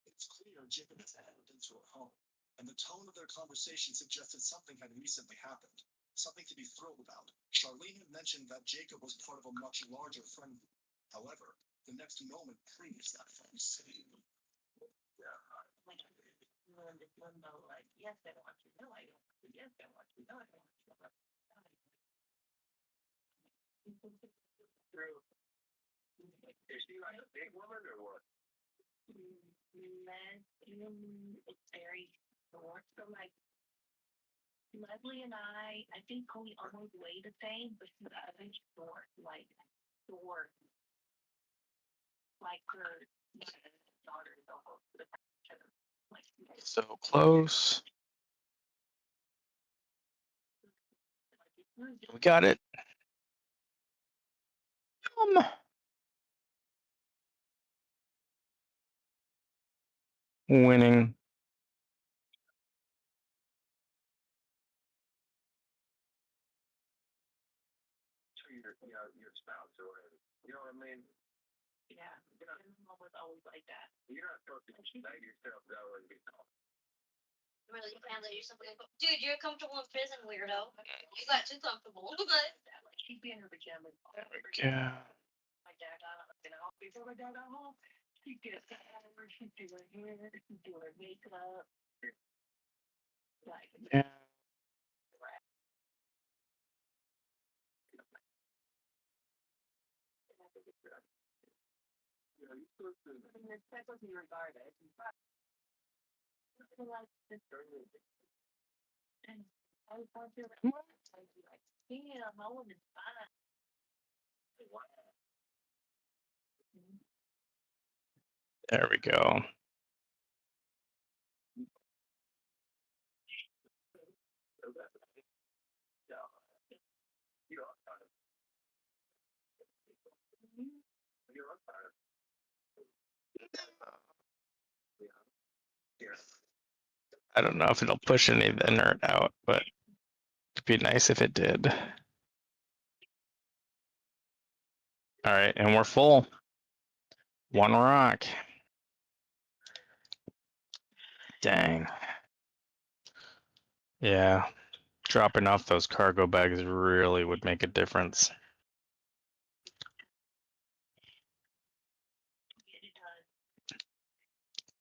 It's clear Jacob has headed into her home, and the tone of their conversation suggested something had recently happened, something to be thrilled about. Charlene had mentioned that Jacob was part of a much larger friend group. However, the next moment proves that false. Like, yes, I want you. No, I don't. Yes, I want you. No, I don't want you. Is she like a big woman or what? It's very short. So like Leslie and I think we almost weigh the same, but she's very short, like short. Like her daughter is almost the like So close. We got it. Winning. To your spouse or, you know what I mean? was always like that. You're not supposed to say yourself though and be Really found that you're something. Dude, you're comfortable in prison, weirdo. You got too comfortable. But Like she'd be in her pajamas. Yeah. My dad got up, you know, before my dad got home, she'd get a shower, she'd do her hair, she'd do her makeup. Like, Yeah. That wasn't regarded. Like this. And I was out there like, damn, I would have fine. There we go. I don't know if it'll push any of the inert out, but it'd be nice if it did. All right, and we're full. One rock. Dang. Yeah, dropping off those cargo bags really would make a difference.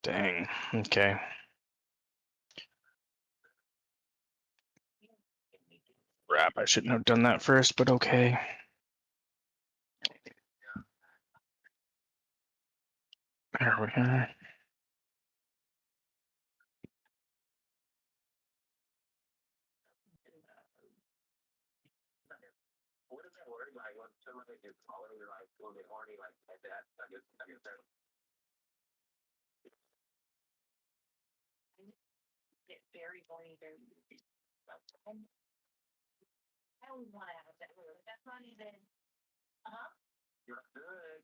Dang, okay. Crap, I shouldn't have done that first, but okay. There we are. what is that word? Like when someone is calling you like when they're horny like that, I guess that Get very horny, very. I always want to have that word. That's not even. you're good.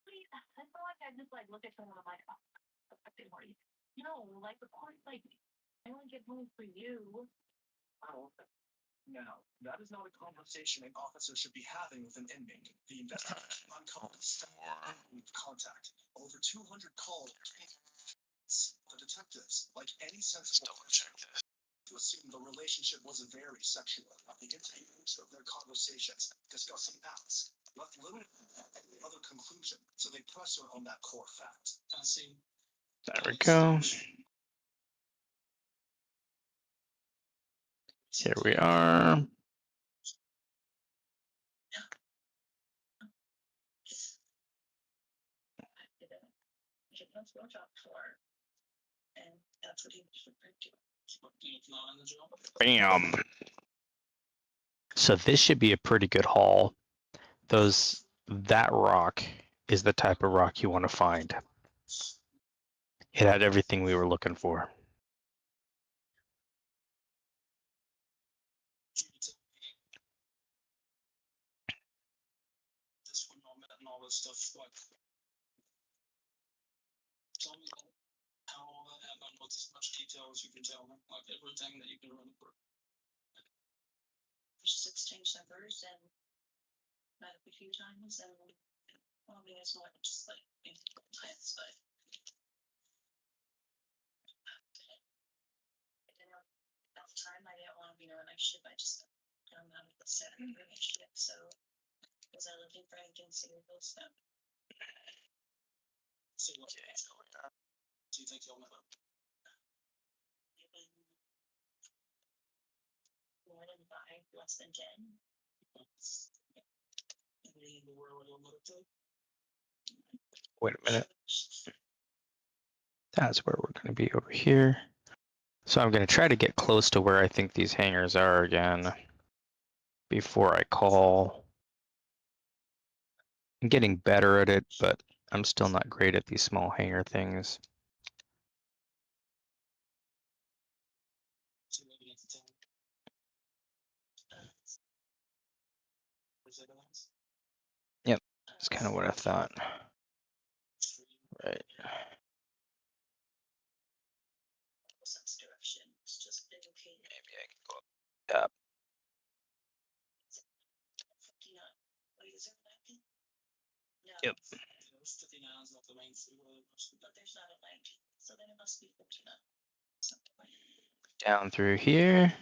Please, I feel like I just like look at someone. I'm like, oh, I'm getting horny. No, like of course, like I only get horny for you. Oh, now, that is not a conversation an officer should be having with an inmate. The investigation uncovered contact. Over 200 calls. The detectives, like any sensible to assume the relationship was very sexual. The interviews of their conversations discussing acts left little other conclusion, so they press her on that core fact. I see. There we go. Here we are. And that's what he was referring to. Bam. So this should be a pretty good haul. That rock is the type of rock you want to find. It had everything we were looking for. This one and all this stuff, like tell me how all that happened with as much detail as you can tell me, like everything that you can run through. Just exchanged numbers and met up a few times and well, I mean it's not just like plans, but I didn't know at the time I didn't want to be in a relationship. I just I'm out of the set of a relationship, so was I looking for anything serious? So See what do you think you'll never? more than 5, less than 10. Wait a minute. That's where we're going to be over here. So I'm going to try to get close to where I think these hangars are again before I call. I'm getting better at it, but I'm still not great at these small hangar things. Yep, that's kind of what I thought. Right. Sense direction. It's just been okay. Maybe I can go up. 59. Wait, is there a napkin? No. Yep. the main freeway. But there's not a 19, so then it must be 59. Something like that. Down through here.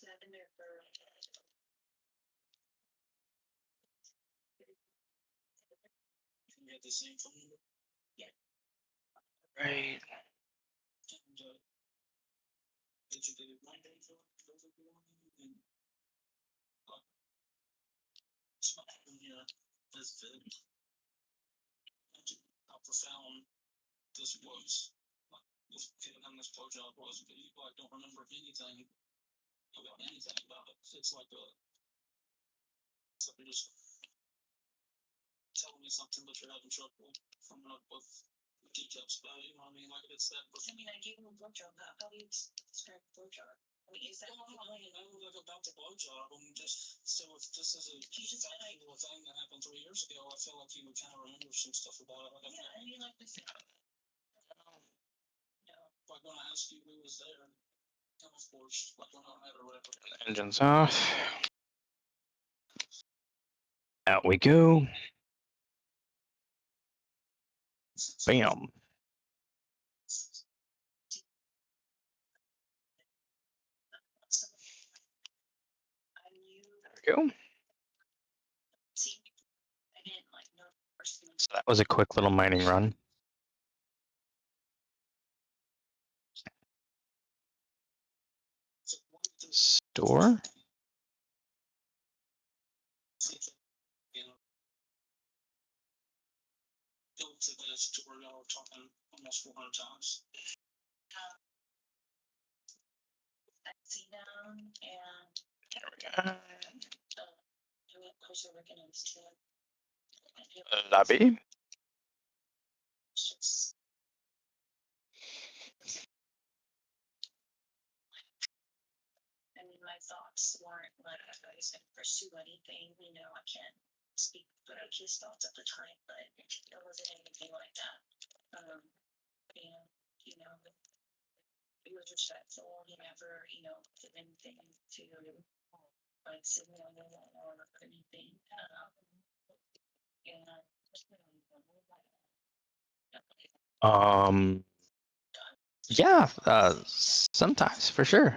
I've been there for. You had the same phone number? Yeah. Right. And, did you get it Monday for those of you and it's not yeah, that's good. How profound this was. This giving him this blowjob was, but you like don't remember anything about it. It's like something just telling me something, but you're having trouble coming up with details about it. You know what I mean? Like it's that. I mean, I gave him a blowjob. How do you describe a blowjob? I mean, is that like about the blowjob? I mean, just so if this is a factual thing that happened 3 years ago, I feel like he would kind of remember some stuff about it. Like, yeah, I mean, like this. Like when I asked you who was there, and of course, like when I had or whatever. Engine's off. Out we go. Bam. There we go. So that was a quick little mining run. Store. To this to where y'all are talking almost 400 times. See down and closer working on this too. Lobby. I mean, my thoughts weren't like I was going to pursue anything. You know, I can't speak for his thoughts at the time, but it wasn't anything like that. And you know, he was respectful. He never, you know, did anything to like signal or anything. Yeah, sometimes for sure.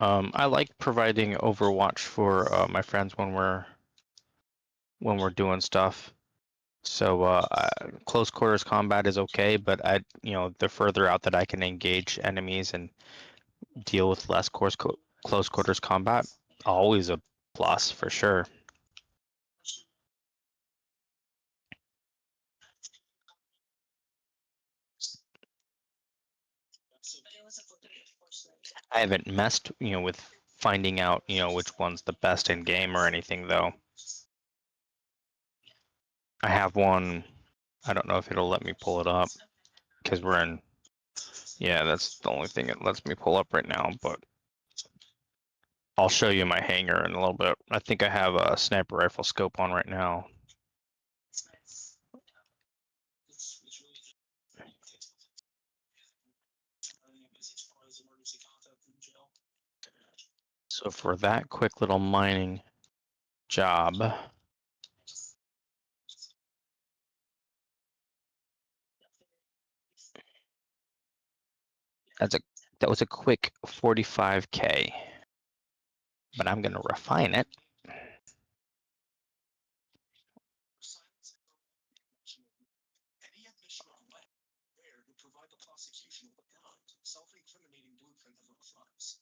I like providing Overwatch for my friends when we're doing stuff. So close quarters combat is okay, but the further out that I can engage enemies and deal with less close quarters combat, always a plus for sure. I haven't messed, with finding out, which one's the best in game or anything though. I have one. I don't know if it'll let me pull it up because we're in. Yeah, that's the only thing it lets me pull up right now, but I'll show you my hanger in a little bit. I think I have a sniper rifle scope on right now. So for that quick little mining job, that was a quick 45K, but I'm gonna refine it. Self-incriminating blueprint of her crimes.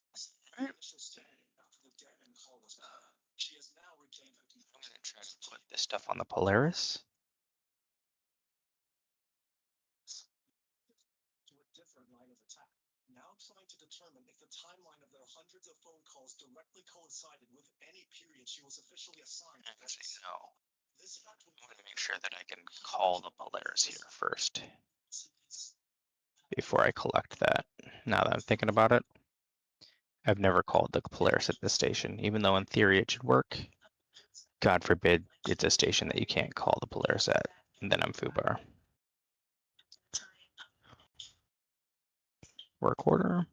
She has now regained her I'm gonna try to put this stuff on the Polaris. to a different line of attack. Now trying to determine if the timeline of their hundreds of phone calls directly coincided with any period she was officially assigned. Actually, no. I'm gonna make sure that I can call the Polaris here first before I collect that. Now that I'm thinking about it, I've never called the Polaris at this station, even though in theory it should work. God forbid it's a station that you can't call the Polaris at, and then I'm foobar. Work order.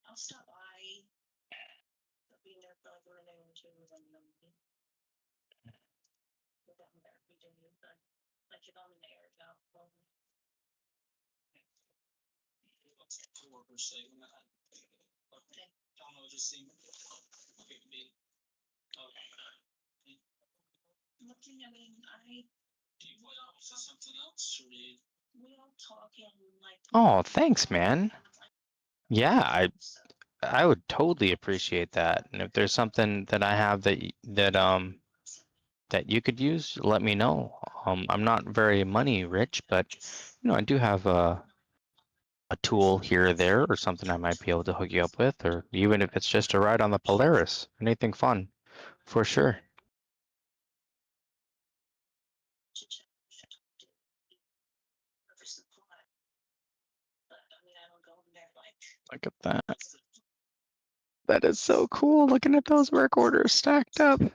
I'll stop by. I'll be there for like a minute or two, and then go down there. We do like it on the air job. Coworkers say when I don't know, just seem okay to me. Looking, I mean, Do you want to say something else, or we all talk in like. Oh, thanks, man. Yeah, I would totally appreciate that. And if there's something that I have that you could use, let me know. I'm not very money rich, but I do have a tool here or there or something I might be able to hook you up with, or even if it's just a ride on the Polaris, anything fun, for sure. But I mean, I don't go in there like. Look at that. That is so cool, looking at those work orders stacked up. Yeah,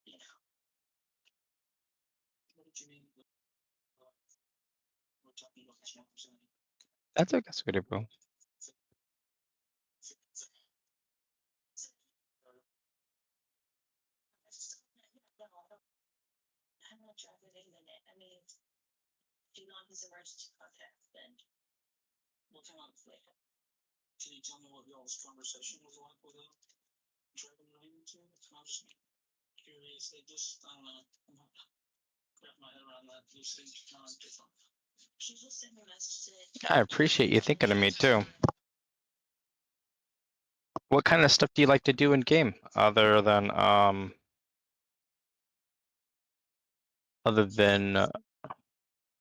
you know. what did you mean? We're talking about the channels. That's okay, that's good, bro. I'm not driving in it. I mean, if you want his emergency contact, then. What kind of, can you tell me what y'all's conversation was like with him? Driving around into it? I'm just curious. They just, I don't know. I'm not wrap my head around that. These things are kind of different. She just sent me a message. I appreciate you thinking of me too. What kind of stuff do you like to do in game other than I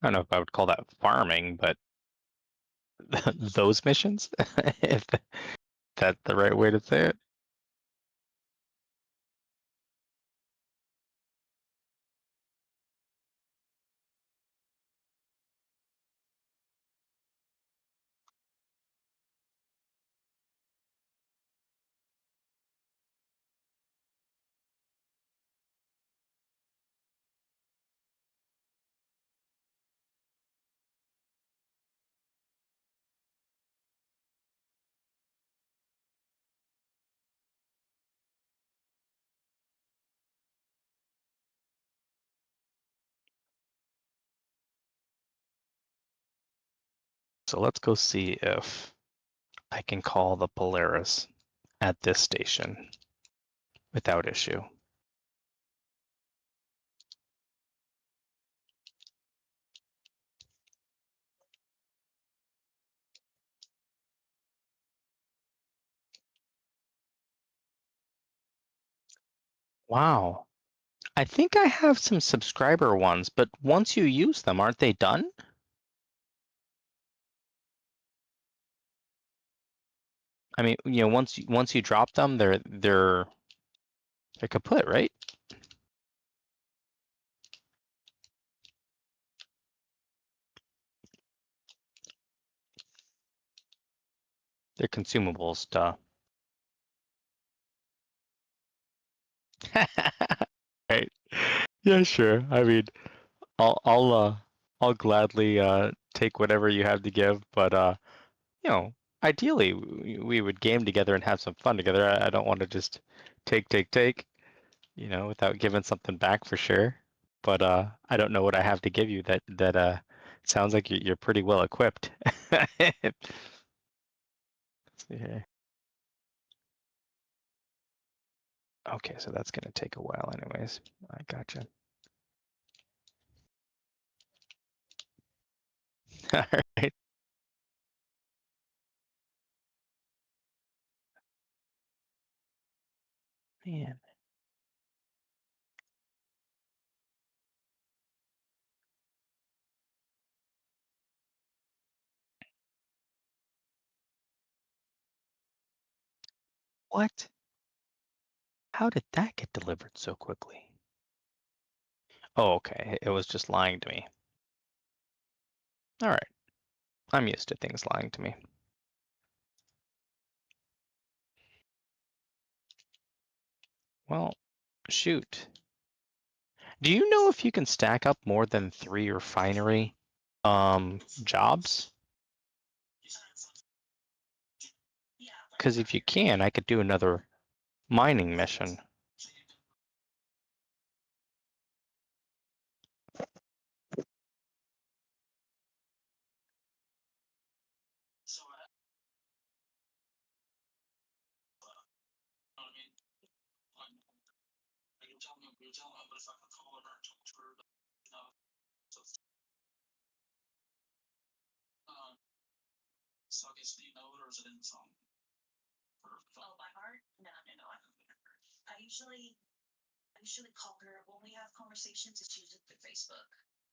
don't know if I would call that farming, but those missions, if that's the right way to say it. So let's go see if I can call the Polaris at this station without issue. Wow. I think I have some subscriber ones, but once you use them, aren't they done? I mean, once you drop them, they're kaput, right? They're consumables, duh. Right. Yeah, sure. I mean, I'll gladly take whatever you have to give, but you know, ideally we would game together and have some fun together. I don't want to just take, without giving something back for sure. But I don't know what I have to give you that sounds like you're pretty well equipped. Let's see here. Okay, so that's gonna take a while anyways. I gotcha. All right. Man. What? How did that get delivered so quickly? Oh, okay. It was just lying to me. All right. I'm used to things lying to me. Well, shoot. Do you know if you can stack up more than 3 refinery jobs? Because if you can, I could do another mining mission. So I guess, do you know it, or is it in the song? Oh, by heart? No, I don't remember. I usually call her when we have conversations. It's usually through Facebook.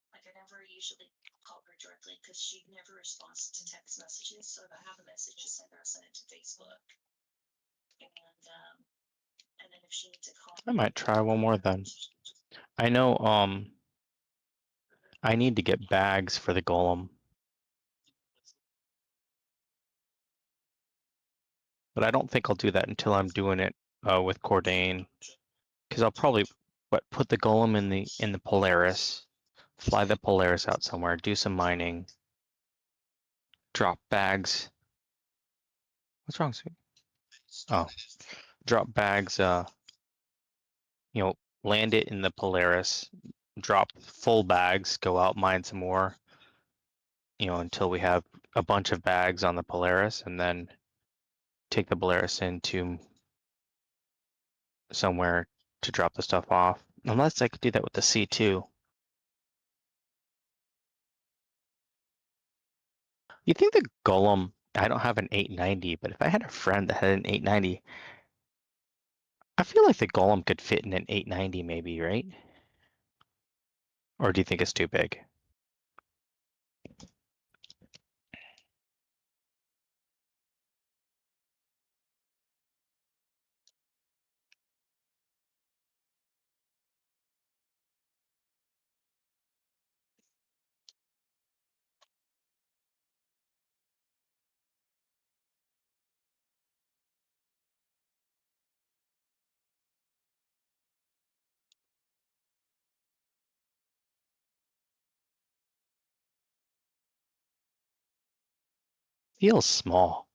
Like I never usually call her directly because she never responds to text messages. So if I have a message to send her, I send it to Facebook. And then if she needs a call, I might try one more then. I know I need to get bags for the golem. But I don't think I'll do that until I'm doing it with Cordain. Because I'll probably put the golem in the Polaris, fly the Polaris out somewhere, do some mining, drop bags. What's wrong, Sweet? Oh, drop bags. Land it in the Polaris, drop full bags, go out, mine some more. Until we have a bunch of bags on the Polaris, and then take the Polaris into somewhere to drop the stuff off. Unless I could do that with the C2. You think the Golem, I don't have an 890, but if I had a friend that had an 890, I feel like the Golem could fit in an 890 maybe, right? Or do you think it's too big? Feels small.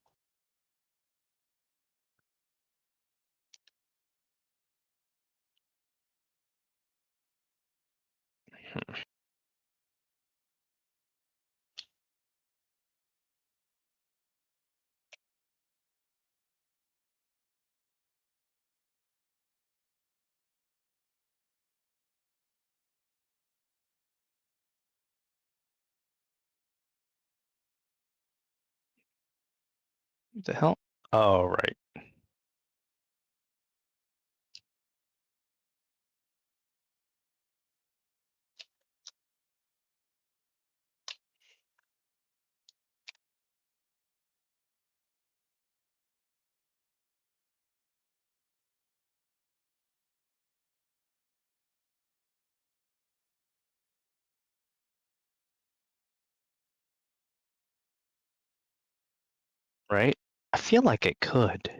What the hell? Oh, right. Right? I feel like it could.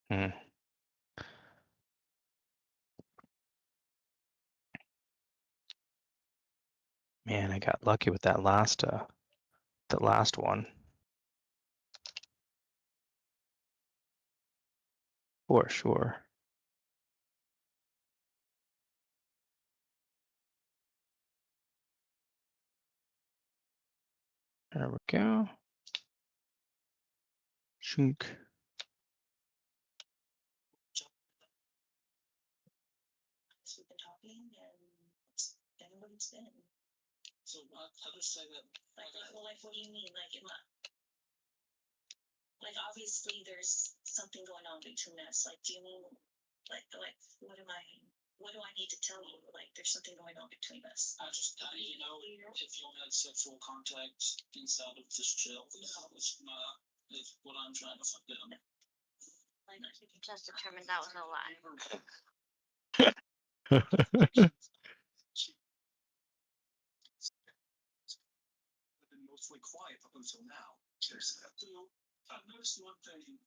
Hmm. Man, I got lucky with that last one. For sure. There we go. Shunk. we've been talking, and everybody's been. So how do you say that? Like, what do you mean? Like obviously there's something going on between us. Like, do you mean like what do I need to tell you? Like, there's something going on between us. I just if you had sexual contact inside of this jail. Is what I'm trying to find out. Just determined that was a lie. been mostly quiet up until now. There's that too. I've noticed one thing,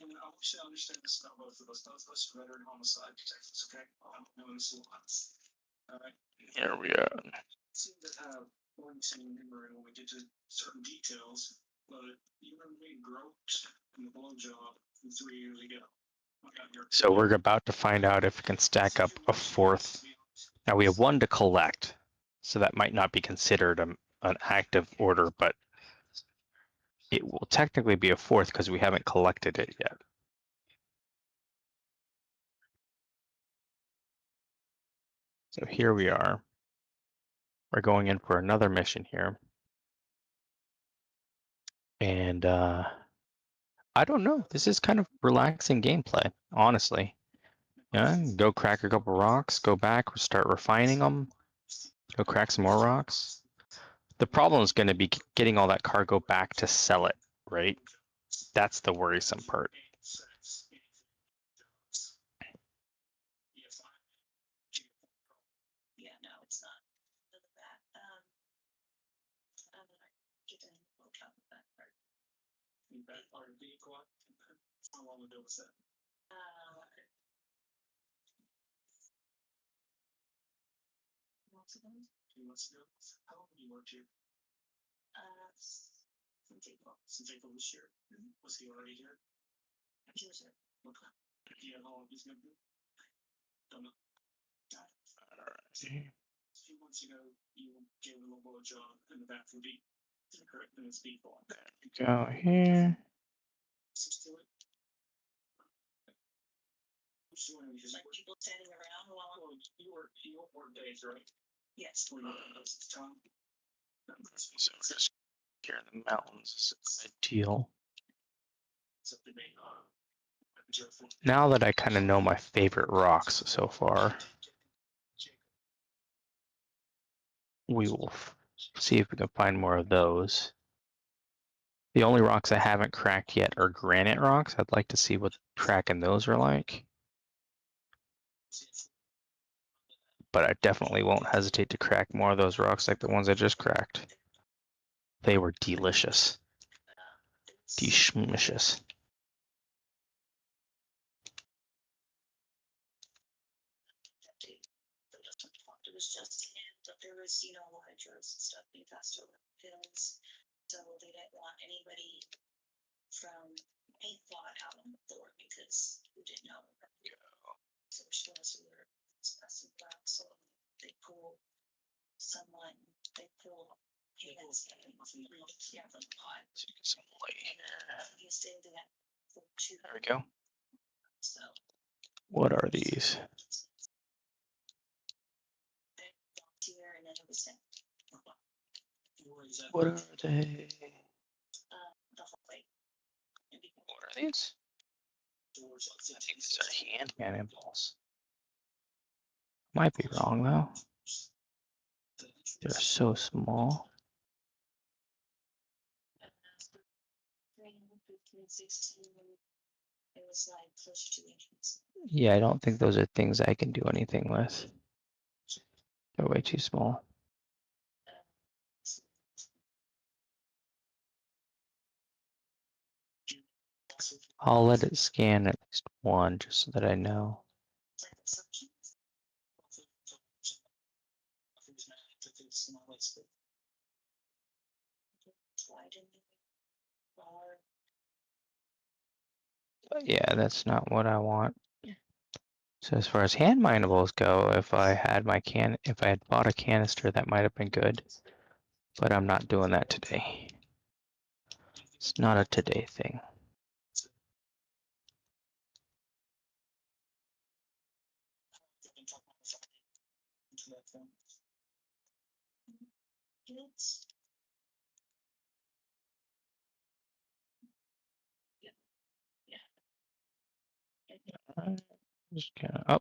and I wish I understand this about both of us. Let's render and homicide detectives, okay? I'm doing this a lot. Alright. Here we are. Seem to have one scene memory when we get to certain details, but you remember being groped in the blowjob from 3 years ago. So we're about to find out if we can stack up a fourth. Now we have one to collect, so that might not be considered an active order, but it will technically be a fourth because we haven't collected it yet. So here we are. We're going in for another mission here. And I don't know. This is kind of relaxing gameplay, honestly. Yeah, go crack a couple rocks, go back, start refining them, go crack some more rocks. The problem is going to be getting all that cargo back to sell it, right? That's the worrisome part. Yeah, no, it's not. None of that. I'm gonna get in and look out the back part. That part of the quad. How long ago was that? Months ago? 2 months ago. How long have you worked here? Since April. Since April this year. Was he already here? He was here. Okay. Do you know how long he's gonna be? Don't know. Alright. A few months ago, you gave him a blowjob in the bathroom beat. Correct, in his beat ball. Go here. Like people standing around while you work days, right? yes. Were you most of the time? So we're just here in the mountains. This is ideal. Now that I kind of know my favorite rocks so far, we will see if we can find more of those. The only rocks I haven't cracked yet are granite rocks. I'd like to see what cracking those are like. But I definitely won't hesitate to crack more of those rocks like the ones I just cracked. They were delicious. Delicious. It was just him, but there was, a lot of drugs and stuff being passed over pills. So they didn't want anybody from a thought out on the floor because we didn't know. So she was we were discussing that. So they pulled someone, they pulled hands from the pot. Some light here. You stayed that for 2 There we go. So What are these? here and then it was sent. What are they? The hallway. What are these? I think these are hand cannonballs. Might be wrong though. They're so small. 15, 16, it was like close to 2 inches. Yeah, I don't think those are things I can do anything with. They're way too small. I'll let it scan at least one just so that I know. But yeah, that's not what I want. So as far as hand minables go, if I had bought a canister, that might have been good. But I'm not doing that today. It's not a today thing. Just kind of, oh,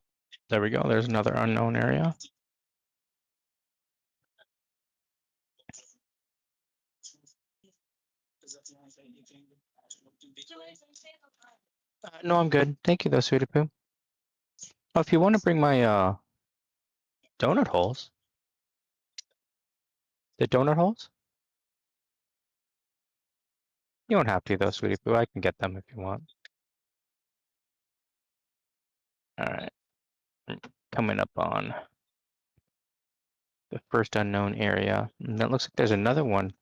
there we go. There's another unknown area. No, I'm good. Thank you, though, Sweetie Poo. Oh, if you want to bring my Donut holes? The donut holes? You don't have to though, sweetie poo. I can get them if you want. Alright. Coming up on the first unknown area. And it looks like there's another one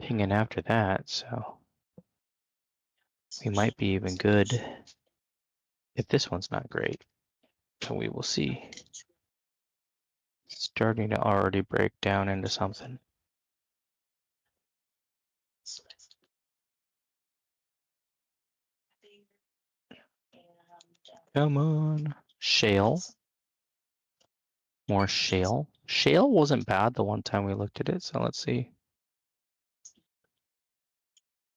pinging after that, so we might be even good if this one's not great. So we will see. It's starting to already break down into something. Come on. Shale. More shale. Shale wasn't bad the one time we looked at it, so let's see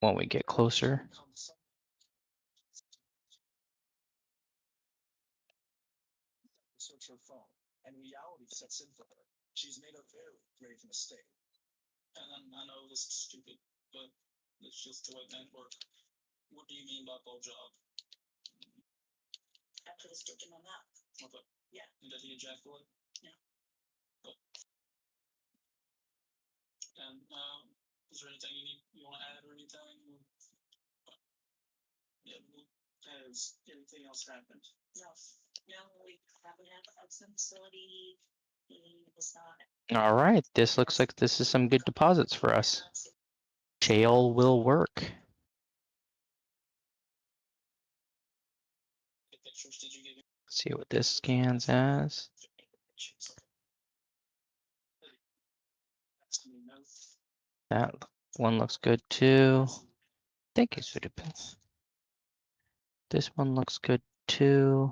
when we get closer. Search her phone, and reality sets in for her. She's made a very grave mistake. And I know this is stupid, but it's just the way men work. What do you mean by blow job? I put a stick in my mouth. Okay. Yeah. And did he ejaculate? No. But, and is there anything you want to add or anything? Yeah. Has anything else happened? No. No, we haven't had a Hudson facility. He was not. All right, this looks like this is some good deposits for us. Shale will work. Pictures did you get? Let's see what this scans as. That one looks good too. Thank you, sweetie poo. This one looks good too.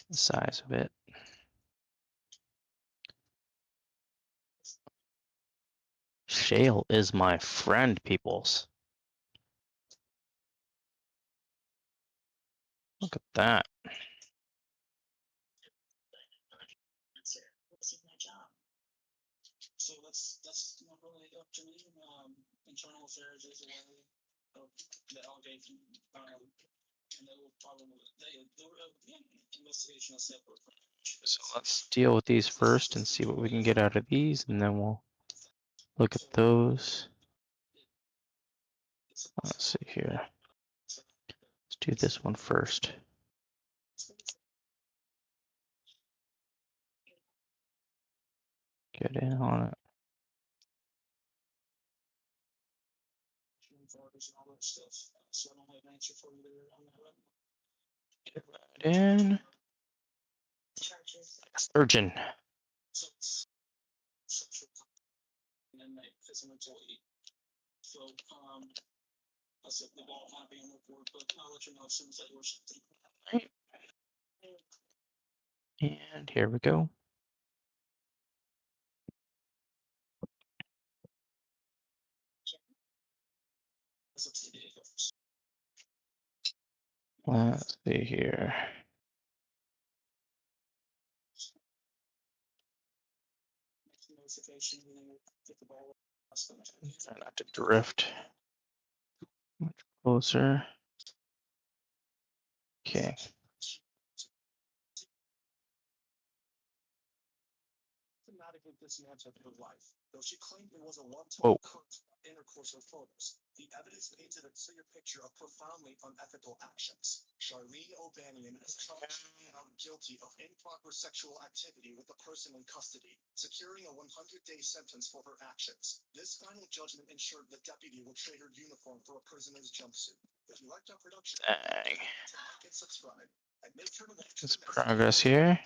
The size of it. Shale is my friend, peoples. Look at that. My job. So that's not really up to me. Internal affairs is a way of the allegation, and they will probably investigation is separate. So let's deal with these first and see what we can get out of these, and then we'll look at those. Let's see here. Let's do this one first. Get in on it. Get right in. Surgeon. So, I said the ball might be on the board, but I'll let you know as soon as I do something. Right. And here we go. Let's see here. Try not to drift. Much closer. Okay. Thematically dismantled her life, though she claimed it was a one-time intercourse of photos. The evidence painted a clear picture of profoundly unethical actions. Charlene O'Banion is charged and found guilty of improper sexual activity with the person in custody, securing a 100-day sentence for her actions. This final judgment ensured the deputy will trade her uniform for a prisoner's jumpsuit. If you liked our production, Dang. like and subscribe. And make sure to watch There's progress here.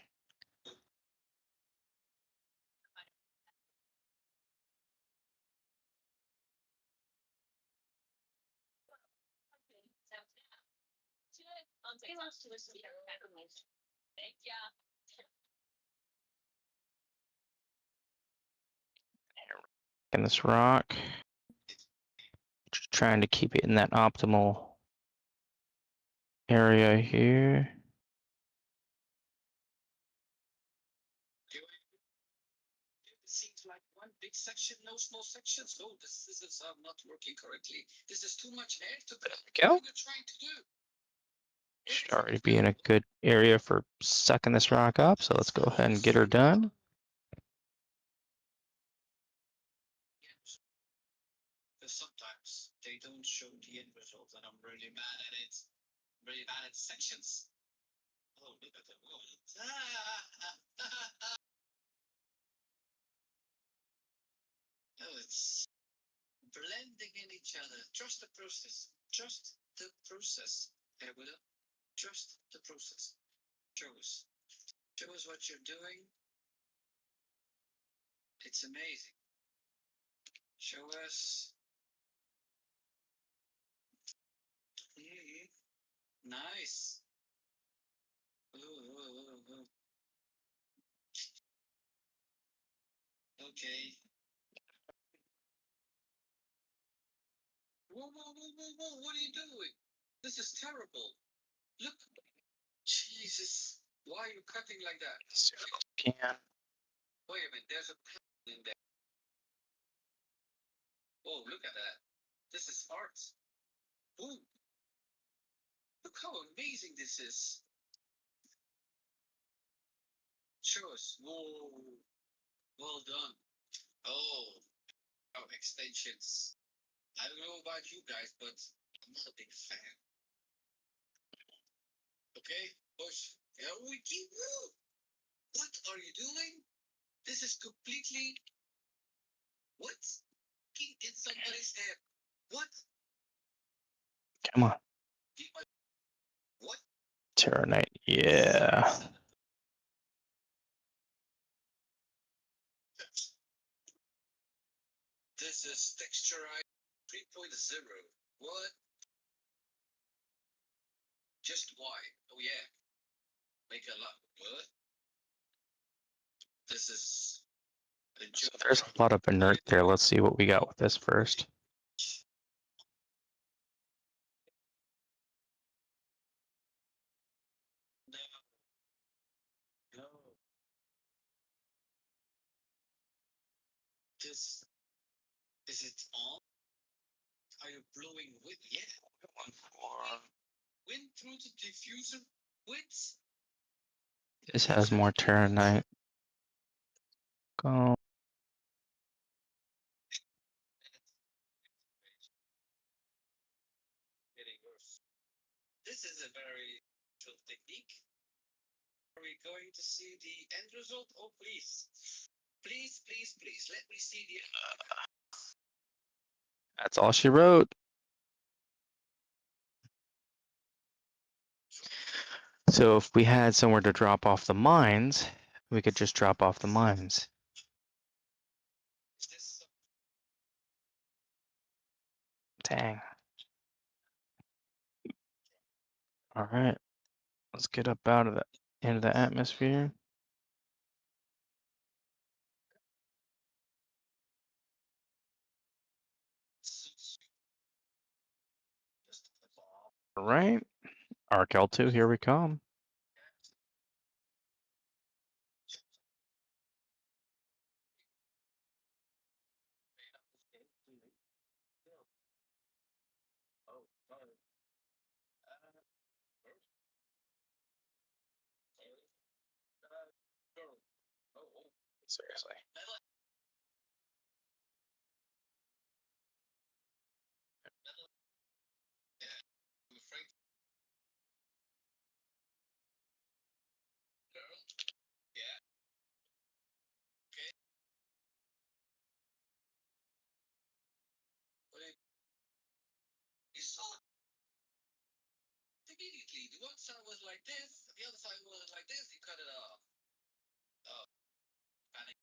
He wants to listen to your music. Yeah. In this rock. Just trying to keep it in that optimal area here. Seems like one big section, no small sections. Oh, this is not working correctly. This is too much hair to There we go. what are you trying to do? Should already be in a good area for sucking this rock up, so let's go ahead and get her done. Because sometimes they don't show the end result, and I'm really mad at it. Really bad at sections. Oh, look at the woman. Oh, it's blending in each other. Trust the process. Trust the process. Hey, Willow. Trust the process. Show us. Show us what you're doing. It's amazing. Show us. Nice. Ooh. Okay. Whoa, what are you doing? This is terrible. Look. Jesus. Why are you cutting like that? Can. Wait a minute, there's a pen in there. Whoa, look at that. This is art. Ooh. Look how amazing this is. Show us. Whoa. Well done. Oh, extensions. I don't know about you guys, but I'm not a big fan. Okay, push. Here we keep. What are you doing? This is completely. What? In somebody's head. What? Come on. What? Terranite. Yeah. This is texturized 3.0. What? Just why? Oh yeah. Make a lot. What? This is. So there's a lot of inert there. Let's see what we got with this first. No. This. Is it on? Are you blowing wind? Yeah. One for. Wind through the diffuser. Wind. This has more Terranite. Go. This is a very good technique. Are we going to see the end result? Oh, please. Please. Let me see the. That's all she wrote. So if we had somewhere to drop off the mines, we could just drop off the mines. Dang. All right. Let's get up out of the into the atmosphere. All right. Arc L2, here we come. Seriously. You saw it immediately. The one side was like this, the other side was like this. You cut it off. Oh, panic.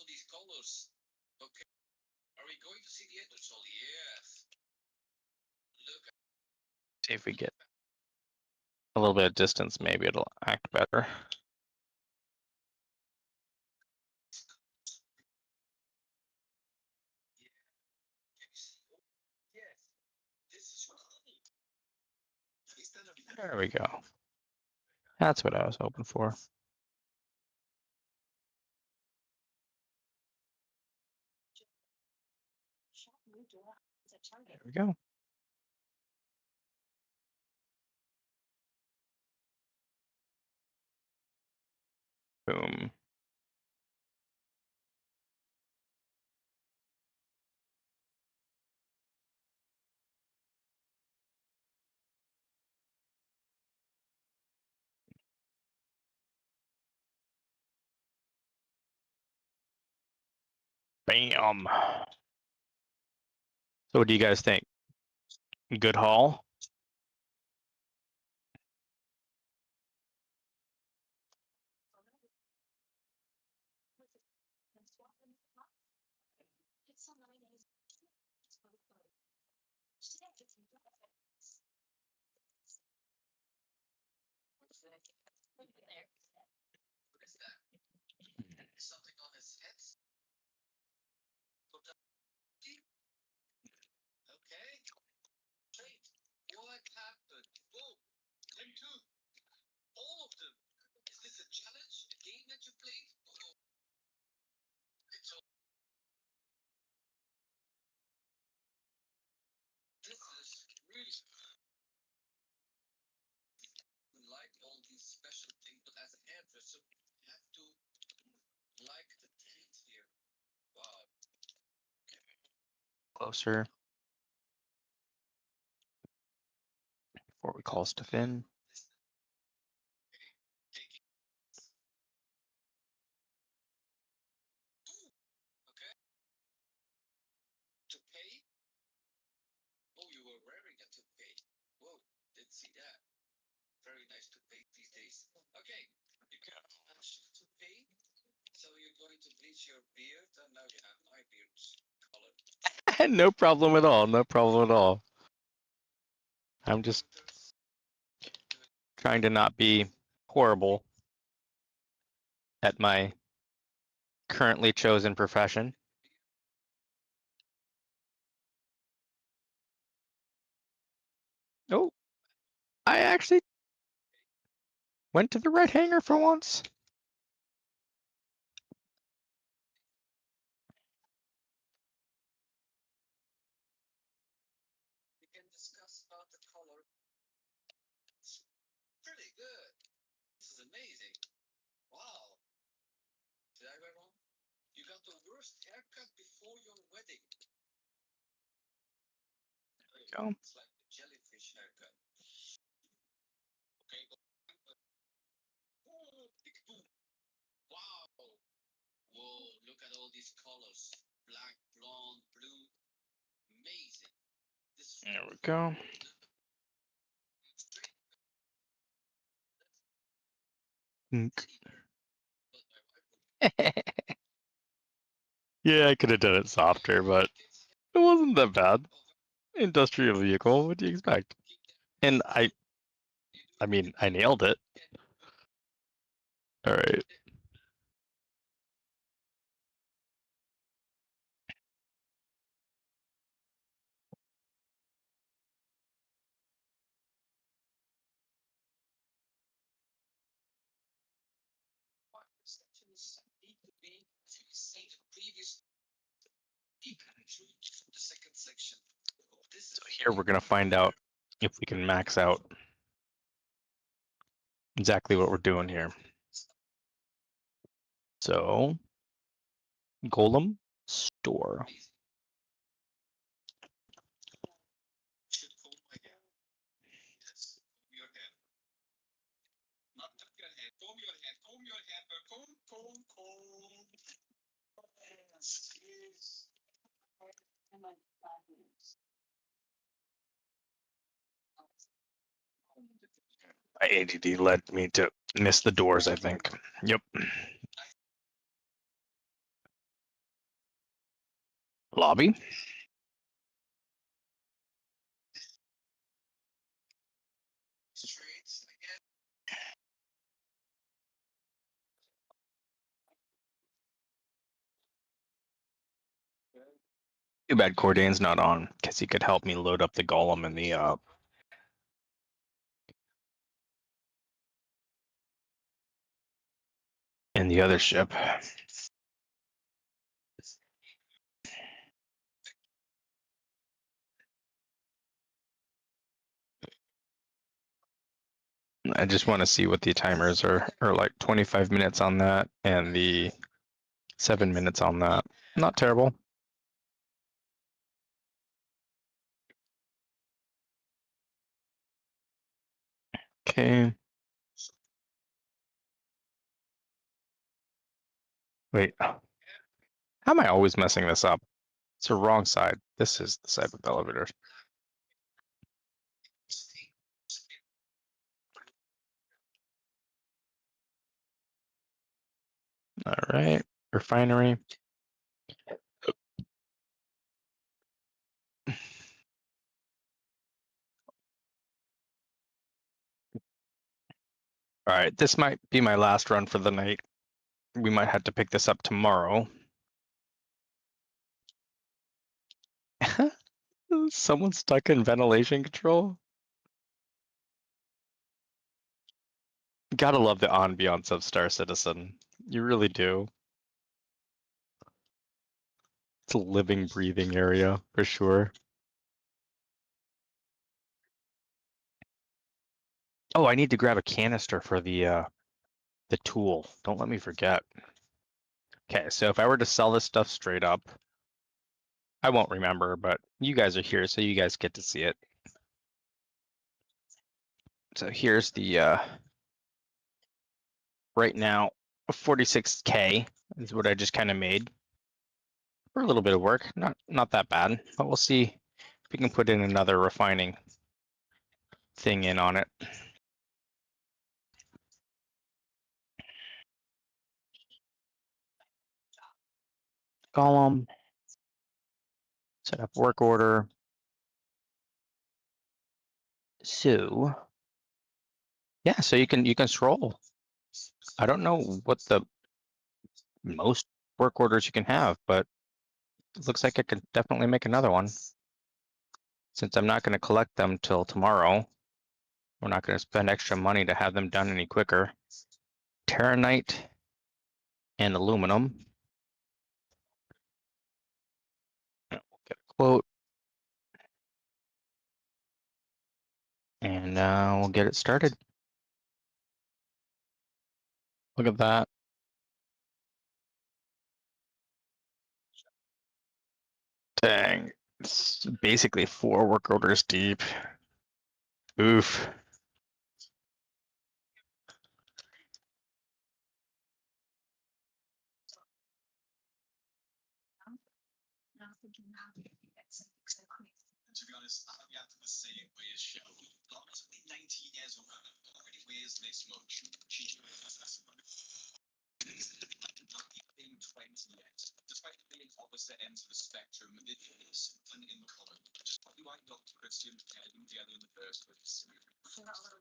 All these colors. Okay. Are we going to see the end result? Yes. Look. See if we get a little bit of distance, maybe it'll act better. There we go. That's what I was hoping for. There we go. Boom. Bam. So what do you guys think? Good haul? Something on his head? Okay. Great. What happened? Whoa. Them too. All of them. Is this a challenge? A game that you played? Oh. It's all. This is really like all these special things, but as a hairdresser, you have to like the treat here. Wow. Closer. Before we call stuff in. Okay. To pay? Oh, you were wearing a toupee. Whoa, didn't see that. Very nice toupee these days. Okay, you can to pay. So you're going to bleach your beard, and now you have my beard's color. No problem at all. No problem at all. I'm just trying to not be horrible at my currently chosen profession. Oh, I actually went to the right hanger for once. We can discuss about the color. It's pretty good. This is amazing. Wow. Did I go wrong? You got the worst haircut before your wedding. There you Go. It's like the jellyfish haircut. Okay. Oh, big boom. Wow. Whoa, look at all these colors. Black, blonde, blue. Amazing. This is There we go. Yeah, I could have done it softer, but it wasn't that bad. Industrial vehicle, what do you expect? And I mean, I nailed it. All right. sections need to be, as you say, the previous the second section. This So here we're gonna find out if we can max out exactly what we're doing here. So, Golem store. should comb my hair. Yes, comb your hair. Not tuck your hair. Comb your hair. Comb your hair. Comb. Yes, yes. My ADD led me to miss the doors, I think. Yep. Lobby. Straight again. Too bad Cordain's not on, because he could help me load up the golem in the other ship. I just want to see what the timers are like 25 minutes on that and the 7 minutes on that. Not terrible. Okay. Wait. How am I always messing this up? It's the wrong side. This is the side with the elevators. All right. Refinery. All right. This might be my last run for the night. We might have to pick this up tomorrow. Someone's stuck in ventilation control. Gotta love the ambiance of Star Citizen. You really do. It's a living, breathing area for sure. Oh, I need to grab a canister for the tool. Don't let me forget. Okay, so if I were to sell this stuff straight up, I won't remember, but you guys are here, so you guys get to see it. So here's the right now 46K is what I just kind of made for a little bit of work. Not that bad, but we'll see if we can put in another refining thing in on it. Column, set up work order. So yeah, so you can scroll. I don't know what the most work orders you can have, but it looks like I could definitely make another one. Since I'm not going to collect them till tomorrow, we're not going to spend extra money to have them done any quicker. Terranite and aluminum. We'll get a quote. And we'll get it started. Look at that. Dang. It's basically 4 work orders deep. Oof. To be honest, I react to the same way as Shell. Lara's only 19 years old and already weighs this much. She not even 20 yet. Despite being opposite ends of the spectrum, it is something in common. Just why Dr. Christian paired them together in the first place. And after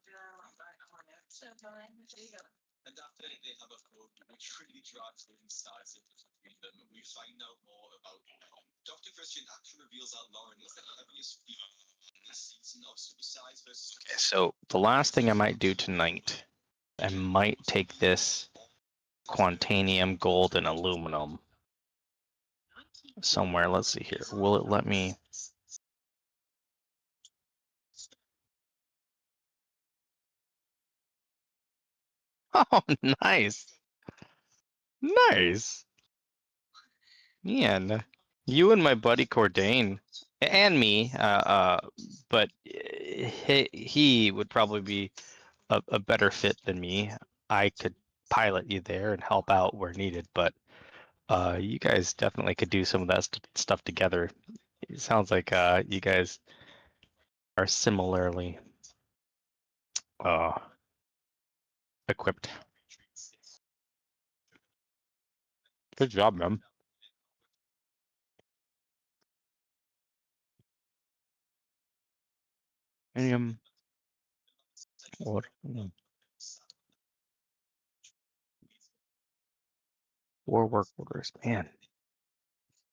they have a code which really drives the insides of between them, we find out more about Dr. Christian actually reveals that Lauren is the heaviest in this season of Supersize versus. Okay, so the last thing I might do tonight, I might take this Quantanium, gold, and aluminum somewhere. Let's see here. Will it let me? Oh, nice. Nice. Man, you and my buddy Cordain and me, but he would probably be a better fit than me. I could pilot you there and help out where needed, but you guys definitely could do some of that stuff together. It sounds like you guys are similarly equipped. Good job, man. What? 4 work orders, man.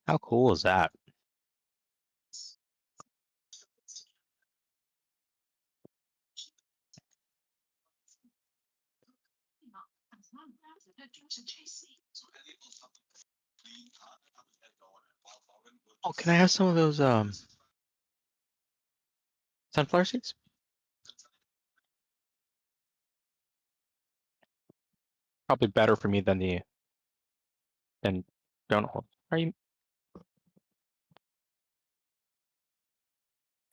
How cool is that? Oh, can I have some of those sunflower seeds? probably better for me than don't hold. Are you?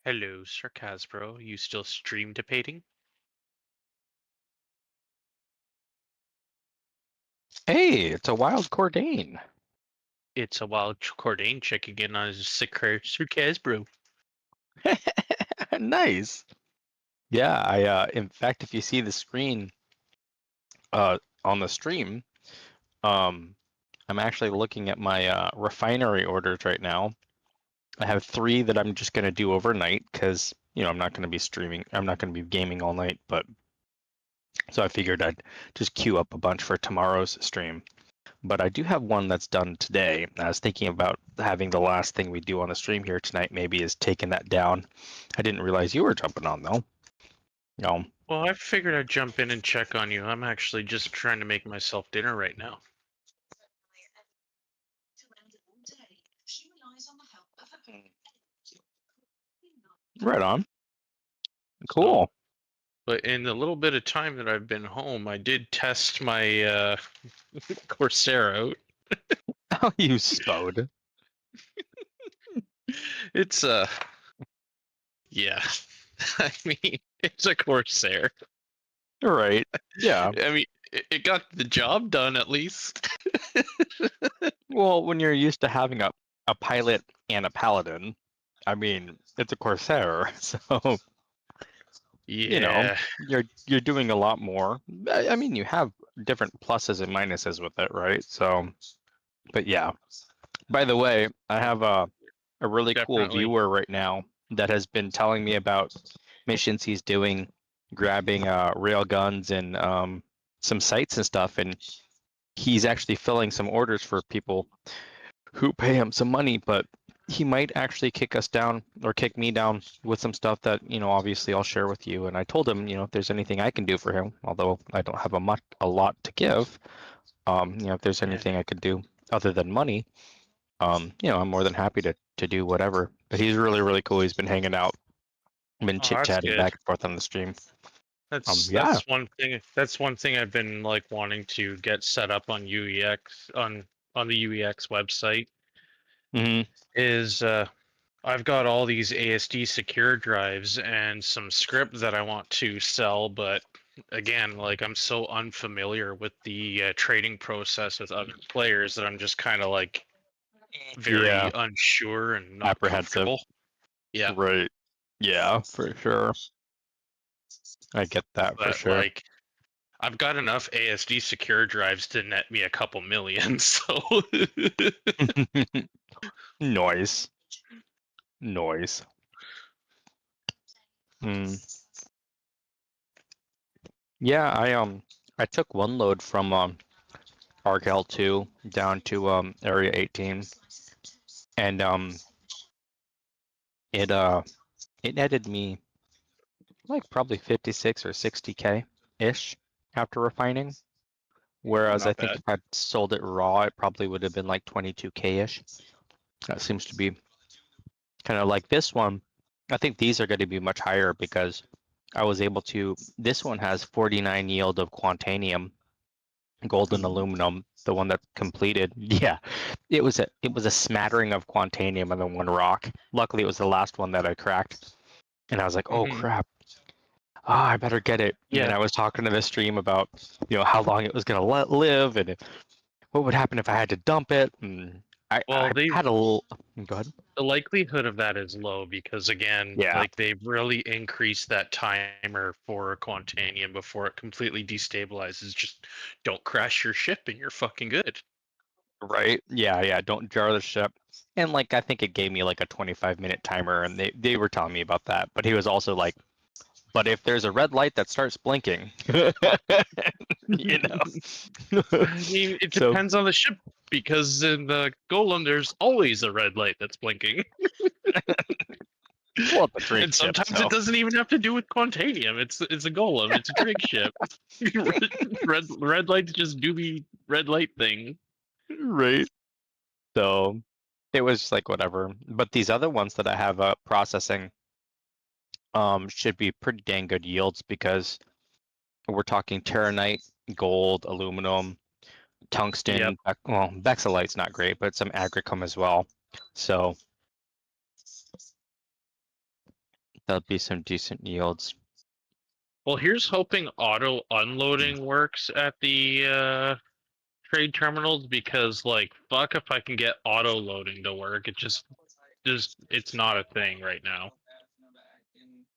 Hello, SarcasMO. You still stream debating? Hey, it's a wild Cordain. It's a wild Cordain checking in on his SarcasMO. Nice. Yeah, in fact, if you see the screen on the stream, I'm actually looking at my refinery orders right now. I have 3 that I'm just gonna do overnight because I'm not gonna be streaming. I'm not gonna be gaming all night, but so I figured I'd just queue up a bunch for tomorrow's stream. But I do have one that's done today. I was thinking about having the last thing we do on the stream here tonight maybe is taking that down. I didn't realize you were jumping on though. No. Well, I figured I'd jump in and check on you. I'm actually just trying to make myself dinner right now. Right on. Cool. So, but in the little bit of time that I've been home, I did test my Corsair out. Oh, you spode. It's yeah. I mean, it's a Corsair. Right. Yeah. I mean, it got the job done at least. Well, when you're used to having a pilot and a paladin, I mean, it's a Corsair, so Yeah. you're doing a lot more. I mean, you have different pluses and minuses with it, right? So, but yeah. By the way, I have a really cool Definitely. viewer right now that has been telling me about missions he's doing, grabbing rail guns and some sites and stuff, and he's actually filling some orders for people who pay him some money, but he might actually kick us down or kick me down with some stuff that obviously I'll share with you. And I told him, if there's anything I can do for him, although I don't have a lot to give, if there's anything I could do other than money, I'm more than happy to do whatever. But he's really, really cool. He's been hanging out, been chit chatting back and forth on the stream. That's one thing. That's one thing I've been like wanting to get set up on UEX on the UEX website. Is I've got all these ASD secure drives and some script that I want to sell, but again, like I'm so unfamiliar with the trading process with other players that I'm just kind of like very unsure and not apprehensive. comfortable. Yeah. Right. Yeah, for sure. I get that for sure. Like, I've got enough ASD secure drives to net me a couple million, so Noise. Yeah, I took one load from Argel 2 down to Area 18, and it netted me like probably 56 or 60K ish after refining. Whereas I think if I'd sold it raw, it probably would have been like 22K ish. That seems to be kind of like this one. I think these are going to be much higher because I was able to. This one has 49 yield of Quantanium, gold and aluminum. The one that completed, yeah, it was a smattering of Quantanium and then one rock. Luckily, it was the last one that I cracked, and I was like, oh crap. I better get it. Yeah. And I was talking to the stream about, how long it was going to live and what would happen if I had to dump it. And I had a little. Go ahead. The likelihood of that is low because, again, like they've really increased that timer for Quantanium before it completely destabilizes. Just don't crash your ship and you're fucking good. Right? Yeah. Don't jar the ship. And like I think it gave me like a 25-minute timer, and they were telling me about that. But he was also like, but if there's a red light that starts blinking, I mean, it depends on the ship, because in the Golem, there's always a red light that's blinking. Well, it's a drink and sometimes ship, so. it doesn't even have to do with Quantanium. It's a Golem. It's a drink ship. red lights just do the red light thing. Right. So it was like whatever. But these other ones that I have processing should be pretty dang good yields because we're talking Terranite, gold, aluminum, tungsten. Yep. Well, Bexalite's not great, but some agricum as well. So that'll be some decent yields. Well, here's hoping auto unloading works at the trade terminals, because like fuck if I can get auto loading to work. It's not a thing right now.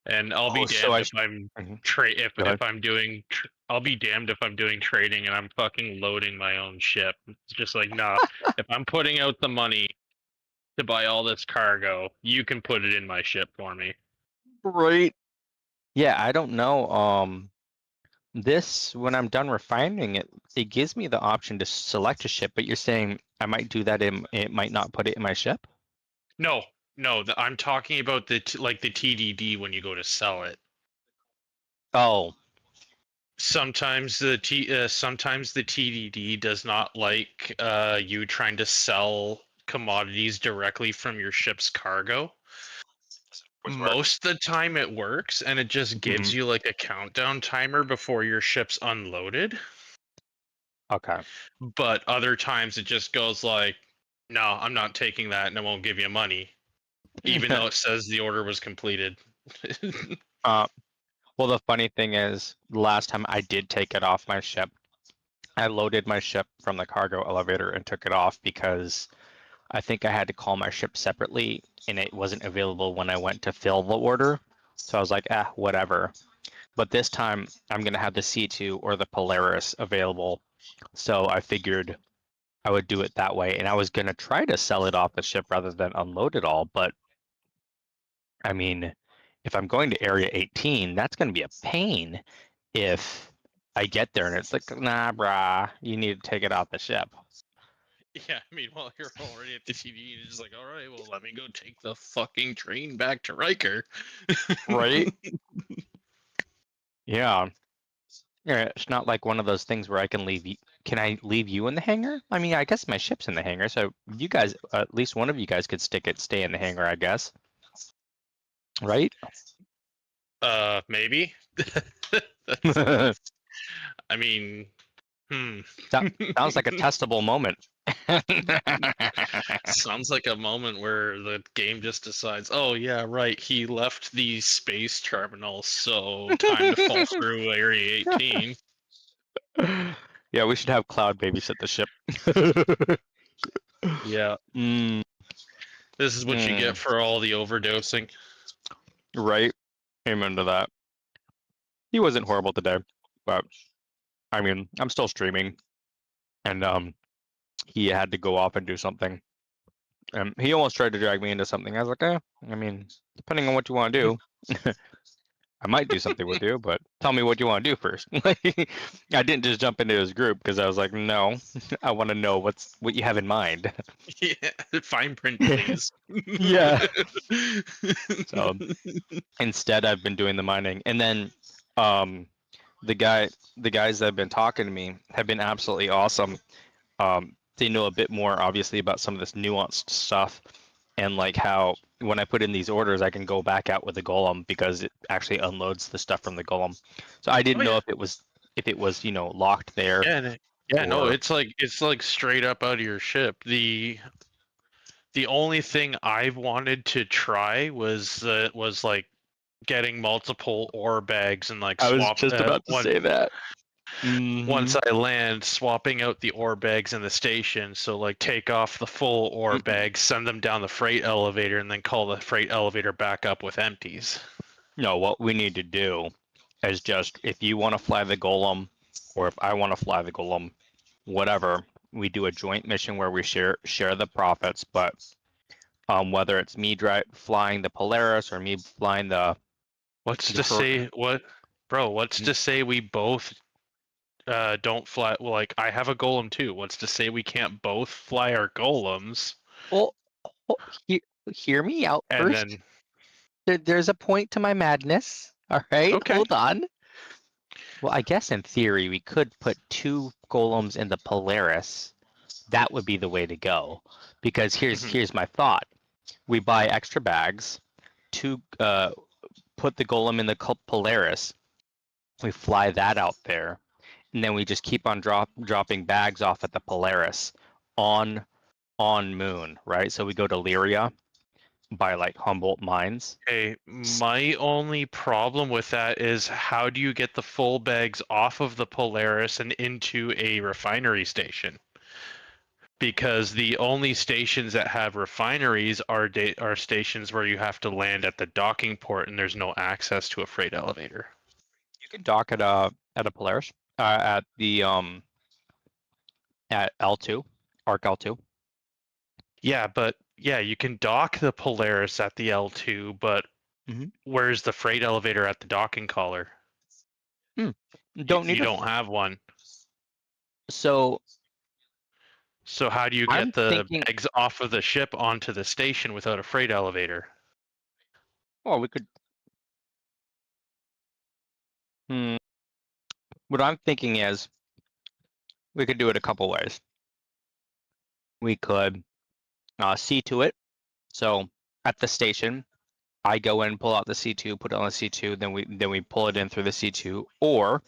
And I'll be So damned if I'm Go ahead. if I'm doing I'll be damned if I'm doing trading and I'm fucking loading my own ship. It's just like, nah, if I'm putting out the money to buy all this cargo, you can put it in my ship for me. Right. Yeah, I don't know. This, when I'm done refining it, it gives me the option to select a ship, but you're saying I might do that and it might not put it in my ship? No, I'm talking about the TDD when you go to sell it. Oh. Sometimes the TDD does not like you trying to sell commodities directly from your ship's cargo. Most of the time it works, and it just gives you like a countdown timer before your ship's unloaded. Okay. But other times it just goes like, no, I'm not taking that, and I won't give you money, even though it says the order was completed. Well, the funny thing is, the last time I did take it off my ship, I loaded my ship from the cargo elevator and took it off because I think I had to call my ship separately and it wasn't available when I went to fill the order. So I was like, whatever. But this time I'm going to have the C2 or the Polaris available. So I figured I would do it that way. And I was going to try to sell it off the ship rather than unload it all. But I mean, if I'm going to Area 18, that's going to be a pain if I get there and it's like, nah, brah, you need to take it off the ship. Yeah, I mean, well, you're already at the TD, and it's just like, all right, well, let me go take the fucking train back to Riker. Right? Yeah. Yeah, it's not like one of those things where I can leave you. Can I leave you in the hangar? I mean, I guess my ship's in the hangar, so you guys, at least one of you guys could stay in the hangar, I guess. Right? Maybe. I mean, Sounds like a testable moment. Sounds like a moment where the game just decides, oh yeah, right, he left the space terminal, so time to fall through Area 18. Yeah, we should have Cloud babysit the ship. Yeah. This is what you get for all the overdosing. Right? Amen to that. He wasn't horrible today, but I mean, I'm still streaming, and he had to go off and do something. And he almost tried to drag me into something. I was like, I mean, depending on what you want to do, I might do something with you, but tell me what you want to do first. I didn't just jump into his group because I was like, no, I want to know what you have in mind. Yeah, fine print, please. Yeah. So instead, I've been doing the mining, and then the guys that have been talking to me have been absolutely awesome. They know a bit more, obviously, about some of this nuanced stuff, and like how when I put in these orders, I can go back out with the golem because it actually unloads the stuff from the golem. So I didn't know if it was locked there. Yeah, no, it's like straight up out of your ship. The only thing I've wanted to try was like getting multiple ore bags and like swap. I was just about to say that. Once I land, swapping out the ore bags in the station. So like take off the full ore bags, send them down the freight elevator, and then call the freight elevator back up with empties. No, what we need to do is just, if you want to fly the golem, or if I want to fly the golem, whatever, we do a joint mission where we share the profits. But whether it's me flying the Polaris or me flying the What's to say we both don't fly? Well, like I have a golem too. What's to say we can't both fly our golems? Well, hear me out first. There's a point to my madness. All right, okay. Hold on. Well, I guess in theory we could put 2 golems in the Polaris. That would be the way to go. Because here's my thought. We buy extra bags to put the golem in the Polaris, We fly that out there, and then we just keep on dropping bags off at the Polaris on Moon, right? So we go to Lyria by like Humboldt Mines. Okay, my only problem with that is how do you get the full bags off of the Polaris and into a refinery station? Because the only stations that have refineries are stations where you have to land at the docking port and there's no access to a freight elevator. You can dock at a Polaris at the at L2, Arc L2. Yeah, but yeah, you can dock the Polaris at the L2, but where's the freight elevator at the docking collar? Don't need you don't have one. So how do you get I'm the thinking, bags off of the ship onto the station without a freight elevator? well, we could. What I'm thinking is we could do it a couple ways. We could see to it. So at the station, I go in, pull out the C2, put it on the C2, then we pull it in through the C2, or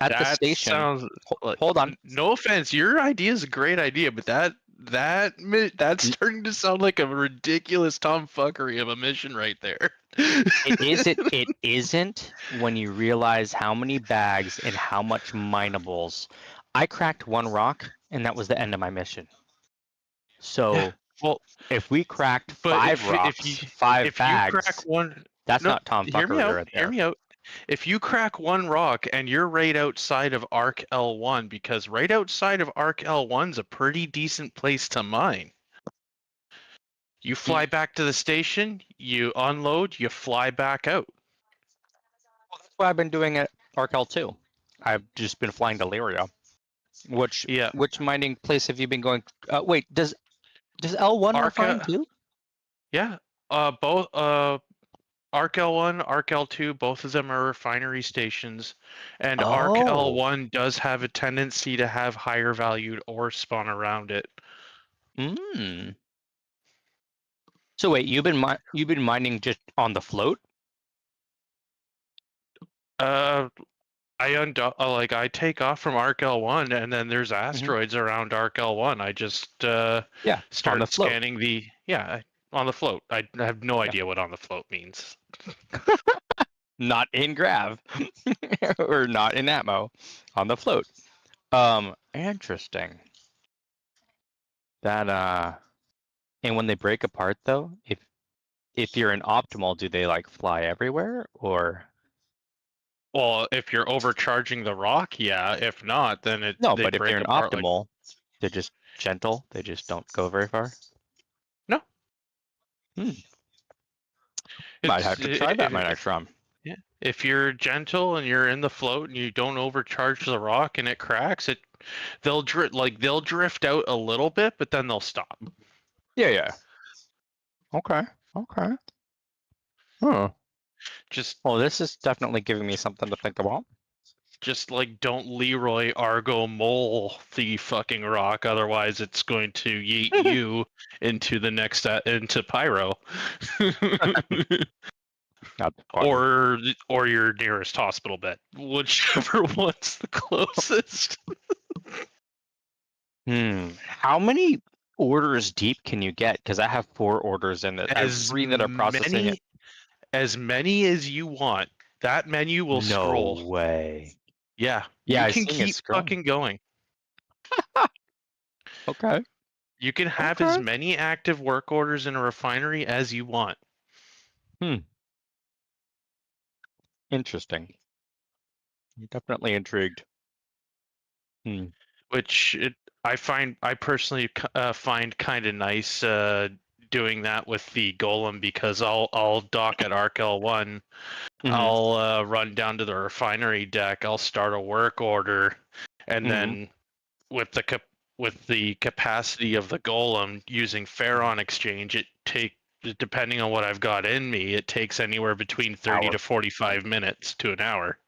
at the station. Sounds like, hold on. No offense, your idea is a great idea, but that's starting to sound like a ridiculous tomfuckery of a mission right there. It isn't when you realize how many bags and how much minables. I cracked one rock, and that was the end of my mission. So, yeah, well, if we cracked 5 rocks, 5 bags, you crack one, that's not tomfuckery right there. Hear me out. If you crack one rock and you're right outside of Arc L1, because right outside of Arc L1's a pretty decent place to mine. You fly back to the station, you unload, you fly back out. Well, that's what I've been doing at Arc L2. I've just been flying to Lyria. Which mining place have you been going? Wait, does L1 refine too? Yeah, both Arc L1, Arc L2, both of them are refinery stations, and Arc L1 does have a tendency to have higher valued ore spawn around it. So wait, you've been mining just on the float? I take off from Arc L1, and then there's asteroids around Arc L1. I just start scanning on the float. I have no idea what on the float means. Not in Grav or not in Atmo, on the float. Interesting. That and when they break apart though, if you're in optimal, do they like fly everywhere or? Well, if you're overcharging the rock, yeah. If not, then no. But if they're in optimal, they're just gentle. They just don't go very far. No. Might have to try that my next run. Yeah. If you're gentle and you're in the float and you don't overcharge the rock and it cracks, they'll drift out a little bit, but then they'll stop. Yeah. Okay. Huh. Well, this is definitely giving me something to think about. Just don't Leroy Argo mole the fucking rock, otherwise it's going to yeet you into the next into Pyro. or your nearest hospital bed, whichever one's the closest. How many orders deep can you get? Because I have 4 orders in it. I have 3 that are processing it. As many as you want. That menu will scroll. No way. Yeah. Yeah, you can keep fucking going. Okay. You can have as many active work orders in a refinery as you want. Interesting. You're definitely intrigued. Which I personally find kind of nice doing that with the Golem, because I'll dock at Arc L1. I'll run down to the refinery deck. I'll start a work order, and then with the capacity of the Golem using Ferron Exchange, depending on what I've got in me, it takes anywhere between 30 to 45 minutes to an hour.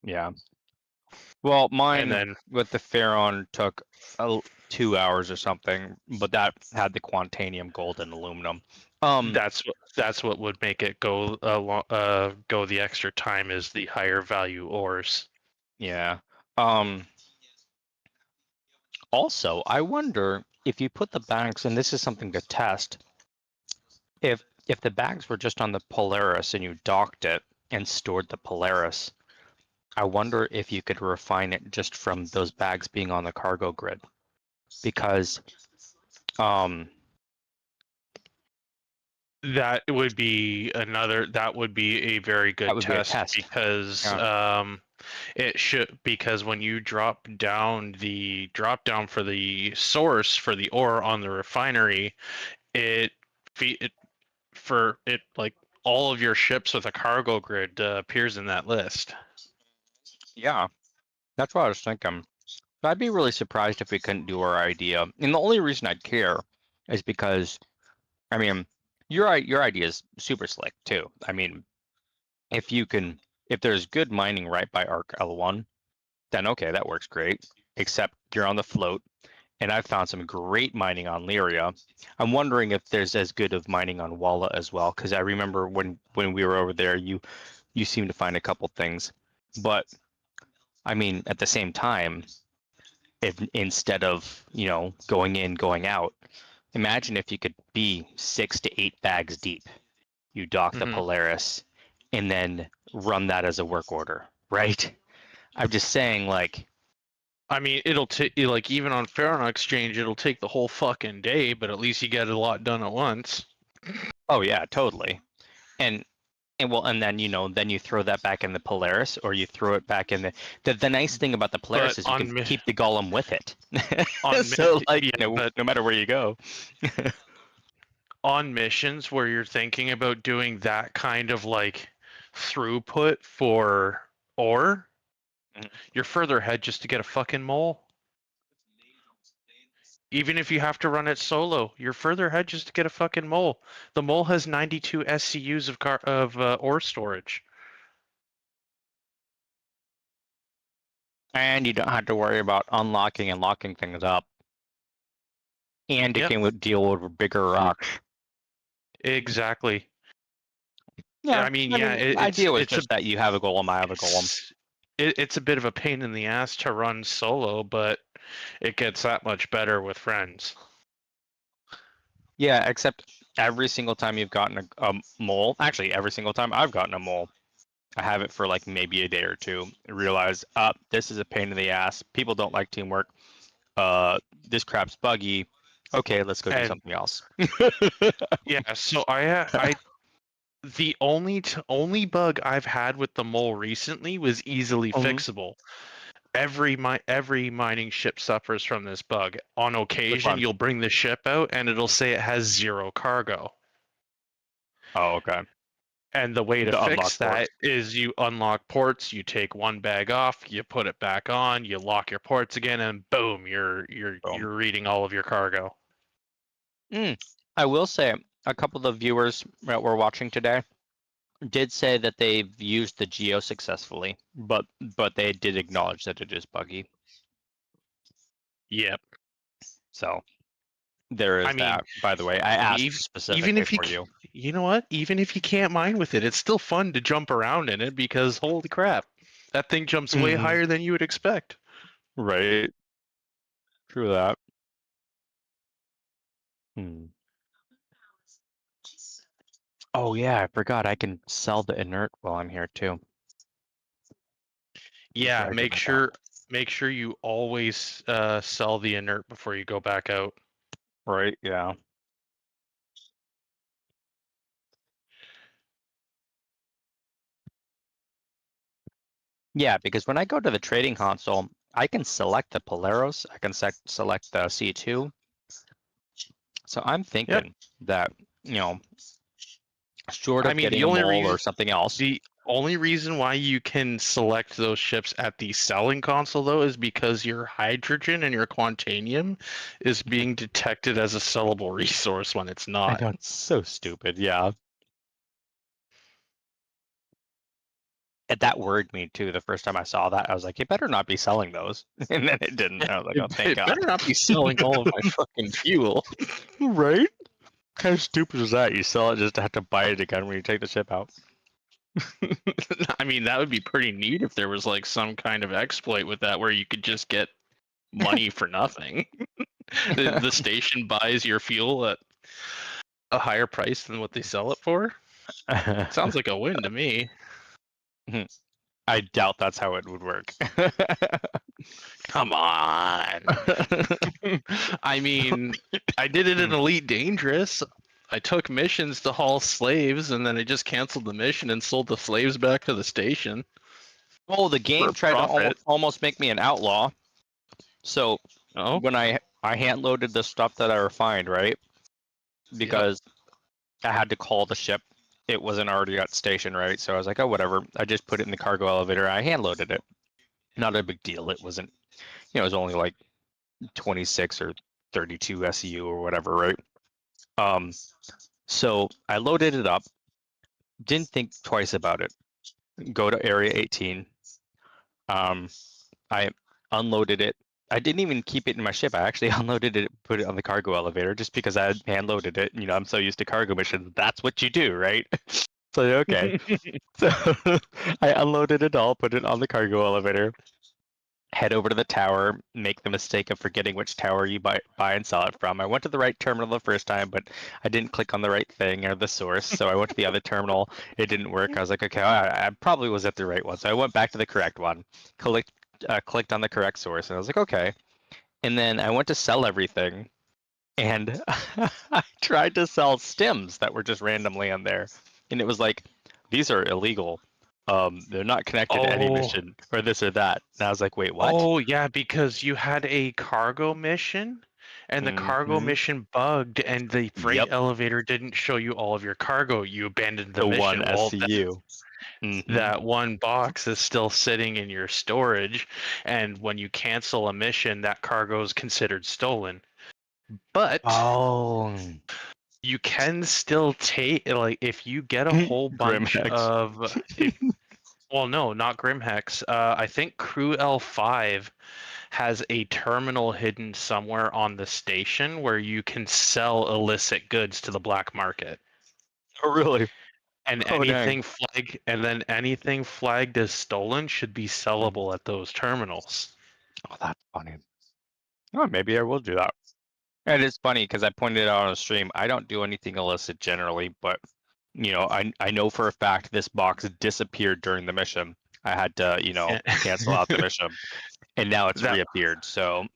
Yeah. Well, And mine then with the Pharaon took 2 hours or something, but that had the Quantanium gold and aluminum. that's what would make it go go the extra time is the higher value ores. Yeah. Also, I wonder if you put the bags, and this is something to test, if the bags were just on the Polaris and you docked it and stored the Polaris, I wonder if you could refine it just from those bags being on the cargo grid. Because that would be a very good would be a test, test. because it should, because when you drop down for the source for the ore on the refinery, like all of your ships with a cargo grid appears in that list. Yeah, that's what I was thinking. I'd be really surprised if we couldn't do our idea. And the only reason I'd care is because, I mean, your idea is super slick too. I mean, if there's good mining right by Arc L1, then okay, that works great. Except you're on the float, and I've found some great mining on Lyria. I'm wondering if there's as good of mining on Walla as well, because I remember when we were over there, you seemed to find a couple things. But I mean, at the same time, if instead of going in, going out, imagine if you could be 6 to 8 bags deep. You dock the Polaris, and then run that as a work order, right? I'm just saying, like, I mean, it'll take, like, even on Pharaon Exchange, it'll take the whole fucking day, but at least you get a lot done at once. Oh yeah, totally. And then then you throw that back in the Polaris, or you throw it back in the nice thing about the Polaris is you can keep the Golem with it. So like, no matter where you go. On missions where you're thinking about doing that kind of like throughput for ore, you're further ahead just to get a fucking mole. Even if you have to run it solo, you're further ahead just to get a fucking mole. The mole has 92 SCUs of ore storage. And you don't have to worry about unlocking and locking things up. And it can deal with bigger rocks. Exactly. Yeah, I mean, the idea was just that you have a golem, I have a golem. It's a bit of a pain in the ass to run solo, but it gets that much better with friends. Yeah, except every single time you've gotten a mole, actually every single time I've gotten a mole, I have it for like maybe a day or two. Realize, this is a pain in the ass. People don't like teamwork. This crap's buggy. Okay, let's go do something else. Yeah, so the only bug I've had with the mole recently was easily fixable. Every mining ship suffers from this bug. On occasion, you'll bring the ship out and it'll say it has 0 cargo. Oh, okay. And the way to fix that is you unlock ports, you take one bag off, you put it back on, you lock your ports again, and boom, you're reading all of your cargo. I will say, a couple of viewers that were watching today did say that they've used the Geo successfully, but they did acknowledge that it is buggy. Yep. So there is that. By the way, I asked specifically for you. You know what? Even if you can't mine with it, it's still fun to jump around in it because holy crap, that thing jumps way higher than you would expect. Right. True that. Oh yeah, I forgot. I can sell the inert while I'm here too. Yeah, make sure you always sell the inert before you go back out. Right. Yeah. Yeah, because when I go to the trading console, I can select the Polaris. I can select the C2. So I'm thinking that short of getting a mole or something else. The only reason why you can select those ships at the selling console, though, is because your hydrogen and your quantanium is being detected as a sellable resource when it's not. I know, it's so stupid. Yeah. that worried me too. The first time I saw that, I was like, "You better not be selling those," and then it didn't. I was like, "Oh, thank It God!" better not be selling all of my fucking fuel. Right? How stupid is that? You sell it just to have to buy it again when you take the ship out. I mean, that would be pretty neat if there was like some kind of exploit with that where you could just get money for nothing. The station buys your fuel at a higher price than what they sell it for. Sounds like a win to me. I doubt that's how it would work. Come on. I mean, I did it in Elite Dangerous. I took missions to haul slaves, and then I just canceled the mission and sold the slaves back to the station. Oh, the game tried to almost make me an outlaw. So when I hand loaded the stuff that I refined, right? Because I had to call the ship. It wasn't already at station, right? So I was like, oh, whatever. I just put it in the cargo elevator. I hand loaded it. Not a big deal. It wasn't, it was only like 26 or 32 SEU or whatever, right? So I loaded it up. Didn't think twice about it. Go to area 18. I unloaded it. I didn't even keep it in my ship. I actually unloaded it, put it on the cargo elevator, just because I had hand loaded it. You know, I'm so used to cargo missions. That's what you do, right? So okay. So I unloaded it all, put it on the cargo elevator, head over to the tower, make the mistake of forgetting which tower you buy and sell it from. I went to the right terminal the first time, but I didn't click on the right thing or the source. So I went to the other terminal. It didn't work. I was like, okay, I probably was at the right one. So I went back to the correct one, clicked on the correct source, and I was like, okay. And then I went to sell everything, and I tried to sell stims that were just randomly on there, and it was like, these are illegal. They're not connected to any mission or this or that. And I was like, wait, what? Oh yeah, because you had a cargo mission, and the cargo mission bugged, and the freight elevator didn't show you all of your cargo. You abandoned the mission. One SCU. That one box is still sitting in your storage, and when you cancel a mission, that cargo is considered stolen. But you can still take, like, if you get a whole bunch of well, no, not Grimhex. I think Crew L5 has a terminal hidden somewhere on the station where you can sell illicit goods to the black market. Oh, really? And anything flagged as stolen should be sellable at those terminals. Oh, that's funny. Oh, maybe I will do that. And it's funny because I pointed out on a stream, I don't do anything illicit generally, but you know, I know for a fact this box disappeared during the mission. I had to, you know, cancel out the mission, and now it's reappeared. So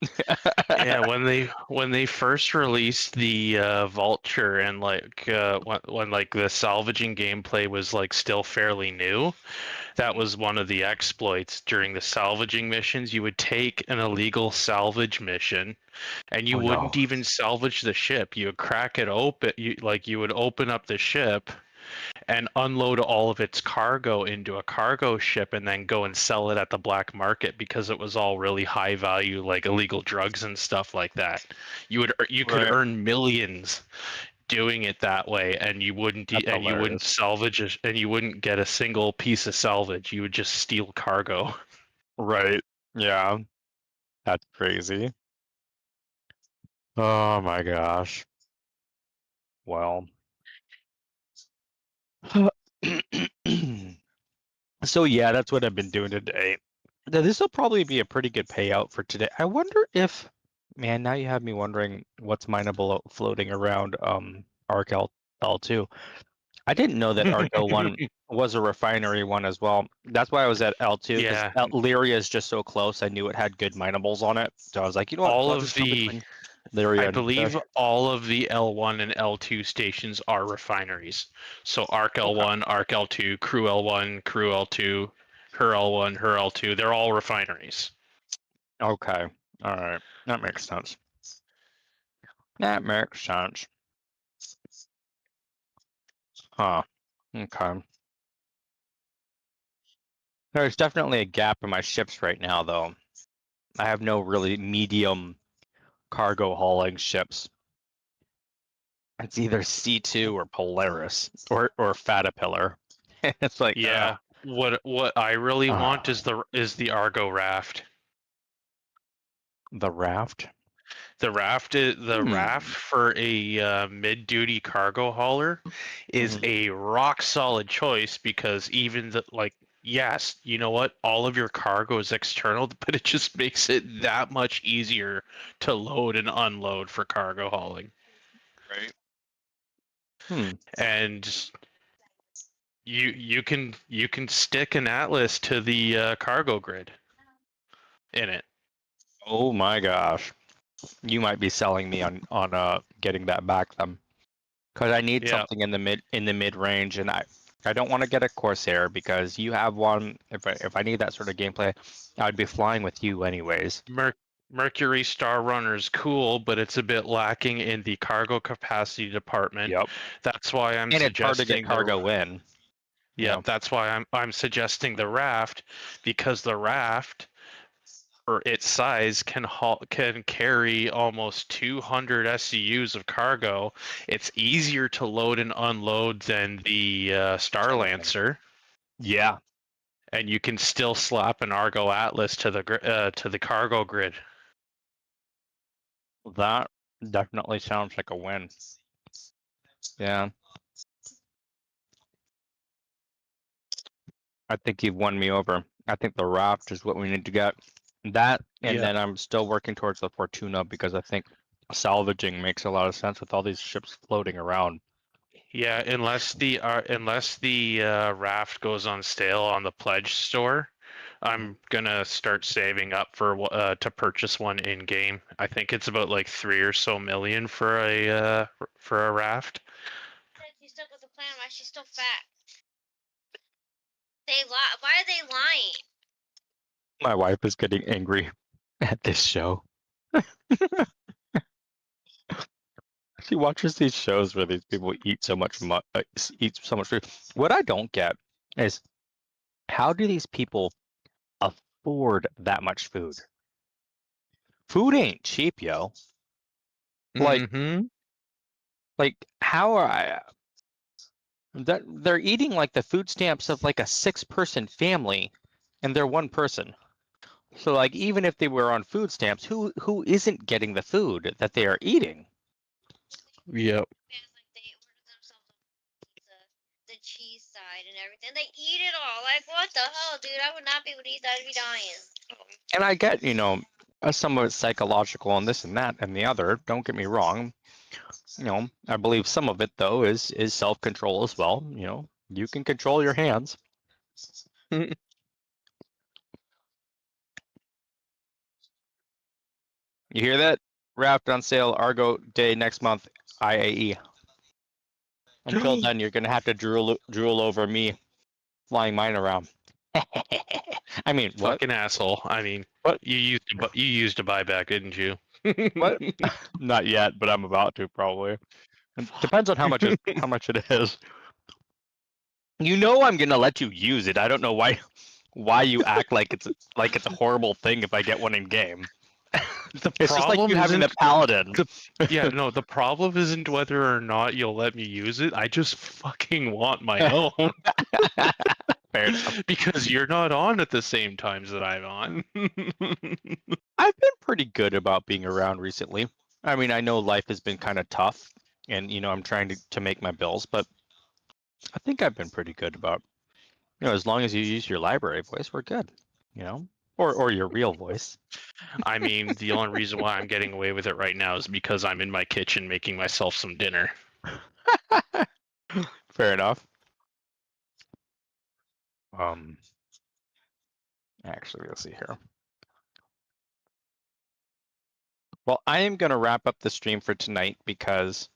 yeah, when they first released the Vulture and like when like the salvaging gameplay was like still fairly new, that was one of the exploits during the salvaging missions. You would take an illegal salvage mission, and you wouldn't even salvage the ship. You would crack it open. You would open up the ship and unload all of its cargo into a cargo ship and then go and sell it at the black market because it was all really high value, like illegal drugs and stuff like that. You could earn millions doing it that way, and you wouldn't salvage it, and you wouldn't get a single piece of salvage. You would just steal cargo. Right. Yeah. That's crazy. Oh my gosh. Well. So yeah, that's what I've been doing today. This will probably be a pretty good payout for today. I wonder if, man, now you have me wondering what's mineable floating around Arc L2. I didn't know that Arc L1 was a refinery one as well. That's why I was at L2, because Lyria is just so close. I knew it had good minables on it. So I was like, you know what? I believe all of the L1 and L2 stations are refineries. So Arc L1, Arc L2, Crew L1, Crew L2, Her L1, Her L2, they're all refineries. Okay. All right. That makes sense. That makes sense. Huh. Okay. There's definitely a gap in my ships right now, though. I have no really medium cargo hauling ships. It's either C2 or Polaris or Fatapillar. It's like, yeah. what I really want is the Argo raft. The raft. The raft for a mid-duty cargo hauler is a rock solid choice, because even yes, you know what? All of your cargo is external, but it just makes it that much easier to load and unload for cargo hauling. Right. And you can stick an Atlas to the cargo grid in it. Oh my gosh. You might be selling me on getting that back then, because I need something in the mid range, and I don't want to get a Corsair because you have one. If I need that sort of gameplay, I'd be flying with you anyways. Mercury Star Runner's cool, but it's a bit lacking in the cargo capacity department. Yep. That's why I'm And suggesting it's hard to get cargo in. Yeah, that's why I'm suggesting the raft, because the raft, for its size, can carry almost 200 SCUs of cargo. It's easier to load and unload than the Star Lancer. Yeah. And you can still slap an Argo Atlas to the cargo grid. That definitely sounds like a win. Yeah. I think you've won me over. I think the raft is what we need to get. That, and then I'm still working towards the Fortuna, because I think salvaging makes a lot of sense with all these ships floating around. Yeah, unless the raft goes on sale on the pledge store, I'm gonna start saving up for to purchase one in game. I think it's about like 3 or so million for a raft. She stuck with the plan. Why she's still fat? Why are they lying? My wife is getting angry at this show. She watches these shows where these people eat so much food. What I don't get is, how do these people afford that much food? Food ain't cheap, yo. Like, how are I? They're eating like the food stamps of like a 6-person family, and they're one person. So like, even if they were on food stamps, who isn't getting the food that they are eating? Yep. The cheese side and everything. They eat it all. Like, what the hell, dude? I would not be able to eat that. I'd be dying. And I get, some of it's psychological and this and that and the other. Don't get me wrong. I believe some of it though is self-control as well. You can control your hands. You hear that? Raft on sale, Argo Day next month, IAE. Until then, you're gonna have to drool over me flying mine around. I mean, what? Fucking asshole. I mean, what? You used a buyback, didn't you? What? Not yet, but I'm about to probably. It depends on how much it is. I'm gonna let you use it. I don't know why you act like it's a horrible thing if I get one in game. It's just like you having the Paladin. The problem isn't whether or not you'll let me use it. I just fucking want my own. Fair enough. Because you're not on at the same times that I'm on. I've been pretty good about being around recently. I mean, I know life has been kind of tough, and I'm trying to make my bills, but I think I've been pretty good about, as long as you use your library voice, we're good, or your real voice. I mean, the only reason why I'm getting away with it right now is because I'm in my kitchen making myself some dinner. Fair enough. Actually, let's see here. Well, I am going to wrap up the stream for tonight because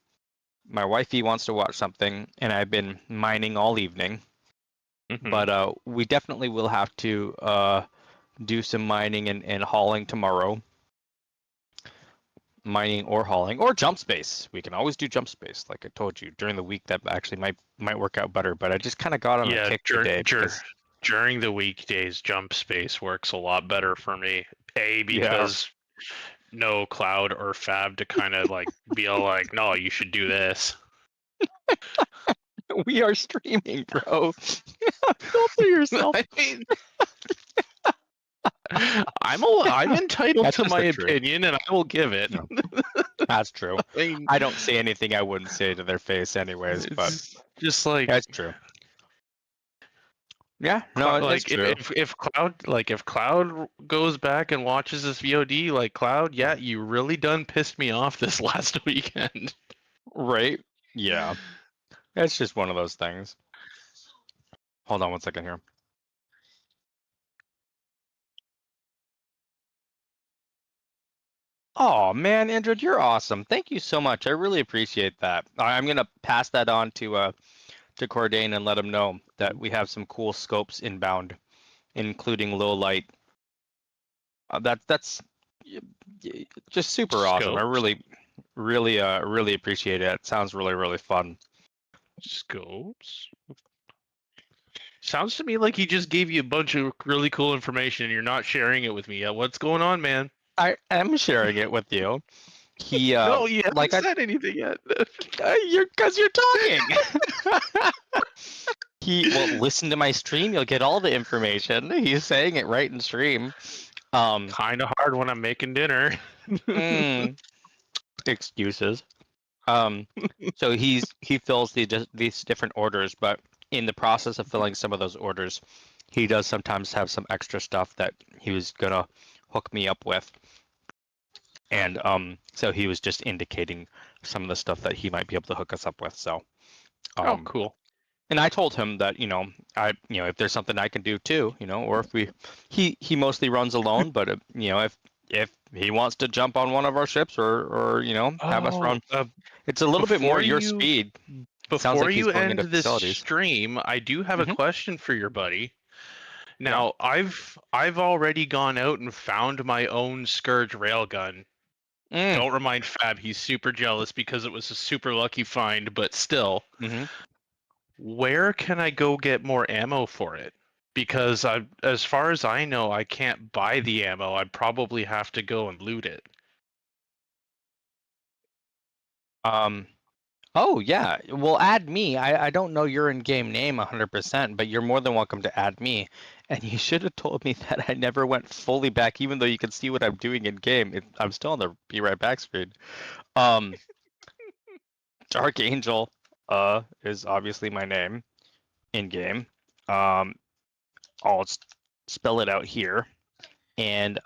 my wifey wants to watch something, and I've been mining all evening. But we definitely will have to do some mining and hauling tomorrow. Mining or hauling or jump space. We can always do jump space, like I told you. During the week, that actually might work out better. But I just kind of got on a kick today. During the weekdays, jump space works a lot better for me. Because no cloud or fab to kind of like be all like, no, you should do this. We are streaming, bro. Filter yourself. I mean, I'm entitled That's to just my the truth. opinion, and I will give it. No. That's true. I mean, I don't say anything I wouldn't say to their face anyways, but it's just like that's true. Yeah, no, like it's true. if Cloud goes back and watches this VOD, like Cloud, yeah, you really done pissed me off this last weekend. Right? Yeah. It's just one of those things. Hold on one second here. Oh man, Andrew, you're awesome. Thank you so much. I really appreciate that. I'm gonna pass that on to Cordain and let him know that we have some cool scopes inbound, including low light. That's just super awesome. I Scopes? really appreciate it. It sounds really fun. Scopes? Sounds to me like he just gave you a bunch of really cool information and you're not sharing it with me yet. What's going on, man? I am sharing it with you. He No, you haven't like said anything yet. you're talking. Well, listen to my stream. You'll get all the information. He's saying it right in stream. Kind of hard when I'm making dinner. Excuses. So he fills these different orders, but in the process of filling some of those orders, he does sometimes have some extra stuff that he was gonna hook me up with. And so he was just indicating some of the stuff that he might be able to hook us up with. So Oh, cool. And I told him that, if there's something I can do too, or if he mostly runs alone, but if he wants to jump on one of our ships or have us run, it's a little bit more your speed. Sounds Before like he's you going end into this facilities. stream, I do have a question for your buddy. Now, Yeah. I've already gone out and found my own Scourge railgun. Don't remind Fab, he's super jealous because it was a super lucky find, but still. Where can I go get more ammo for it? Because as far as I know, I can't buy the ammo. I'd probably have to go and loot it. Oh yeah. Well, add me. I don't know your in-game name 100%, but you're more than welcome to add me. And you should have told me that I never went fully back, even though you can see what I'm doing in game. I'm still on the be right back screen. Dark Angel is obviously my name in game. I'll spell it out here. And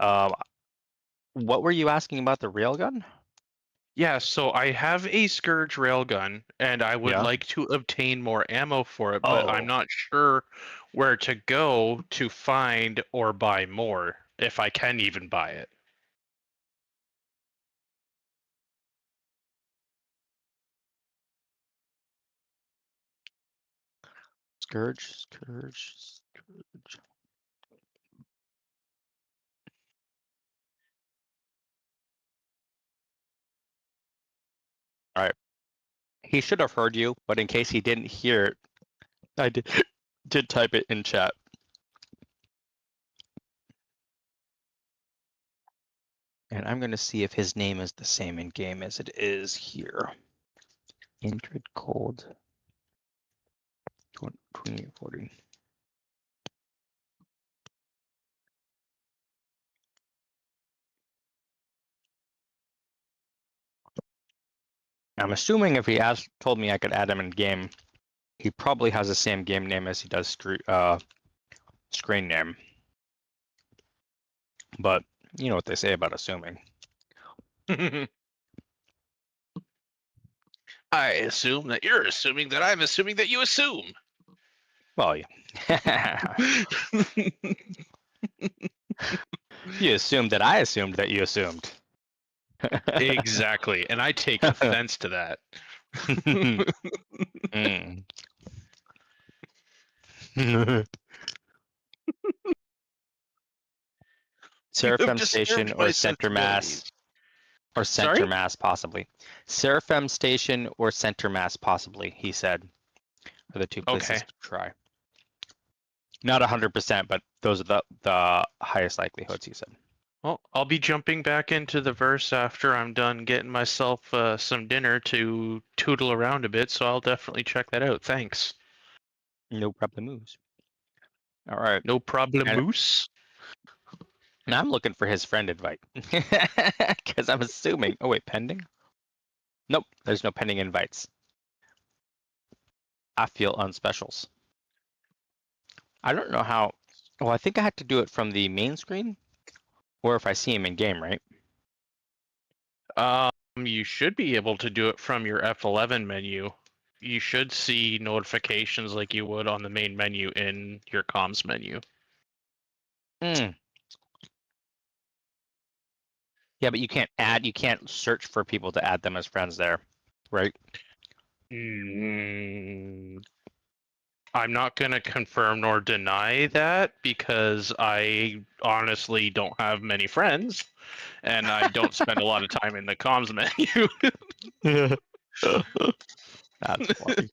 what were you asking about the railgun? Yeah, so I have a Scourge railgun, and I would like to obtain more ammo for it, but I'm not sure where to go to find or buy more, if I can even buy it. Scourge. All right. He should have heard you, but in case he didn't hear it, I did type it in chat. And I'm going to see if his name is the same in game as it is here. Indrid Cold 2040. I'm assuming if he told me I could add him in game, he probably has the same game name as he does screen name. But you know what they say about assuming. I assume that you're assuming that I'm assuming that you assume. Well, yeah. You assumed that I assumed that you assumed. Exactly, and I take offense to that. Seraphim Station or Center Mass. Or Center Mass, possibly. Seraphim Station or Center Mass, possibly, he said. Are the two places to try. Not 100%, but those are the highest likelihoods, he said. Well, I'll be jumping back into the verse after I'm done getting myself some dinner to tootle around a bit, so I'll definitely check that out. Thanks. No problemos. All right. No problem, And Moose. I'm looking for his friend invite because I'm assuming. Oh wait, pending? Nope, there's no pending invites. I feel unspecials. I don't know how. Well, I think I had to do it from the main screen, or if I see him in game, right? You should be able to do it from your F11 menu. You should see notifications like you would on the main menu in your comms menu. Mm. Yeah, but you can't search for people to add them as friends there, right? I'm not going to confirm nor deny that because I honestly don't have many friends and I don't spend a lot of time in the comms menu. That's funny.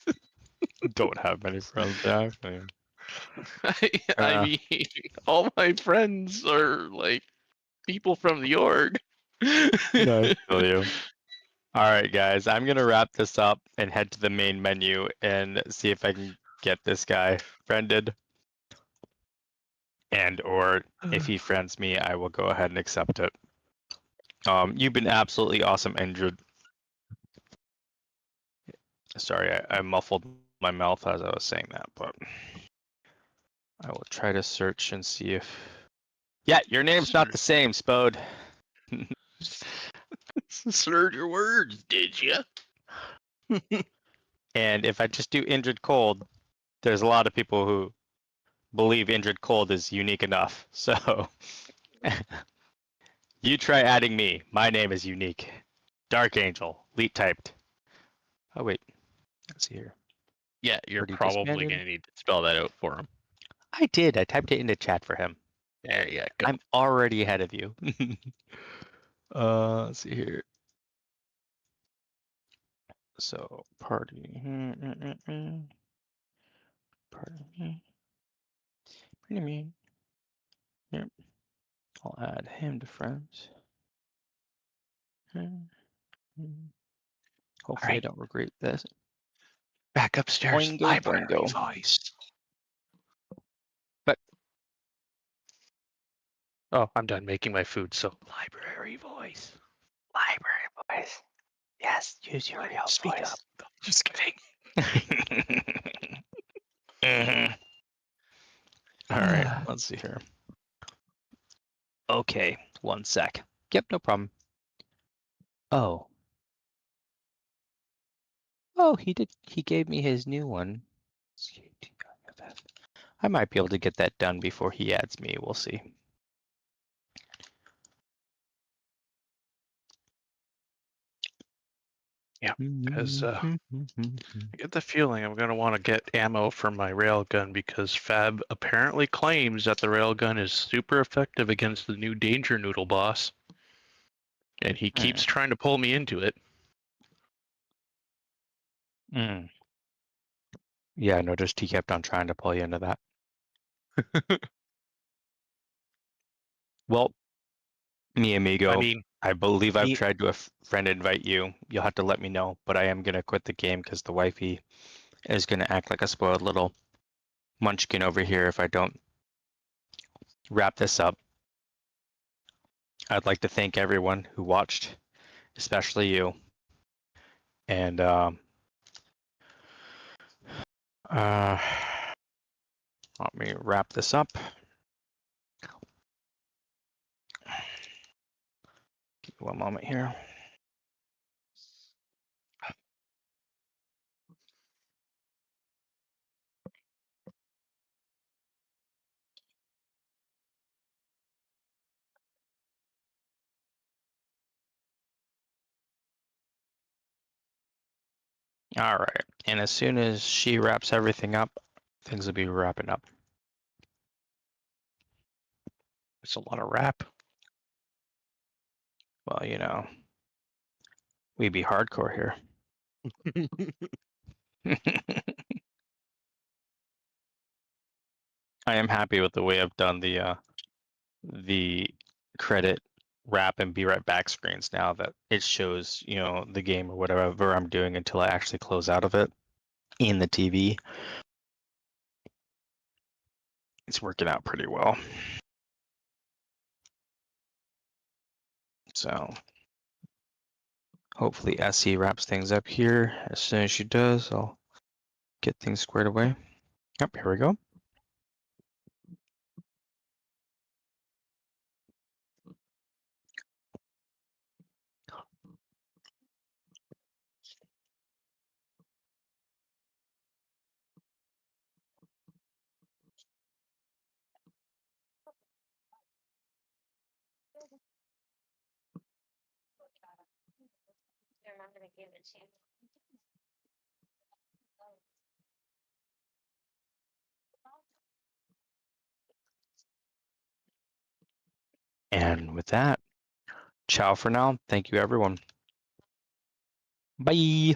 Don't have many friends. Yeah, I mean, all my friends are like people from the org. No, I feel you. All right, guys, I'm gonna wrap this up and head to the main menu and see if I can get this guy friended. And or if he friends me, I will go ahead and accept it. You've been absolutely awesome, Andrew. Sorry, I muffled my mouth as I was saying that, but I will try to search and see if. Yeah, your name's not the same, Spode. Slurred your words, did you? And if I just do Injured Cold, there's a lot of people who believe Injured Cold is unique enough. So you try adding me. My name is unique. Dark Angel, Leet typed. Oh wait, let's see here. Yeah, you're Already probably disbanded? going to need to spell that out for him. I did. I typed it into chat for him. There you go. I'm already ahead of you. Let's see here. So party. Party. Pretty me. Yep. I'll add him to friends. Hopefully I don't regret this. Back upstairs. Boingo, Library boingo. voice. But oh, I'm done making my food. So library voice. Library voice. Yes, use your real Speak voice. up. Just kidding. Mm-hmm. All right, let's see here. Okay, 1 sec. Yep, no problem. Oh. Oh, he did. He gave me his new one. I might be able to get that done before he adds me. We'll see. Yeah, because I get the feeling I'm going to want to get ammo for my railgun because Fab apparently claims that the railgun is super effective against the new Danger Noodle boss. And he keeps trying to pull me into it. Yeah, I noticed he kept on trying to pull you into that. Well, mi amigo, I mean, I believe I've tried to friend invite you. You'll have to let me know, but I am going to quit the game because the wifey is going to act like a spoiled little munchkin over here if I don't wrap this up. I'd like to thank everyone who watched, especially you. And let me wrap this up. Give me 1 moment here. All right, and as soon as she wraps everything up, things will be wrapping up. it's a lot of rap. Well, you know, we be hardcore here. I am happy with the way I've done the credit wrap and be right back screens now that it shows, you know, the game or whatever I'm doing until I actually close out of it in the TV. it's working out pretty well. So hopefully SE wraps things up here. As soon as she does, I'll get things squared away. Yep, here we go. They're not gonna give it to you. And with that, ciao for now. Thank you, everyone. Bye.